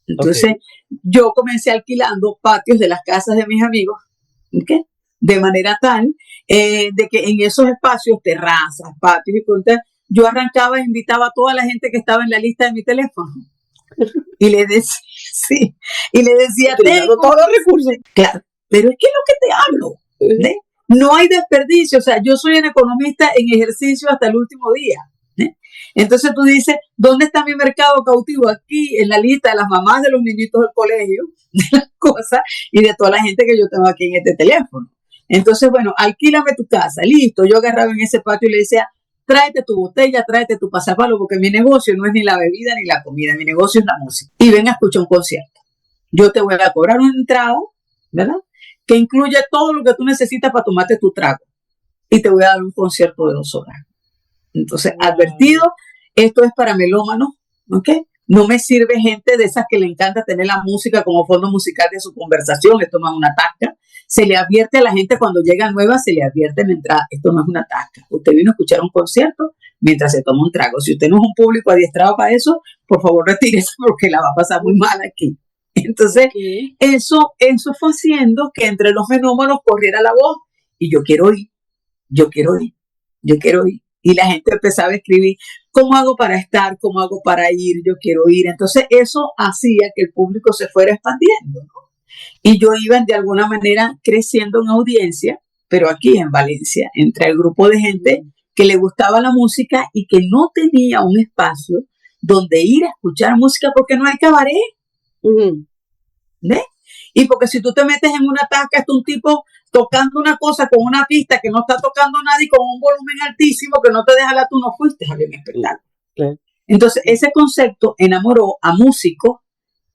Entonces, yo comencé alquilando patios de las casas de mis amigos, ¿okay? De manera tal de que en esos espacios, terrazas, patios y cosas, yo arrancaba e invitaba a toda la gente que estaba en la lista de mi teléfono. Y le decía, tengo todos los recursos. Claro, pero es que es lo que te hablo. ¿Eh? No hay desperdicio. O sea, yo soy un economista en ejercicio hasta el último día. Entonces tú dices, ¿dónde está mi mercado cautivo? Aquí, en la lista de las mamás de los niñitos del colegio, de las cosas y de toda la gente que yo tengo aquí en este teléfono. Entonces, bueno, alquílame tu casa. Listo, yo agarraba en ese patio y le decía, tráete tu botella, tráete tu pasapalo, porque mi negocio no es ni la bebida ni la comida, mi negocio es la música. Y ven a escuchar un concierto. Yo te voy a cobrar una entrada, ¿verdad? Que incluye todo lo que tú necesitas para tomarte tu trago. Y te voy a dar un concierto de 2 horas. Entonces, advertido, esto es para melómanos, ¿ok? No me sirve gente de esas que le encanta tener la música como fondo musical de su conversación. Esto no es una tasca. Se le advierte a la gente cuando llega nueva, se le advierte en la entrada. Esto no es una tasca. Usted vino a escuchar un concierto mientras se toma un trago. Si usted no es un público adiestrado para eso, por favor retírese porque la va a pasar muy mal aquí. Entonces, eso fue haciendo que entre los fenómenos corriera la voz. Y yo quiero ir, yo quiero ir, yo quiero ir. Y la gente empezaba a escribir, ¿cómo hago para estar? ¿Cómo hago para ir? Yo quiero ir. Entonces eso hacía que el público se fuera expandiendo, ¿no? Y yo iba de alguna manera creciendo en audiencia, pero aquí en Valencia, entre el grupo de gente que le gustaba la música y que no tenía un espacio donde ir a escuchar música porque no hay cabaret. ¿Ves? Y porque si tú te metes en una tasca, es un tipo tocando una cosa con una pista que no está tocando nadie con un volumen altísimo que no te deja tú no fuiste a ver un espectáculo. Entonces, ese concepto enamoró a músicos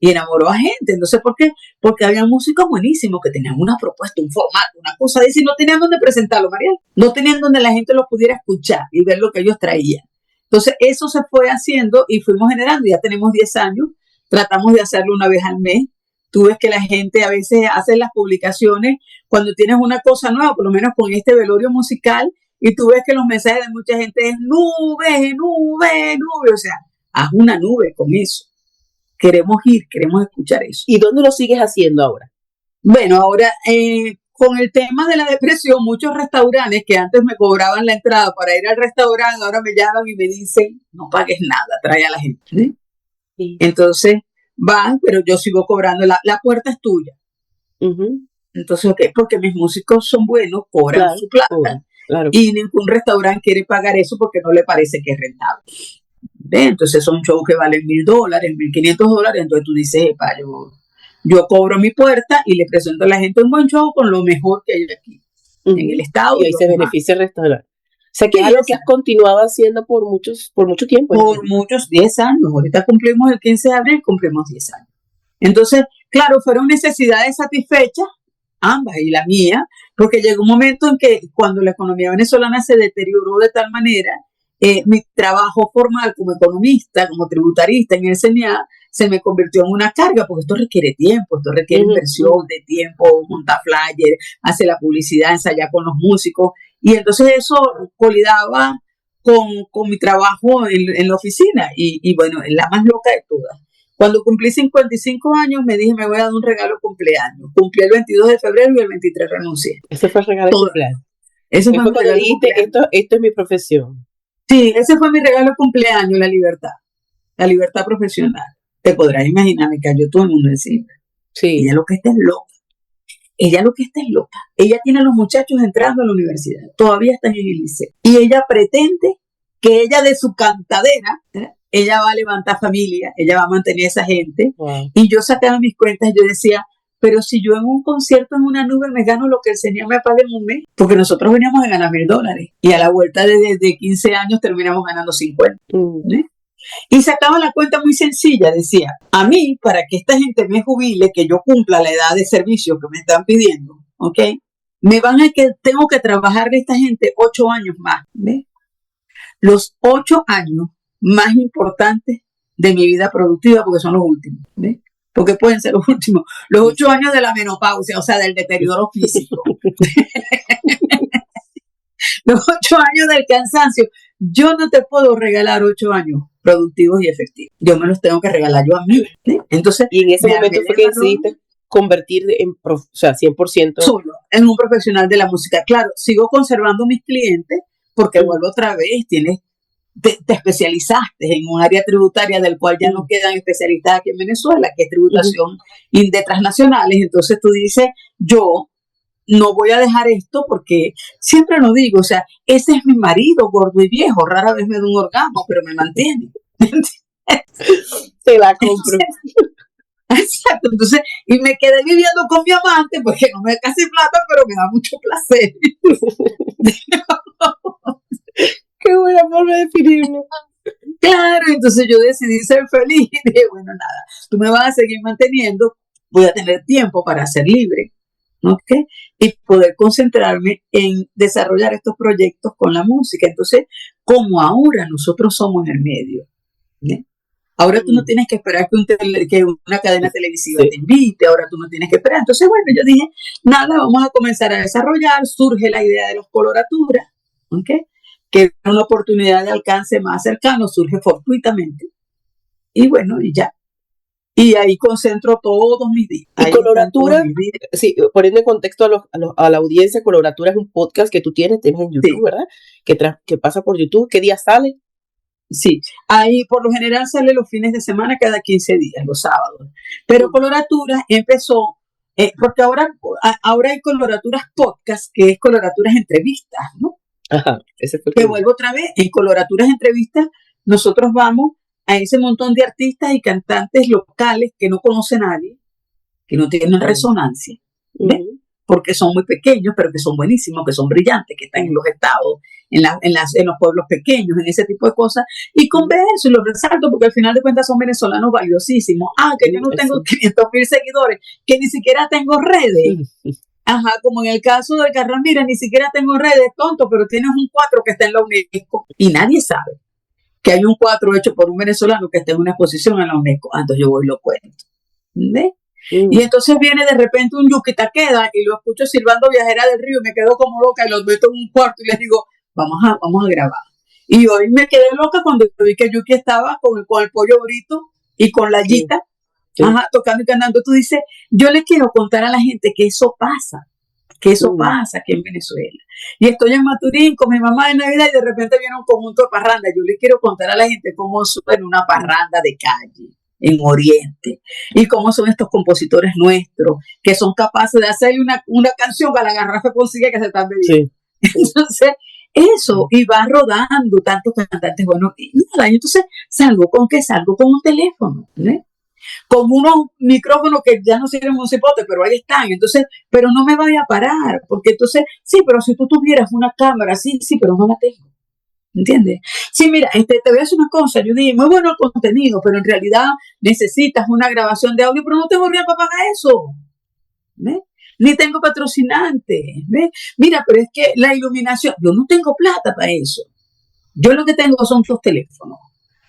y enamoró a gente. Entonces, ¿por qué? Porque había músicos buenísimos que tenían una propuesta, un formato, una cosa de eso y no tenían dónde presentarlo, María. No tenían donde la gente lo pudiera escuchar y ver lo que ellos traían. Entonces, eso se fue haciendo y fuimos generando. Ya tenemos 10 años. Tratamos de hacerlo una vez al mes. Tú ves que la gente a veces hace las publicaciones cuando tienes una cosa nueva, por lo menos con este velorio musical, y tú ves que los mensajes de mucha gente es nube, nube, nube. O sea, haz una nube con eso. Queremos ir, queremos escuchar eso. ¿Y dónde lo sigues haciendo ahora? Bueno, ahora con el tema de la depresión, muchos restaurantes que antes me cobraban la entrada para ir al restaurante, ahora me llaman y me dicen, no pagues nada, trae a la gente. ¿Sí? Sí. Entonces, van, pero yo sigo cobrando, la puerta es tuya. Entonces, okay, porque mis músicos son buenos, cobran su plata. Claro. Y ningún restaurante quiere pagar eso porque no le parece que es rentable. Entonces son shows que valen $1,000, $1,500, entonces tú dices, yo cobro mi puerta y le presento a la gente un buen show con lo mejor que hay aquí, en el estado. Y ahí se beneficia el restaurante. O sea, que es algo que has continuado haciendo por mucho tiempo. Por muchos, 10 años. Ahorita cumplimos el 15 de abril, cumplimos 10 años. Entonces, claro, fueron necesidades satisfechas, ambas y la mía, porque llegó un momento en que cuando la economía venezolana se deterioró de tal manera, mi trabajo formal como economista, como tributarista en el CNA, se me convirtió en una carga, porque esto requiere tiempo, esto requiere inversión de tiempo, montar flyer, hacer la publicidad, ensayar con los músicos, y entonces eso colidaba con mi trabajo en la oficina, y bueno, la más loca de todas. Cuando cumplí 55 años, me dije, me voy a dar un regalo de cumpleaños. Cumplí el 22 de febrero y el 23 renuncié. Ese fue el regalo de cumpleaños. Ese fue mi regalo de cumpleaños. Esto es mi profesión. Sí, ese fue mi regalo de cumpleaños, la libertad profesional. Te podrás imaginar, me cayó todo el mundo encima. Sí. Ella lo que está es loca. Ella tiene a los muchachos entrando a la universidad. Todavía están en el liceo. Y ella pretende que ella de su cantadera, ella va a levantar familia, ella va a mantener a esa gente. Wow. Y yo sacaba mis cuentas y yo decía, pero si yo en un concierto en una nube me gano lo que el Señor me paga en un mes, porque nosotros veníamos a ganar $1,000 y a la vuelta de 15 años terminamos ganando 50. Y sacaba la cuenta muy sencilla, decía, a mí, para que esta gente me jubile, que yo cumpla la edad de servicio que me están pidiendo, ¿ok? Tengo que trabajar de esta gente 8 años más, ¿ves? Los 8 años más importantes de mi vida productiva, porque son los últimos, ¿ves? Porque pueden ser los últimos, los 8 años de la menopausia, o sea, del deterioro físico. Los 8 años del cansancio. Yo no te puedo regalar 8 años productivos y efectivos. Yo me los tengo que regalar yo a mí. ¿Sí? Entonces, y en ese momento fue que decidiste convertir en 100% solo en un profesional de la música. Claro, sigo conservando mis clientes porque vuelvo otra vez, te especializaste en un área tributaria del cual ya no quedan especialistas aquí en Venezuela, que es tributación de transnacionales. Entonces tú dices, yo no voy a dejar esto porque siempre lo digo, o sea, ese es mi marido gordo y viejo, rara vez me da un orgasmo, pero me mantiene. Te la compro. Exacto, entonces, y me quedé viviendo con mi amante porque no me da casi plata, pero me da mucho placer. Qué buena forma de definirlo. Claro, entonces yo decidí ser feliz y dije, bueno, nada, tú me vas a seguir manteniendo, voy a tener tiempo para ser libre, ¿ok? Y poder concentrarme en desarrollar estos proyectos con la música. Entonces, como ahora nosotros somos el medio, ¿sí? Ahora tú no tienes que esperar que una cadena televisiva Sí. te invite, ahora tú no tienes que esperar. Entonces, bueno, yo dije, nada, vamos a comenzar a desarrollar, surge la idea de los coloraturas, ¿ok? Que es una oportunidad de alcance más cercano, surge fortuitamente. Y bueno, y ya. Y ahí concentro todos mis días. Y Ahí están todos Coloratura, mis días. sí, poniendo en contexto a la audiencia, Coloratura es un podcast que tú tienes en YouTube, Sí. ¿verdad? Que pasa por YouTube. ¿Qué día sale? Sí, ahí por lo general sale los fines de semana cada 15 días, los sábados. Pero Coloraturas empezó, porque ahora hay Coloraturas Podcast, que es Coloraturas Entrevistas, ¿no? Ajá, ese fue el Que que- vuelvo otra vez, en Coloraturas Entrevistas, nosotros vamos a ese montón de artistas y cantantes locales que no conoce nadie, que no tienen resonancia, ¿ves? Ujú. Porque son muy pequeños, pero que son buenísimos, que son brillantes, que están en los estados, en los pueblos pequeños, en ese tipo de cosas, y converso y los resalto porque al final de cuentas son venezolanos valiosísimos. Que yo no tengo 500,000 seguidores, que ni siquiera tengo redes. Ajá, como en el caso de Carlos, mira, ni siquiera tengo redes, tonto, pero tienes un 4 que está en la UNESCO y nadie sabe que hay un 4 hecho por un venezolano que está en una exposición en la UNESCO. Entonces yo voy y lo cuento. ¿Ves? Y entonces viene de repente un Yuki Takeda y lo escucho silbando Viajera del Río y me quedo como loca y los meto en un cuarto y les digo, vamos a grabar. Y hoy me quedé loca cuando vi que Yuki estaba con el pollo brito y con la yita, Sí. ajá, tocando y cantando. Tú dices, yo le quiero contar a la gente que eso pasa aquí en Venezuela. Y estoy en Maturín con mi mamá en Navidad y de repente viene un conjunto de parranda. Yo le quiero contar a la gente cómo suena una parranda de calle en Oriente y cómo son estos compositores nuestros que son capaces de hacer una canción que la garrafa consigue que se están bebiendo. Sí. Entonces, eso, y va rodando tantos cantantes buenos. Y nada, y entonces salgo con un teléfono, ¿eh? Con unos micrófonos que ya no sirven un cipote, pero ahí están. Entonces, pero no me vaya a parar, porque entonces, sí, pero si tú tuvieras una cámara, sí, pero no la tengo. ¿Entiendes? Sí, mira, te voy a decir una cosa, Judy, muy bueno el contenido, pero en realidad necesitas una grabación de audio, pero no tengo real para pagar eso. ¿Ves? Ni tengo patrocinantes. ¿Ves? Mira, pero es que la iluminación, yo no tengo plata para eso. Yo lo que tengo son dos teléfonos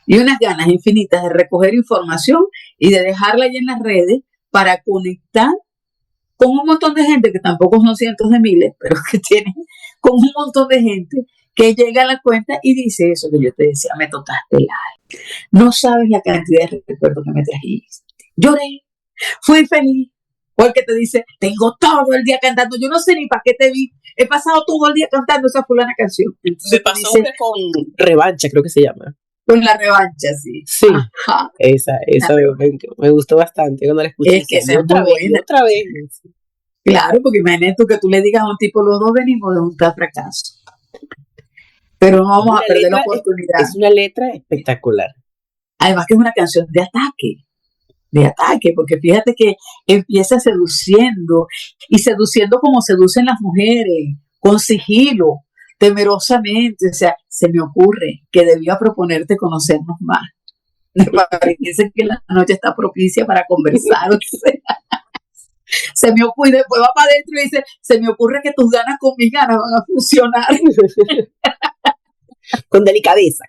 y unas ganas infinitas de recoger información y de dejarla ahí en las redes para conectar con un montón de gente, que tampoco son cientos de miles, pero que tienen con un montón de gente que llega a la cuenta y dice eso que yo te decía, me tocaste el alma. No sabes la cantidad de recuerdos que me trajiste. Lloré, fui feliz. O el que te dice, tengo todo el día cantando, yo no sé ni para qué te vi, he pasado todo el día cantando esa fulana canción. Entonces Me pasó una con Revancha, creo que se llama. Con la revancha, sí. Sí. Ajá. Esa me gustó bastante cuando la escuché. Es que esa es otra muy vez, buena. otra vez. Claro, porque imagínate tú que tú le digas a un tipo, los dos venimos de un tal fracaso. Pero no vamos a perder la oportunidad. Es una letra espectacular. Además que es una canción de ataque, porque fíjate que empieza seduciendo, y seduciendo como seducen las mujeres, con sigilo, temerosamente. O sea, se me ocurre que debía proponerte conocernos más. Me parece que la noche está propicia para conversar. O sea, se me ocurre, y después va para adentro y dice, se me ocurre que tus ganas con mis ganas van a funcionar. Con delicadeza.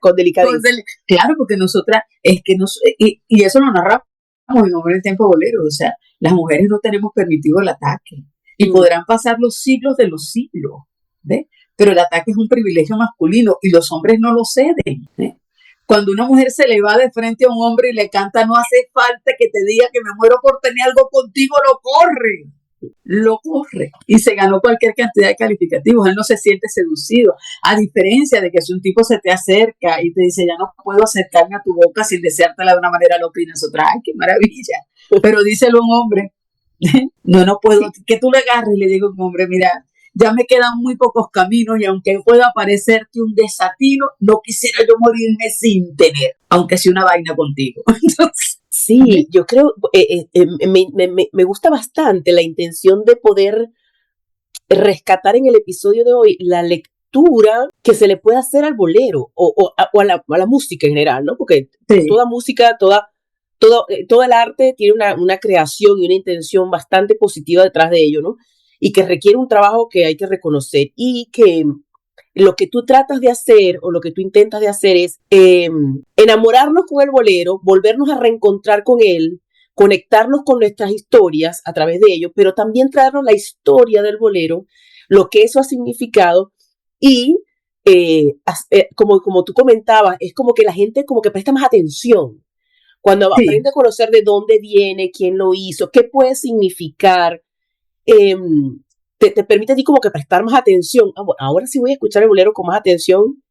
Claro, porque nosotras, y eso lo narramos en Hombre del Tiempo Bolero, o sea, las mujeres no tenemos permitido el ataque, y podrán pasar los siglos de los siglos, ¿ves? Pero el ataque es un privilegio masculino, y los hombres no lo ceden, ¿eh? Cuando una mujer se le va de frente a un hombre y le canta, no hace falta que te diga que me muero por tener algo contigo, lo corre, y se ganó cualquier cantidad de calificativos. Él no se siente seducido, a diferencia de que si un tipo se te acerca y te dice, ya no puedo acercarme a tu boca sin deseártela de una manera loca, y nosotras, ay, qué maravilla, pero díselo a un hombre, no puedo, que tú le agarres y le digo a un hombre, mira, ya me quedan muy pocos caminos, y aunque pueda parecerte un desatino, no quisiera yo morirme sin tener, aunque sea una vaina contigo. Entonces, sí, yo creo, me gusta bastante la intención de poder rescatar en el episodio de hoy la lectura que se le puede hacer al bolero o a la música en general, ¿no? Porque sí, toda música, todo el arte tiene una creación y una intención bastante positiva detrás de ello, ¿no? Y que requiere un trabajo que hay que reconocer y que lo que tú tratas de hacer o lo que tú intentas de hacer es enamorarnos con el bolero, volvernos a reencontrar con él, conectarnos con nuestras historias a través de ello, pero también traernos la historia del bolero, lo que eso ha significado y como tú comentabas, es como que la gente como que presta más atención. Cuando Sí, aprende a conocer de dónde viene, quién lo hizo, qué puede significar, eh, te permite a ti como que prestar más atención. Ah, bueno, ahora sí voy a escuchar el bolero con más atención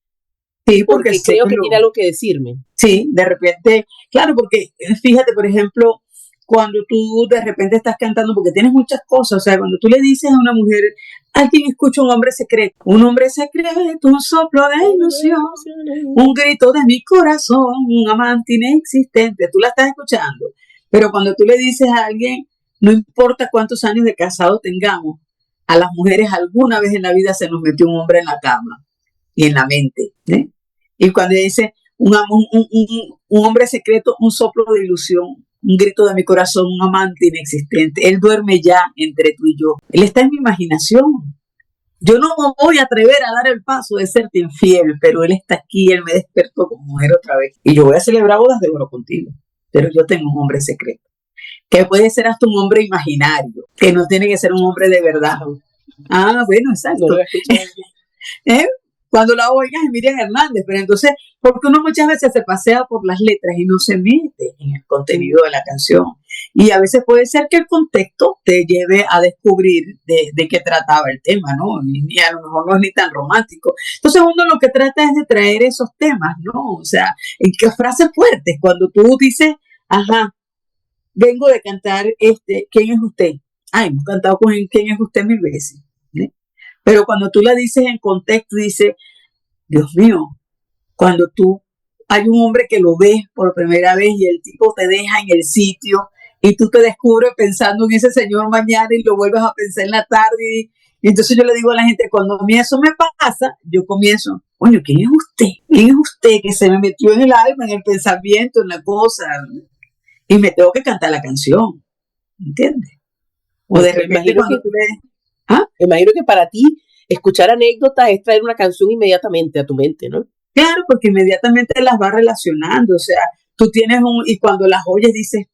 sí, porque porque sé creo que que tiene algo que decirme. sí, de repente, claro, porque fíjate, por ejemplo, cuando tú de repente estás cantando, porque tienes muchas cosas, o sea, cuando tú le dices a una mujer, alguien escucha un hombre secreto, un soplo de ilusión, un grito de mi corazón, un amante inexistente, tú la estás escuchando, pero cuando tú le dices a alguien, no importa cuántos años de casado tengamos, a las mujeres alguna vez en la vida se nos metió un hombre en la cama y en la mente, ¿eh? Y cuando dice un hombre secreto, un soplo de ilusión, un grito de mi corazón, un amante inexistente, él duerme ya entre tú y yo, él está en mi imaginación. Yo no me voy a atrever a dar el paso de serte infiel, pero él está aquí, él me despertó como mujer otra vez. Y yo voy a celebrar bodas de oro contigo, pero yo tengo un hombre secreto, que puede ser hasta un hombre imaginario, que no tiene que ser un hombre de verdad. Ah, bueno, No lo exacto. he escuchado. ¿Eh? Cuando la oigas es Miriam Hernández, pero entonces, porque uno muchas veces se pasea por las letras y no se mete en el contenido de la canción. Y a veces puede ser que el contexto te lleve a descubrir de qué trataba el tema, ¿no? Y a lo mejor no es ni tan romántico. Entonces uno lo que trata es de traer esos temas, ¿no? O sea, en qué frases fuertes, cuando tú dices, ajá, vengo de cantar ¿quién es usted? Ay, hemos cantado con ¿quién es usted? 1000 veces. ¿Eh? Pero cuando tú la dices en contexto, dices, Dios mío, cuando tú hay un hombre que lo ves por primera vez y el tipo te deja en el sitio y tú te descubres pensando en ese señor mañana y lo vuelves a pensar en la tarde. Y entonces yo le digo a la gente, cuando a mí eso me pasa, yo comienzo, coño, ¿quién es usted? ¿Quién es usted que se me metió en el alma, en el pensamiento, en la cosa? Y me tengo que cantar la canción, ¿entiendes? O de Me repente imagino que, cuando tú le... ¿Ah? me imagino que para ti escuchar anécdotas es traer una canción inmediatamente a tu mente, ¿no? Claro, porque inmediatamente las vas relacionando, o sea, tú tienes y cuando las oyes dices,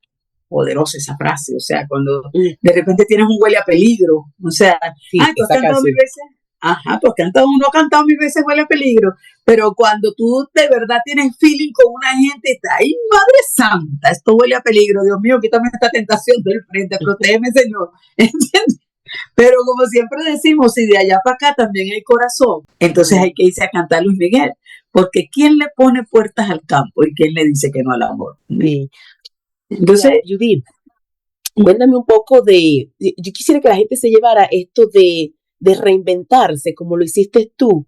poderosa esa frase, o sea, cuando Mm, de repente tienes un huele a peligro, o sea, sí, tú has esa cantado 1000 canción. veces, ajá, tú has cantado, uno ha cantado 1000 veces huele a peligro, pero cuando tú de verdad tienes feeling con una gente, está ahí, Madre Santa, esto huele a peligro, Dios mío, quítame esta tentación del frente, protégeme, Señor, ¿entiendes? Pero como siempre decimos, si de allá para acá también hay corazón, entonces hay que irse a cantar Luis Miguel, porque ¿quién le pone puertas al campo y quién le dice que no al amor? Sí. Mira, Entonces, Judith, cuéntame un poco yo quisiera que la gente se llevara esto de reinventarse como lo hiciste tú.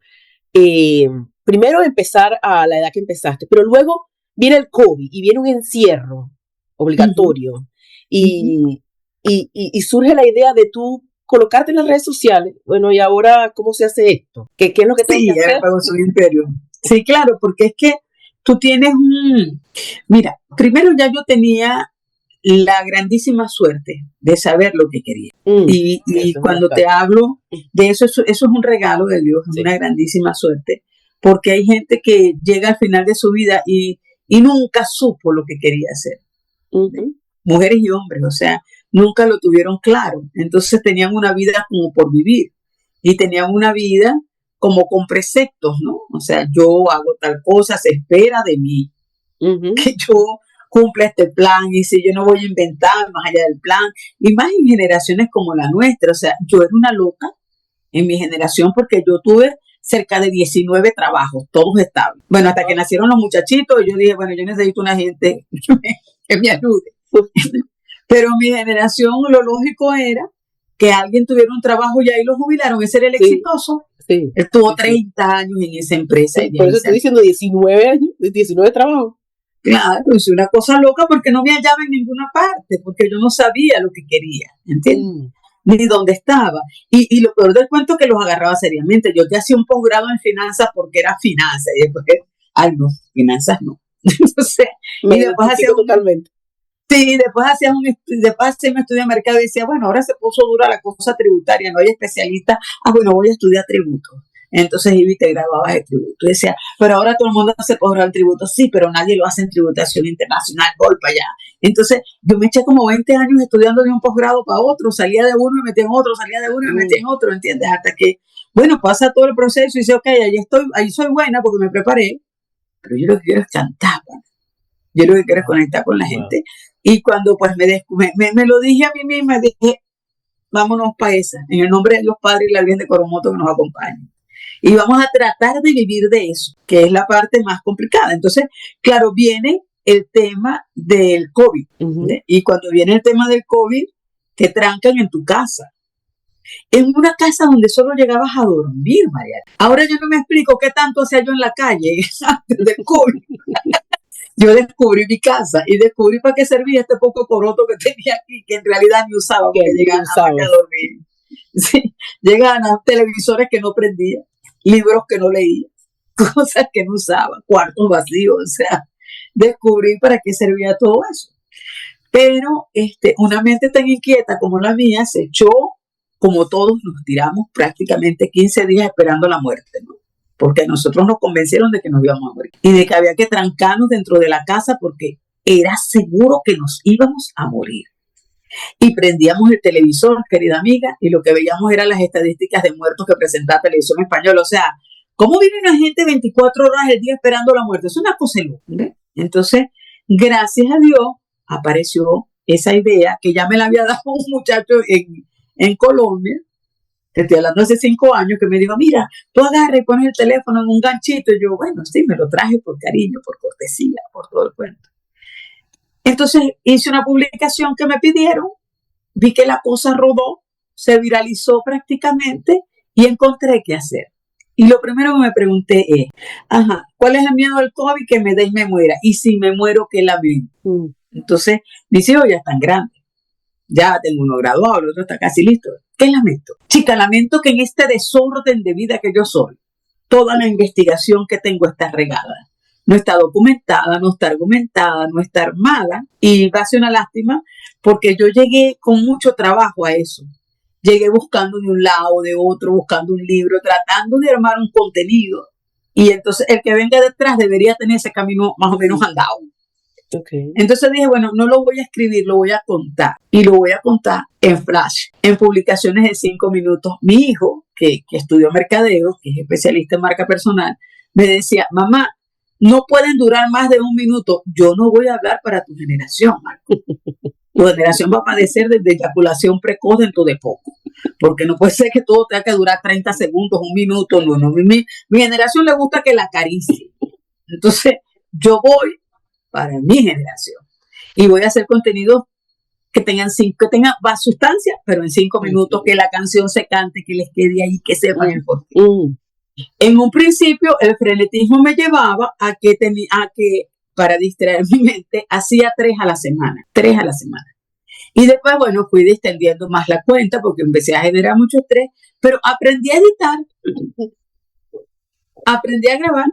Eh, Primero empezar a la edad que empezaste, pero luego viene el COVID y viene un encierro uh-huh, obligatorio uh-huh. y surge la idea de tú colocarte en las redes sociales. Bueno, y ahora, ¿cómo se hace esto? ¿Qué es lo que tengo que Sí, hacer? pagó su imperio. Sí, claro, porque es que tú tienes un... Mira, primero ya yo tenía la grandísima suerte de saber lo que quería. Y Eso es cuando te bastante. hablo de eso, eso es un regalo de Dios, es Sí. una grandísima suerte, porque hay gente que llega al final de su vida y nunca supo lo que quería hacer. Ujú, Mujeres y hombres, o sea, nunca lo tuvieron claro. Entonces tenían una vida como por vivir y tenían una vida como con preceptos, ¿no? O sea, yo hago tal cosa, se espera de mí, ujú. que yo cumpla este plan y si yo no voy a inventar más allá del plan, y más en generaciones como la nuestra, o sea, yo era una loca en mi generación porque yo tuve cerca de 19 trabajos, todos estables. Bueno, hasta que Wow. nacieron los muchachitos, yo dije, bueno, yo necesito una gente que me ayude. Pero mi generación, lo lógico era que alguien tuviera un trabajo y ahí lo jubilaron. Ese era el Sí, exitoso. sí, Él tuvo sí, sí. 30 años en esa empresa Sí, y de por ahí eso estoy salió. diciendo 19 años, 19 trabajos. Claro, es una cosa loca porque no me hallaba en ninguna parte, porque yo no sabía lo que quería, ¿entiendes? Mm, Ni dónde estaba. Y lo peor del cuento es que los agarraba seriamente. Yo ya hacía un posgrado en finanzas porque era finanzas. Y después, ay, no, finanzas no. Entonces, Me y después hacía identifico totalmente. sí, después hacía un estudio de mercado y decía, bueno, ahora se puso dura la cosa tributaria, no hay especialistas. Ah, bueno, voy a estudiar tributos. Entonces iba y te grababas el tributo. Y decía, pero ahora todo el mundo se cobra el tributo. Sí, pero nadie lo hace en tributación internacional. Voy para allá. Entonces yo me eché como 20 años estudiando de un posgrado para otro. Salía de uno y me metía en otro, salía de uno y me metía en otro, ¿entiendes? Hasta que, bueno, pasa todo el proceso y dice, ok, ahí soy buena porque me preparé. Pero yo lo que quiero es cantar, ¿no? Yo lo que quiero es conectar con la gente. Y cuando pues me lo dije a mí misma, dije, vámonos para esa, en el nombre de Dios Padre y la Virgen de Coromoto que nos acompañen. Y vamos a tratar de vivir de eso, que es la parte más complicada. Entonces, claro, viene el tema del COVID. Y cuando viene el tema del COVID, te trancan en tu casa. En una casa donde solo llegabas a dormir, María. Ahora yo no me explico qué tanto hacía yo en la calle antes del COVID. Yo descubrí mi casa y descubrí para qué servía este poco coroto que tenía aquí, que en realidad ni usaba, porque llegaban a dormir. Sí, llegaban a televisores que no prendía, libros que no leía, cosas que no usaba, cuartos vacíos, o sea, descubrí para qué servía todo eso. Pero una mente tan inquieta como la mía se echó, como todos nos tiramos prácticamente 15 días esperando la muerte, ¿no? Porque a nosotros nos convencieron de que nos íbamos a morir y de que había que trancarnos dentro de la casa porque era seguro que nos íbamos a morir. Y prendíamos el televisor, querida amiga, y lo que veíamos eran las estadísticas de muertos que presentaba Televisión Española. O sea, ¿cómo vive una gente 24 horas al día esperando la muerte? Es una cosa loca. Entonces, gracias a Dios, apareció esa idea que ya me la había dado un muchacho en Colombia. Te estoy hablando hace 5 años, que me dijo, mira, tú agarras y pones el teléfono en un ganchito. Y yo, bueno, sí, me lo traje por cariño, por cortesía, por todo el cuento. Entonces hice una publicación que me pidieron, vi que la cosa rodó, se viralizó prácticamente y encontré qué hacer. Y lo primero que me pregunté es, ¿cuál es el miedo del COVID? Que me dé y me muera. Y si me muero, ¿qué lamento? Entonces, mis hijos ya están grandes. Ya tengo uno graduado, el otro está casi listo. ¿Qué lamento? Chica, lamento que en este desorden de vida que yo soy, toda la investigación que tengo está regada. No está documentada, no está argumentada, no está armada. Y va a ser una lástima porque yo llegué con mucho trabajo a eso. Llegué buscando de un lado, de otro, buscando un libro, tratando de armar un contenido. Y entonces el que venga detrás debería tener ese camino más o menos andado. Okay. Entonces dije, bueno, no lo voy a escribir, lo voy a contar. Y lo voy a contar en flash, en publicaciones de 5 minutos. Mi hijo, que estudió mercadeo, que es especialista en marca personal, me decía, mamá, no pueden durar más de 1 minuto. Yo no voy a hablar para tu generación, Marco. Tu generación va a padecer de eyaculación precoz dentro de poco. Porque no puede ser que todo tenga que durar 30 segundos, 1 minuto. No. Mi generación le gusta que la acaricie. Entonces, yo voy para mi generación. Y voy a hacer contenidos que tengan sustancia, pero en 5 minutos, que la canción se cante, que les quede ahí, que sepan el porqué. En un principio, el frenetismo me llevaba a que para distraer mi mente, hacía 3 a la semana. Y después, bueno, fui distendiendo más la cuenta porque empecé a generar mucho estrés, pero aprendí a editar, aprendí a grabar,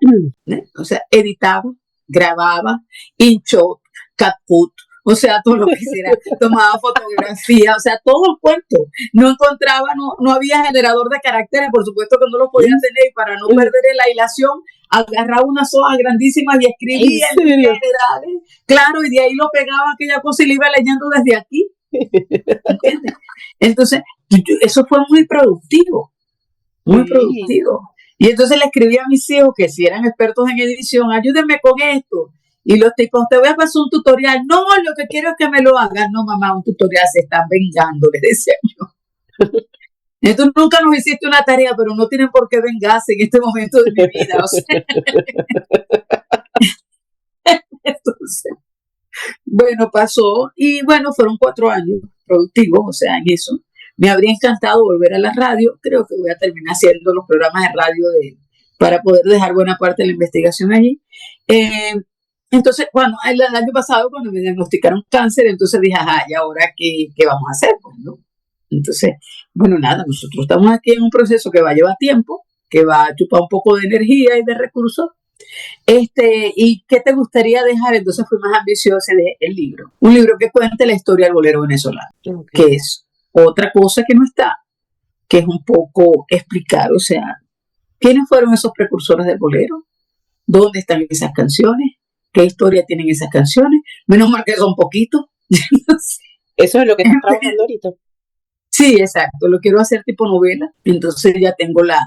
o sea, editaba, grababa, InShot, CapCut, o sea, todo lo que hiciera, tomaba fotografía, o sea, todo el cuento. No encontraba, no había generador de caracteres, por supuesto que no lo podía tener, y para no perder la hilación, agarraba unas hojas grandísimas y escribía en generales, claro, y de ahí lo pegaba aquella cosa y lo iba leyendo desde aquí. ¿Entiendes? Entonces, eso fue muy productivo, muy productivo. Y entonces le escribí a mis hijos, que si eran expertos en edición, ayúdenme con esto. Y los tipos, te voy a pasar un tutorial. No, lo que quiero es que me lo hagan. No, mamá, un tutorial, se están vengando, les decía yo. Tú nunca nos hiciste una tarea, pero no tienen por qué vengarse en este momento de mi vida. O sea. Entonces, bueno, pasó. Y bueno, fueron 4 años productivos, o sea, en eso. Me habría encantado volver a la radio. Creo que voy a terminar haciendo los programas de radio para poder dejar buena parte de la investigación allí. Entonces, bueno, el año pasado cuando me diagnosticaron cáncer, entonces dije, ¿y ahora qué vamos a hacer? Pues, ¿no? Entonces, bueno, nada, nosotros estamos aquí en un proceso que va a llevar tiempo, que va a chupar un poco de energía y de recursos. ¿Y qué te gustaría dejar? Entonces fui más ambiciosa de el libro. Un libro que cuente la historia del bolero venezolano, que es otra cosa que no está, que es un poco explicar, o sea, ¿Quiénes fueron esos precursores del bolero? ¿Dónde están esas canciones? ¿Qué historia tienen esas canciones? Menos mal que son poquitos. Eso es lo que estás trabajando ahorita. Sí, exacto. Lo quiero hacer tipo novela. Entonces ya tengo la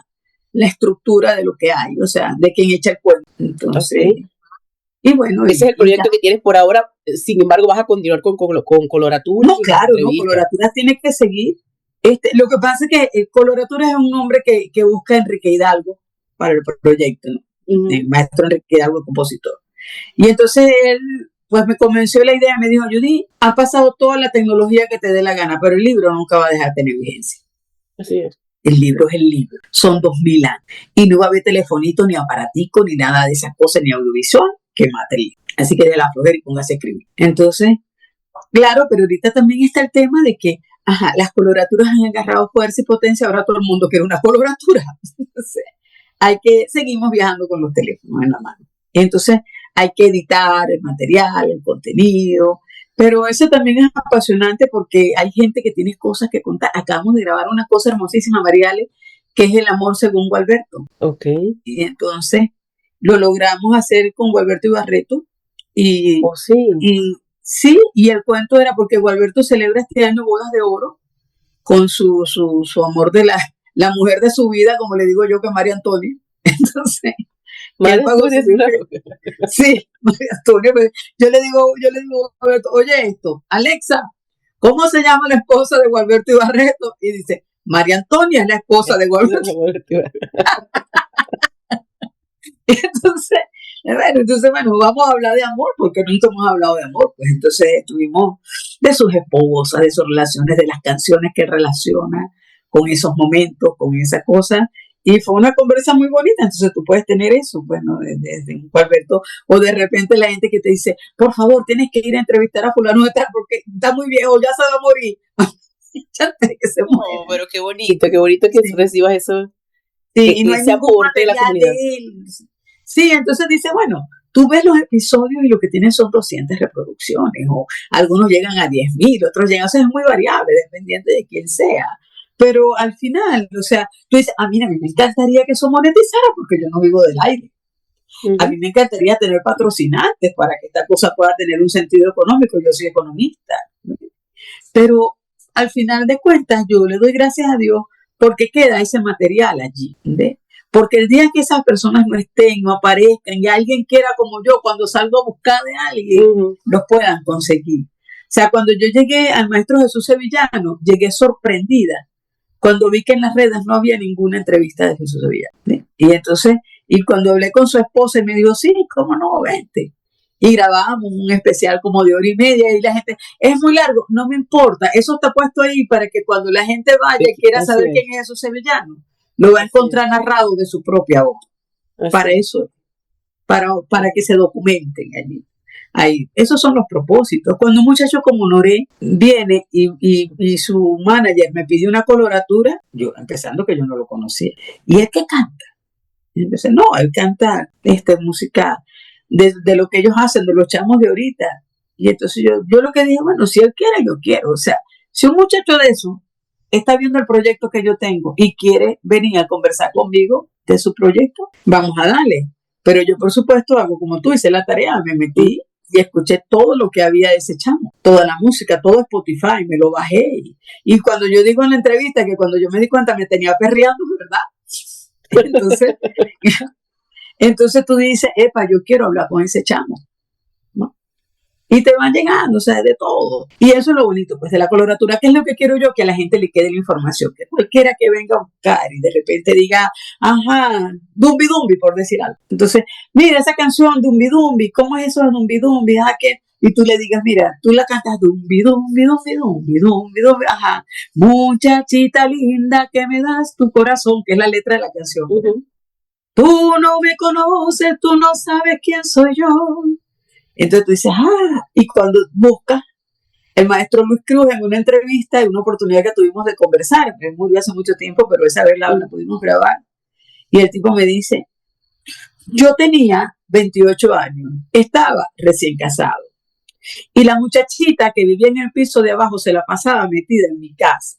estructura de lo que hay, o sea, de quién echa el cuento. Entonces, y bueno. Ese es el proyecto que tienes por ahora. Sin embargo, vas a continuar con Coloraturas. No, claro, no, Coloraturas tiene que seguir. Lo que pasa es que Coloraturas es un hombre que busca a Enrique Hidalgo para el proyecto, ¿no? El maestro Enrique Hidalgo, compositor. Y entonces él, pues me convenció la idea, me dijo, Judy, ha pasado toda la tecnología que te dé la gana, pero el libro nunca va a dejar de tener vigencia. Así es. El libro es el libro, son 2000 años. Y no va a haber telefonito, ni aparatico, ni nada de esas cosas, ni audiovisual que mate el libro. Así que de la flojera y póngase a escribir. Entonces, claro, pero ahorita también está el tema de que, las coloraturas han agarrado fuerza y potencia, ahora todo el mundo quiere una coloratura. Entonces, seguimos viajando con los teléfonos en la mano. Entonces, hay que editar el material, el contenido, pero eso también es apasionante porque hay gente que tiene cosas que contar. Acabamos de grabar una cosa hermosísima, Mariale, que es El amor según Gualberto. Ok. Y entonces lo logramos hacer con Gualberto Ibarreto. Y sí, y el cuento era porque Gualberto celebra este año bodas de oro con su amor de la mujer de su vida, como le digo yo, que es María Antonia. Entonces, María Antonia sí, María Antonia. Yo le digo a Gualberto, oye esto, Alexa, ¿cómo se llama la esposa de Gualberto Ibarreto? Y dice, María Antonia es la esposa de Gualberto. Entonces, vamos a hablar de amor, porque nunca hemos hablado de amor. Pues entonces estuvimos de sus esposas, de sus relaciones, de las canciones que relaciona con esos momentos, con esa cosa. Y fue una conversa muy bonita. Entonces tú puedes tener eso, bueno, desde un Gualberto, o de repente la gente que te dice, por favor, tienes que ir a entrevistar a fulano de tal porque está muy viejo, ya se va a morir. Que se muere. Pero qué bonito que recibas eso. Sí, y no hay ningún material de él. Sí, entonces dice, bueno, tú ves los episodios y lo que tienen son 200 reproducciones, o algunos llegan a 10,000, otros llegan, o sea, es muy variable, dependiente de quién sea. Pero al final, o sea, tú dices, mira, a mí me encantaría que eso monetizara porque yo no vivo del aire. A mí me encantaría tener patrocinantes para que esta cosa pueda tener un sentido económico, yo soy economista. Pero al final de cuentas, yo le doy gracias a Dios porque queda ese material allí, ¿ves? Porque el día que esas personas no estén, no aparezcan, y alguien quiera como yo, cuando salgo a buscar de alguien, los puedan conseguir. O sea, cuando yo llegué al maestro Jesús Sevillano, llegué sorprendida cuando vi que en las redes no había ninguna entrevista de Jesús Sevillano. ¿Sí? Y entonces, y cuando hablé con su esposa, me dijo, sí, cómo no, vente. Y grabábamos un especial como de 1:30 y la gente, es muy largo, no me importa, eso está puesto ahí para que cuando la gente vaya y quiera saber quién es Jesús Sevillano, lo va a encontrar narrado de su propia voz. Para eso, para que se documenten allí. Ahí. Esos son los propósitos. Cuando un muchacho como Noré viene y su manager me pidió una coloratura, yo empezando que yo no lo conocía, y él que canta. Y entonces, no, él canta música de lo que ellos hacen, de los chamos de ahorita. Y entonces yo lo que dije, bueno, si él quiere, yo quiero. O sea, si un muchacho de eso está viendo el proyecto que yo tengo y quiere venir a conversar conmigo de su proyecto, vamos a darle. Pero yo, por supuesto, hago como tú, hice la tarea, me metí y escuché todo lo que había de ese chamo, toda la música, todo Spotify, me lo bajé. Y cuando yo digo en la entrevista que cuando yo me di cuenta me tenía perreando, ¿verdad? Entonces tú dices, yo quiero hablar con ese chamo, ¿no? Y te van llegando, o sea, de todo. Y eso es lo bonito, pues, de la coloratura, que es lo que quiero yo, que a la gente le quede la información, que cualquiera que venga a buscar y de repente diga, Dumbi Dumbi, por decir algo. Entonces, mira esa canción, Dumbi Dumbi, ¿cómo es eso de Dumbi Dumbi? Y tú le digas, mira, tú la cantas Dumbi Dumbi Dumbi Dumbi Dumbi Dumbi, muchachita linda que me das tu corazón, que es la letra de la canción. Tú no me conoces, tú no sabes quién soy yo. Entonces tú dices, y cuando buscas, el maestro Luis Cruz en una entrevista, en una oportunidad que tuvimos de conversar, él murió hace mucho tiempo, pero esa vez la pudimos grabar, y el tipo me dice, yo tenía 28 años, estaba recién casado, y la muchachita que vivía en el piso de abajo se la pasaba metida en mi casa,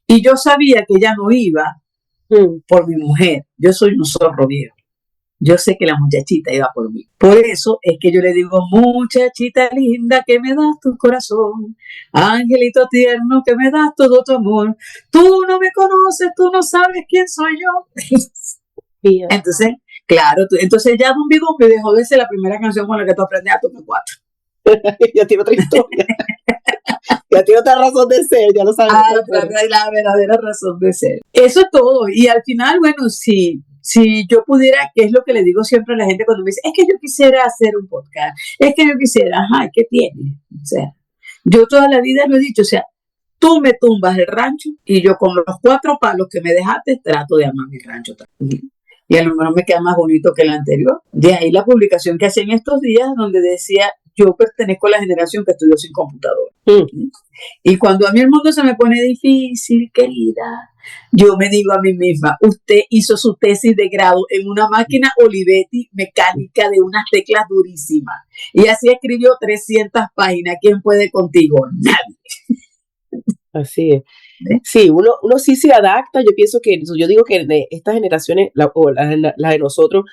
y yo sabía que ella no iba por mi mujer, yo soy un zorro viejo. Yo sé que la muchachita iba por mí. Por eso es que yo le digo, muchachita linda, que me das tu corazón, angelito tierno, que me das todo tu amor. Tú no me conoces, tú no sabes quién soy yo. Entonces, claro, entonces ya Don Bidón me dejó de ser la primera canción con la que tú aprendí a tocar cuatro. Ya tiene otra historia. Ya tiene otra razón de ser, ya lo sabes. La verdadera razón de ser. Eso es todo. Y al final, bueno, si yo pudiera, que es lo que le digo siempre a la gente cuando me dice, es que yo quisiera hacer un podcast, es que yo quisiera, ajá, ¿qué tiene? O sea, yo toda la vida lo he dicho, o sea, tú me tumbas el rancho y yo con los 4 palos que me dejaste trato de armar mi rancho también. Y a lo mejor me queda más bonito que el anterior. De ahí la publicación que hacía en estos días donde decía, yo pertenezco a la generación que estudió sin computadora. Y cuando a mí el mundo se me pone difícil, querida, yo me digo a mí misma, usted hizo su tesis de grado en una máquina Olivetti mecánica de unas teclas durísimas. Y así escribió 300 páginas. ¿Quién puede contigo? Nadie. Así es. Sí, uno sí se adapta. Yo pienso que, yo digo que de estas generaciones, la de nosotros,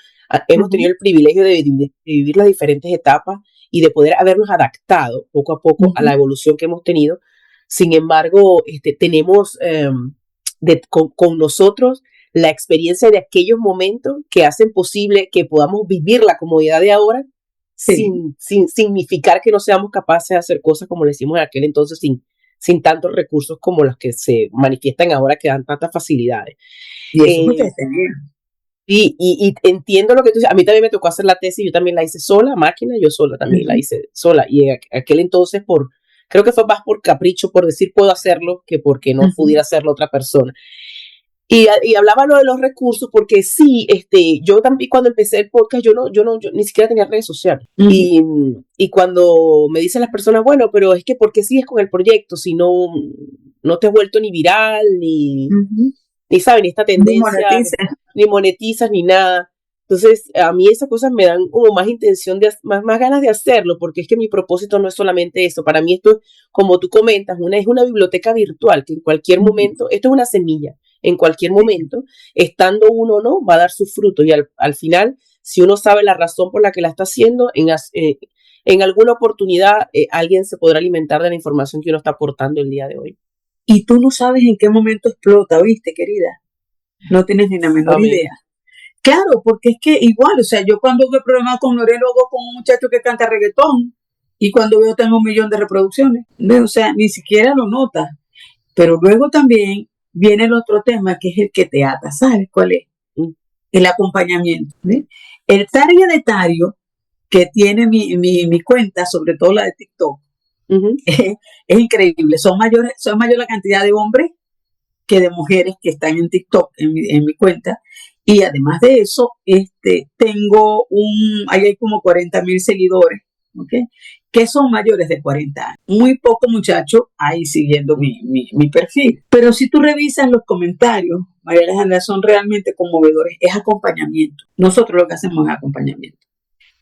hemos tenido el privilegio de vivir las diferentes etapas y de poder habernos adaptado poco a poco a la evolución que hemos tenido. Sin embargo, tenemos con nosotros la experiencia de aquellos momentos que hacen posible que podamos vivir la comodidad de ahora, sin significar que no seamos capaces de hacer cosas como le hicimos en aquel entonces, sin tantos recursos como los que se manifiestan ahora, que dan tantas facilidades. Y eso ustedes tenían. Y entiendo lo que tú dices. A mí también me tocó hacer la tesis, yo también la hice sola, máquina, yo sola también la hice sola. Y en aquel entonces, creo que fue más por capricho, por decir puedo hacerlo, que porque no pudiera hacerlo otra persona. Y hablaba lo de los recursos, porque sí, yo también cuando empecé el podcast, yo ni siquiera tenía redes sociales. Y cuando me dicen las personas, bueno, pero es que ¿por qué sigues con el proyecto si no te has vuelto ni viral, ni sabes, ni esta tendencia, ni monetizas, ni nada? Entonces, a mí esas cosas me dan como más intención, más ganas de hacerlo, porque es que mi propósito no es solamente eso. Para mí esto es, como tú comentas, es una biblioteca virtual que en cualquier momento, esto es una semilla, en cualquier momento, estando uno o no, va a dar su fruto. Y al final, si uno sabe la razón por la que la está haciendo, en alguna oportunidad alguien se podrá alimentar de la información que uno está aportando el día de hoy. Y tú no sabes en qué momento explota, ¿viste, querida? No tienes ni la menor idea. Claro, porque es que igual, o sea, yo cuando veo programado con Norelo hago con un muchacho que canta reggaetón y cuando veo tengo 1 millón de reproducciones. O sea, ni siquiera lo notas. Pero luego también viene el otro tema que es el que te ata. ¿Sabes cuál es? El acompañamiento. ¿Ves? El target etario que tiene mi cuenta, sobre todo la de TikTok, es increíble. Son mayor la cantidad de hombres que de mujeres que están en TikTok en mi cuenta. Y además de eso, tengo ahí hay como 40,000 seguidores, ¿okay? Que son mayores de 40 años. Muy poco muchacho ahí siguiendo mi perfil. Pero si tú revisas los comentarios, María Alejandra, son realmente conmovedores. Es acompañamiento. Nosotros lo que hacemos es acompañamiento.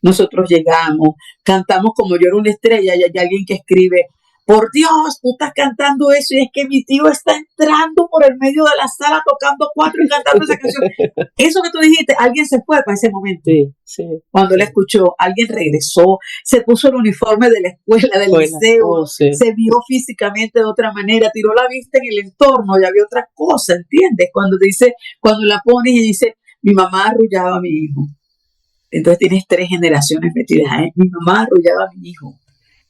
Nosotros llegamos, cantamos como yo era una estrella y hay alguien que escribe, por Dios, tú estás cantando eso y es que mi tío está entrando por el medio de la sala tocando 4 y cantando esa canción. Eso que tú dijiste, alguien se fue para ese momento. Sí, cuando él escuchó, alguien regresó, se puso el uniforme de la escuela, del liceo, se vio físicamente de otra manera, tiró la vista en el entorno, ya había otra cosa, ¿entiendes? Cuando la pones y dice, mi mamá arrullaba a mi hijo. Entonces tienes 3 generaciones metidas ahí. Mi mamá arrullaba a mi hijo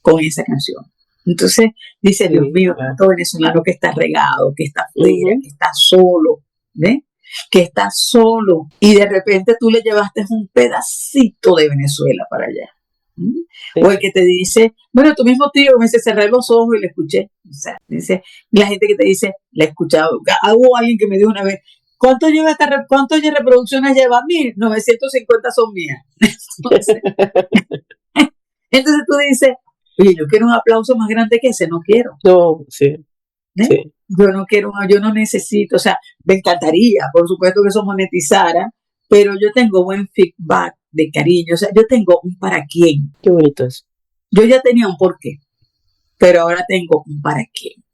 con esa canción. Entonces dice, Dios mío, tanto venezolano que está regado, que está fuera, que está solo, ¿ves? Que está solo. Y de repente tú le llevaste un pedacito de Venezuela para allá. O el que te dice, bueno, tu mismo tío me dice, cerré los ojos y le escuché. O sea, dice, la gente que te dice, la he escuchado. Hubo alguien que me dijo una vez, ¿cuántas reproducciones lleva? 1,950 son mías. Entonces tú dices, oye, yo quiero un aplauso más grande que ese, no quiero. No, sí. Yo no quiero, yo no necesito, o sea, me encantaría, por supuesto que eso monetizara, pero yo tengo buen feedback de cariño, o sea, yo tengo un para quién. Qué bonito es. Yo ya tenía un por qué, pero ahora tengo un para quién.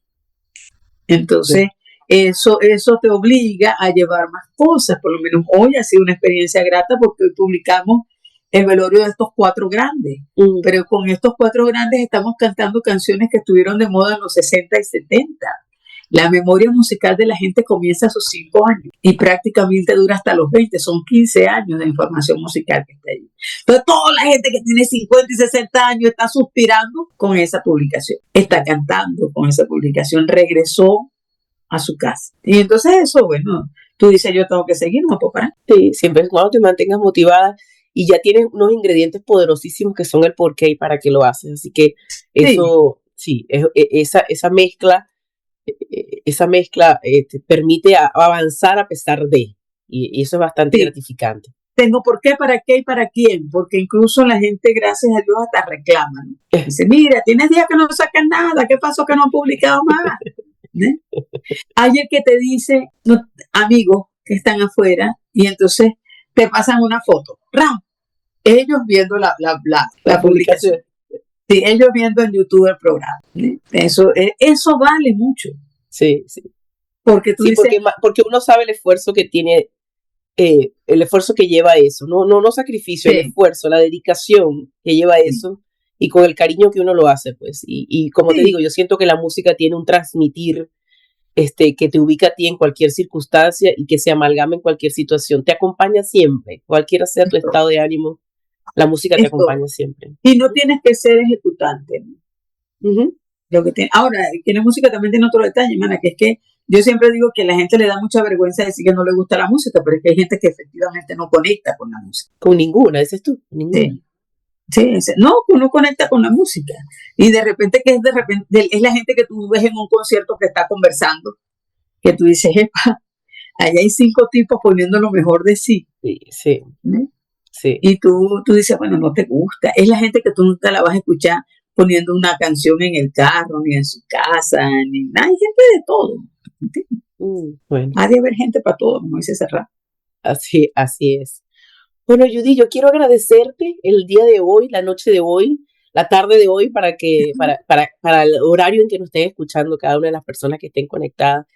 Entonces, eso te obliga a llevar más cosas. Por lo menos hoy ha sido una experiencia grata porque hoy publicamos el velorio de estos 4 grandes. Pero con estos 4 grandes estamos cantando canciones que estuvieron de moda en los 60 y 70. La memoria musical de la gente comienza a sus 5 años y prácticamente dura hasta los 20. Son 15 años de información musical que está ahí. Entonces, toda la gente que tiene 50 y 60 años está suspirando con esa publicación. Está cantando con esa publicación. Regresó a su casa. Y entonces eso, bueno, tú dices, yo tengo que seguir, no me puedo parar. Sí, siempre es cuando te mantengas motivada y ya tienes unos ingredientes poderosísimos que son el porqué y para qué lo haces. Así que eso, sí, esa mezcla te permite avanzar a pesar de, y eso es bastante gratificante. Tengo por qué, para qué y para quién, porque incluso la gente, gracias a Dios, hasta reclama, ¿no? Dice, mira, tienes días que no sacan nada, ¿qué pasó que no han publicado más? Hay el que te dice, no, amigos que están afuera, y entonces te pasan una foto, ¡ram! Ellos viendo la publicación. Sí, ellos viendo en YouTube el programa. Eso vale mucho. Sí, sí. Porque tú dices, porque uno sabe el esfuerzo que tiene, el esfuerzo que lleva eso, no sacrificio, el esfuerzo, la dedicación que lleva eso, y con el cariño que uno lo hace, pues. Y como te digo, yo siento que la música tiene un transmitir que te ubica a ti en cualquier circunstancia y que se amalgama en cualquier situación. Te acompaña siempre, cualquiera sea tu estado de ánimo, la música te acompaña siempre. Y no tienes que ser ejecutante, ¿no? Ahora, que la música también tiene otro detalle, hermana, que es que yo siempre digo que a la gente le da mucha vergüenza decir que no le gusta la música, pero es que hay gente que efectivamente no conecta con la música. Con ninguna, dices tú, ninguna. Sí, no, uno conecta con la música. Y de repente es la gente que tú ves en un concierto que está conversando, que tú dices, epa, allá hay 5 tipos poniendo lo mejor de sí. Sí. Sí. Y tú dices, bueno, no te gusta. Es la gente que tú nunca la vas a escuchar poniendo una canción en el carro, ni en su casa, ni nada. Hay gente de todo. Bueno. Ha de haber gente para todo, como dice Serrat. Así es. Bueno, Judy, yo quiero agradecerte el día de hoy, la noche de hoy, la tarde de hoy, para el horario en que nos estén escuchando cada una de las personas que estén conectadas.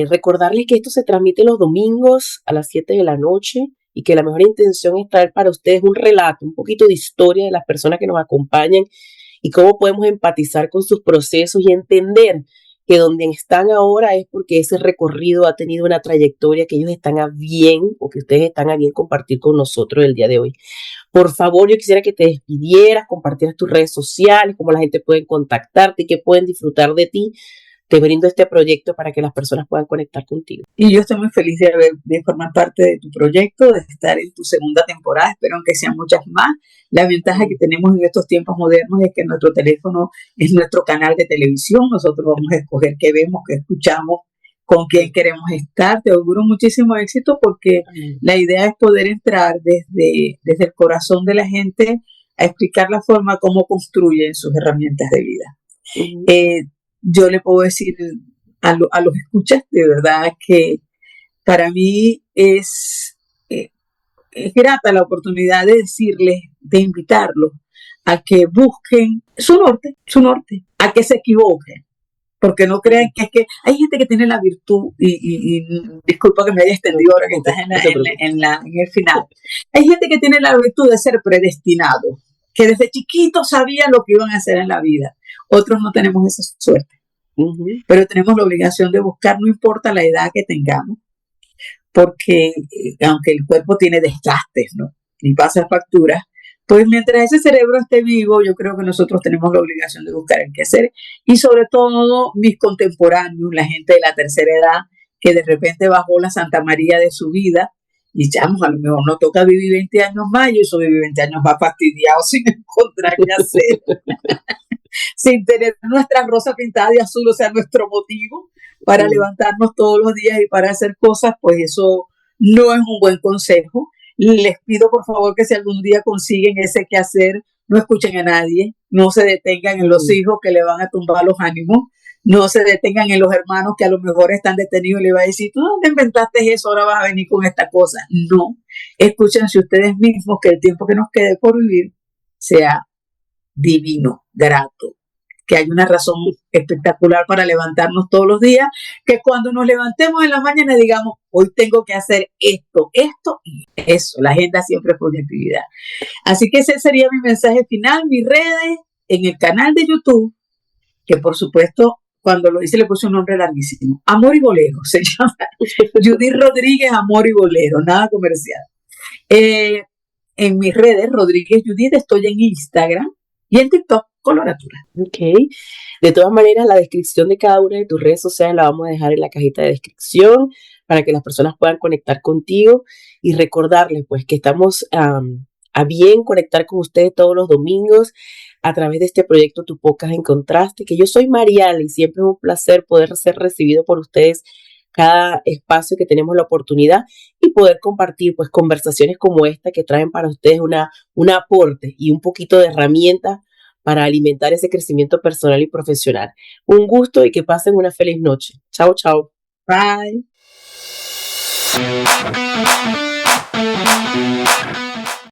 Recordarles que esto se transmite los domingos a las 7 de la noche y que la mejor intención es traer para ustedes un relato, un poquito de historia de las personas que nos acompañan y cómo podemos empatizar con sus procesos y entender que donde están ahora es porque ese recorrido ha tenido una trayectoria que ellos están a bien o que ustedes están a bien compartir con nosotros el día de hoy. Por favor, yo quisiera que te despidieras, compartieras tus redes sociales, cómo la gente puede contactarte y que pueden disfrutar de ti. Te brindo este proyecto para que las personas puedan conectar contigo. Y yo estoy muy feliz de formar parte de tu proyecto, de estar en tu segunda temporada. Espero que sean muchas más. La ventaja que tenemos en estos tiempos modernos es que nuestro teléfono es nuestro canal de televisión. Nosotros vamos a escoger qué vemos, qué escuchamos, con quién queremos estar. Te auguro muchísimo éxito porque la idea es poder entrar desde el corazón de la gente a explicar la forma como construyen sus herramientas de vida. Yo le puedo decir a los escuchas, de verdad, que para mí es grata la oportunidad de decirles, de invitarlos a que busquen su norte, a que se equivoquen, porque no crean que es que hay gente que tiene la virtud, y disculpa que me haya extendido ahora que estás en el final, hay gente que tiene la virtud de ser predestinado, que desde chiquitos sabían lo que iban a hacer en la vida. Otros no tenemos esa suerte, pero tenemos la obligación de buscar, no importa la edad que tengamos, porque aunque el cuerpo tiene desgastes, ¿no? Y pasa facturas, pues mientras ese cerebro esté vivo, yo creo que nosotros tenemos la obligación de buscar el qué hacer, y sobre todo mis contemporáneos, la gente de la tercera edad, que de repente bajó la Santa María de su vida, y ya, a lo mejor no toca vivir 20 años más, y eso vive 20 años más fastidiado sin encontrar qué hacer. Sin tener nuestra rosa pintada de azul, o sea, nuestro motivo para levantarnos todos los días y para hacer cosas, pues eso no es un buen consejo. Les pido por favor que si algún día consiguen ese que hacer, no escuchen a nadie, no se detengan en los hijos que le van a tumbar los ánimos, no se detengan en los hermanos que a lo mejor están detenidos y le va a decir, ¿tú dónde inventaste eso? Ahora vas a venir con esta cosa. No, escúchense ustedes mismos, que el tiempo que nos quede por vivir sea divino, grato, que hay una razón espectacular para levantarnos todos los días, que cuando nos levantemos en la mañana digamos, hoy tengo que hacer esto y eso. La agenda siempre fue una actividad. Así que ese sería mi mensaje final, mis redes, en el canal de YouTube, que por supuesto, cuando lo hice le puse un nombre larguísimo. Amor y Bolero, se llama Judith Rodríguez Amor y Bolero, nada comercial. En mis redes, Rodríguez Judith, estoy en Instagram y en TikTok, Coloratura. Ok. De todas maneras, la descripción de cada una de tus redes sociales la vamos a dejar en la cajita de descripción para que las personas puedan conectar contigo y recordarles pues que estamos a bien conectar con ustedes todos los domingos a través de este proyecto Tu Podcast en Contraste, que yo soy Mariala y siempre es un placer poder ser recibido por ustedes cada espacio que tenemos la oportunidad y poder compartir pues conversaciones como esta que traen para ustedes un aporte y un poquito de herramientas para alimentar ese crecimiento personal y profesional. Un gusto y que pasen una feliz noche. Chao, chao. Bye.